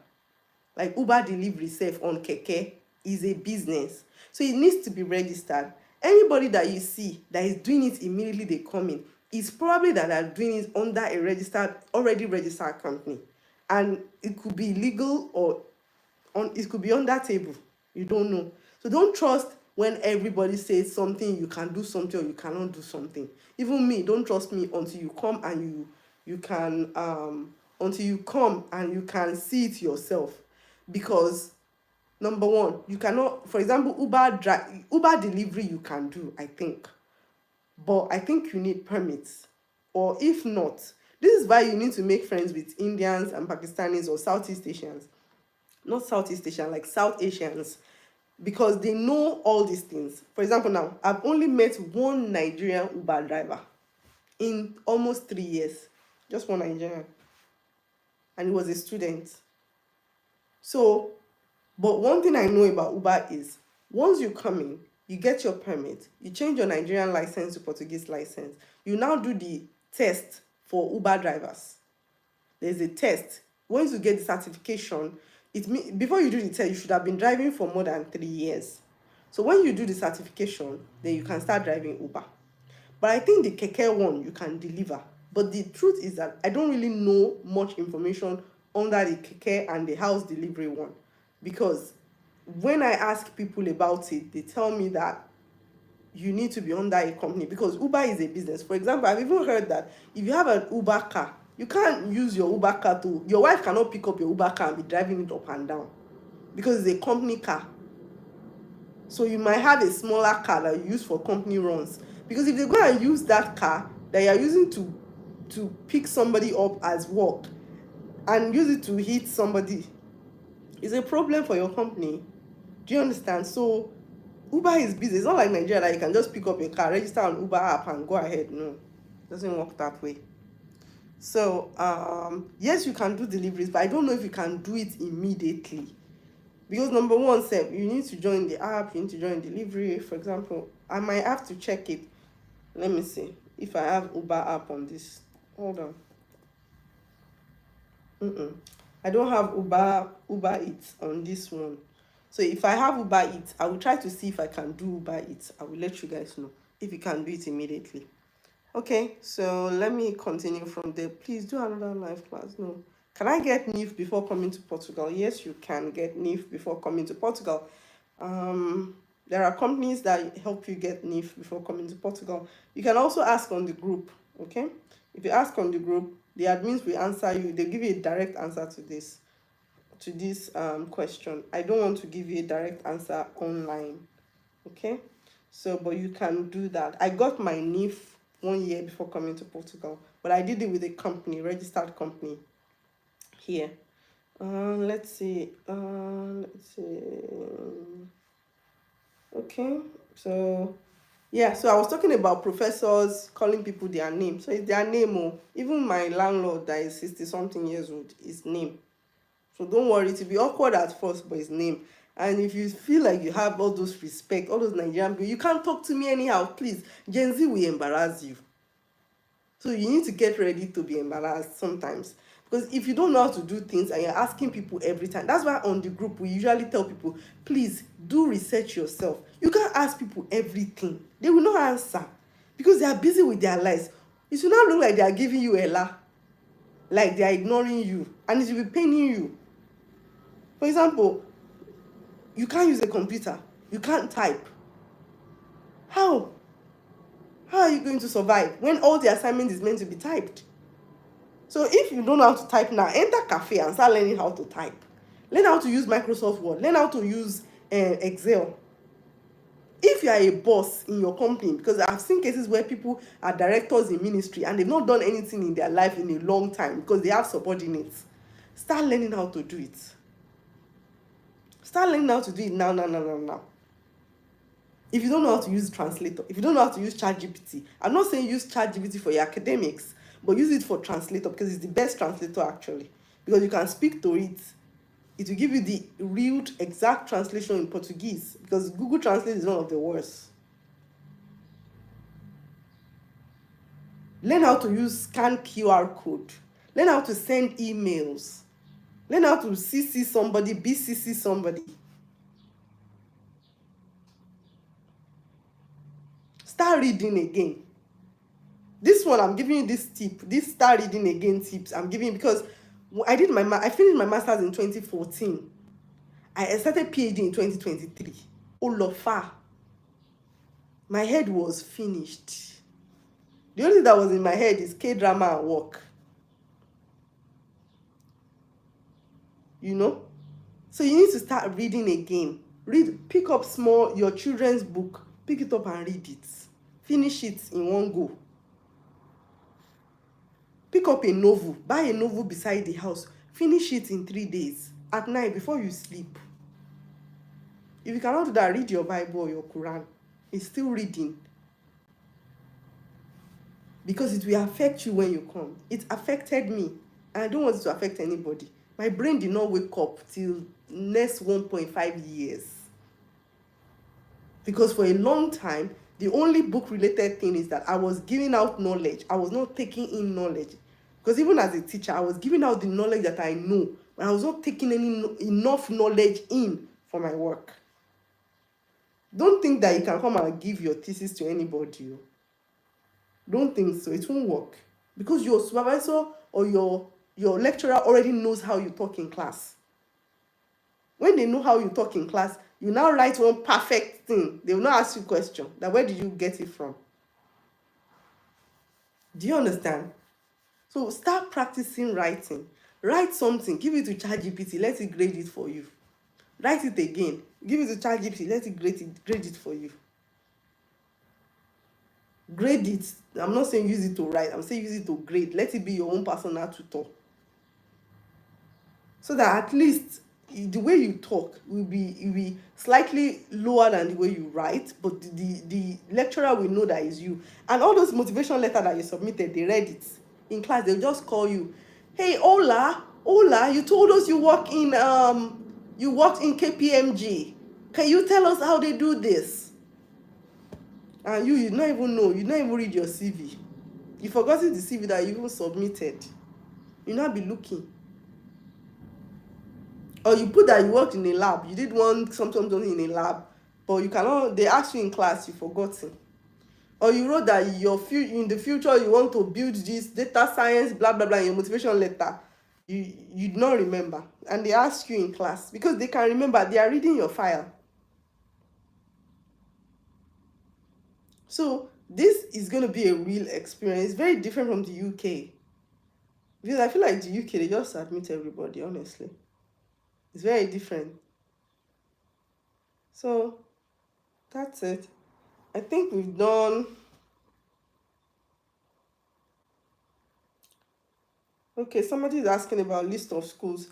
like Uber delivery self on keke, is a business. So it needs to be registered. Anybody that you see that is doing it immediately they come in, is probably that are doing it under a already registered company. And it could be legal or it could be on that table. You don't know. So don't trust when everybody says something you can do something or you cannot do something. Even me, don't trust me until you come and you can until you come and you can see it yourself. Because number one, you cannot, for example, Uber delivery you can do, I think, but I think you need permits. Or if not, this is why you need to make friends with Indians and Pakistanis or Southeast Asians, not Southeast Asian, like South Asians, because they know all these things. For example, now I've only met one Nigerian Uber driver in almost 3 years, just one Nigerian, and he was a student. So, but one thing I know about Uber is once you come in, you get your permit, you change your Nigerian license to Portuguese license, you now do the test for Uber drivers. There's a test. Once you get the certification, before you do the test, you should have been driving for more than 3 years. So when you do the certification, then you can start driving Uber. But I think the keke one you can deliver. But the truth is that I don't really know much information under the keke and the house delivery one, because when I ask people about it, they tell me that you need to be under a company because Uber is a business. For example, I've even heard that if you have an Uber car, you can't use your Uber car to, your wife cannot pick up your Uber car and be driving it up and down because it's a company car. So you might have a smaller car that you use for company runs. Because if they go and use that car that you are using to pick somebody up as work and use it to hit somebody, it's a problem for your company. Do you understand? So Uber is busy. It's not like Nigeria that you can just pick up a car, register on Uber app and go ahead. No, it doesn't work that way. So yes, you can do deliveries, but I don't know if you can do it immediately. Because number one, Seb, you need to join the app, you need to join delivery. For example, I might have to check it. Let me see if I have Uber app on this. Hold on. I don't have Uber Eats on this one. So if I have Uber Eats, I will try to see if I can do Uber Eats. I will let you guys know if you can do it immediately. Okay, so let me continue from there. Please do another live class. No. Can I get NIF before coming to Portugal? Yes, you can get NIF before coming to Portugal. There are companies that help you get NIF before coming to Portugal. You can also ask on the group, okay? If you ask on the group, the admins will answer you. They'll give you a direct answer to this question. I don't want to give you a direct answer online, okay? So, but you can do that. I got my NIF 1 year before coming to Portugal, but I did it with a company, registered company here. Let's see. Okay, so yeah, so I was talking about professors calling people their name. So it's their name. Oh, even my landlord that is 60 something years old, his name. So don't worry, to be awkward at first, but his name. And if you feel like you have all those respect, all those Nigerian people, you can't talk to me anyhow, please. Gen Z will embarrass you. So you need to get ready to be embarrassed sometimes. Because if you don't know how to do things and you're asking people every time, that's why on the group we usually tell people, please do research yourself. You can't ask people everything. They will not answer because they are busy with their lives. It should not look like they are giving you a la, like they are ignoring you, and it will be paining you. For example, you can't use a computer, you can't type. How? How are you going to survive when all the assignment is meant to be typed? So if you don't know how to type now, enter cafe and start learning how to type. Learn how to use Microsoft Word. Learn how to use Excel. If you are a boss in your company, because I've seen cases where people are directors in ministry and they've not done anything in their life in a long time because they have subordinates, start learning how to do it. Start learning how to do it now, now, now, now, now. If you don't know how to use translator, if you don't know how to use ChatGPT, I'm not saying use ChatGPT for your academics, but use it for translator because it's the best translator actually. Because you can speak to it, it will give you the real exact translation in Portuguese because Google Translate is one of the worst. Learn how to use scan QR code. Learn how to send emails. Learn how to CC somebody, BCC somebody. Start reading again. This one, I'm giving you this tip. This start reading again tips I'm giving because I finished my master's in 2014. I started PhD in 2023. Olofa. My head was finished. The only thing that was in my head is K-drama and work. You know? So you need to start reading again. Pick up your children's book, pick it up and read it. Finish it in one go. Pick up a novel, buy a novel beside the house, finish it in 3 days, at night before you sleep. If you cannot do that, read your Bible or your Quran. It's still reading. Because it will affect you when you come. It affected me, and I don't want it to affect anybody. My brain did not wake up till next 1.5 years. Because for a long time, the only book related thing is that I was giving out knowledge. I was not taking in knowledge. Because even as a teacher, I was giving out the knowledge that I know, but I was not taking enough knowledge in for my work. Don't think that you can come and give your thesis to anybody. Don't think so. It won't work. Because your supervisor or your lecturer already knows how you talk in class. When they know how you talk in class, you now write one perfect thing. They will not ask you a question. That where did you get it from? Do you understand? So start practicing writing. Write something. Give it to ChatGPT. Let it grade it for you. Write it again. Give it to ChatGPT. Let it grade it for you. Grade it. I'm not saying use it to write. I'm saying use it to grade. Let it be your own personal tutor. So that at least the way you talk will be slightly lower than the way you write, but the lecturer will know that is you. And all those motivation letters that you submitted, they read it in class. They'll just call you, hey, Ola, you told us you worked in KPMG. Can you tell us how they do this? And you don't even know. You don't even read your CV. You forgot the CV that you even submitted. You not be looking. Or you put that you worked in a lab, you did something in a lab, but you cannot, they asked you in class, you forgotten. Or you wrote that in the future you want to build this data science, blah blah blah, in your motivation letter. You do not remember, and they ask you in class because they can remember. They are reading your file. So this is going to be a real experience. Very different from the UK, because I feel like the UK, they just admit everybody. Honestly, it's very different. So that's it. I think we've done. Okay, somebody is asking about list of schools.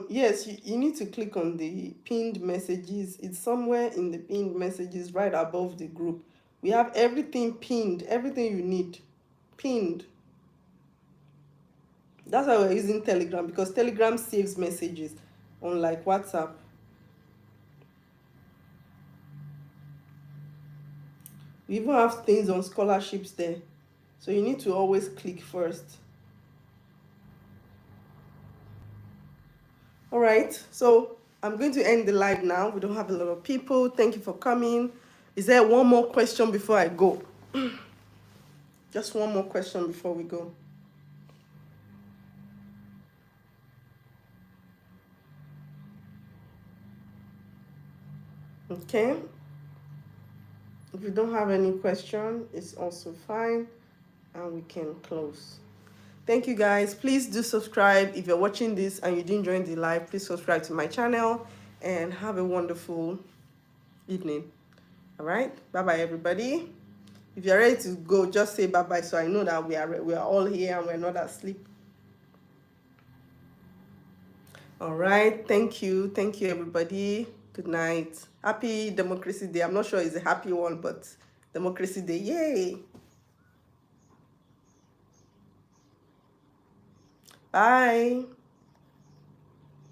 Yes, you need to click on the pinned messages. It's somewhere in the pinned messages right above the group. We have everything pinned, everything you need pinned. That's why we're using Telegram, because Telegram saves messages unlike WhatsApp. We even have things on scholarships there. So you need to always click first. All right, so I'm going to end the live now. We don't have a lot of people. Thank you for coming. Is there one more question before I go? Just one more question before we go. Okay. If you don't have any question, it's also fine, and we can close. Thank you guys. Please do subscribe. If you're watching this and you didn't join the live, please subscribe to my channel and have a wonderful evening. All right. Bye bye, everybody. If you're ready to go, just say bye bye so I know that we are all here and we're not asleep. All right. Thank you. Thank you, everybody. Good night. Happy Democracy Day. I'm not sure it's a happy one, but Democracy Day. Yay. Bye.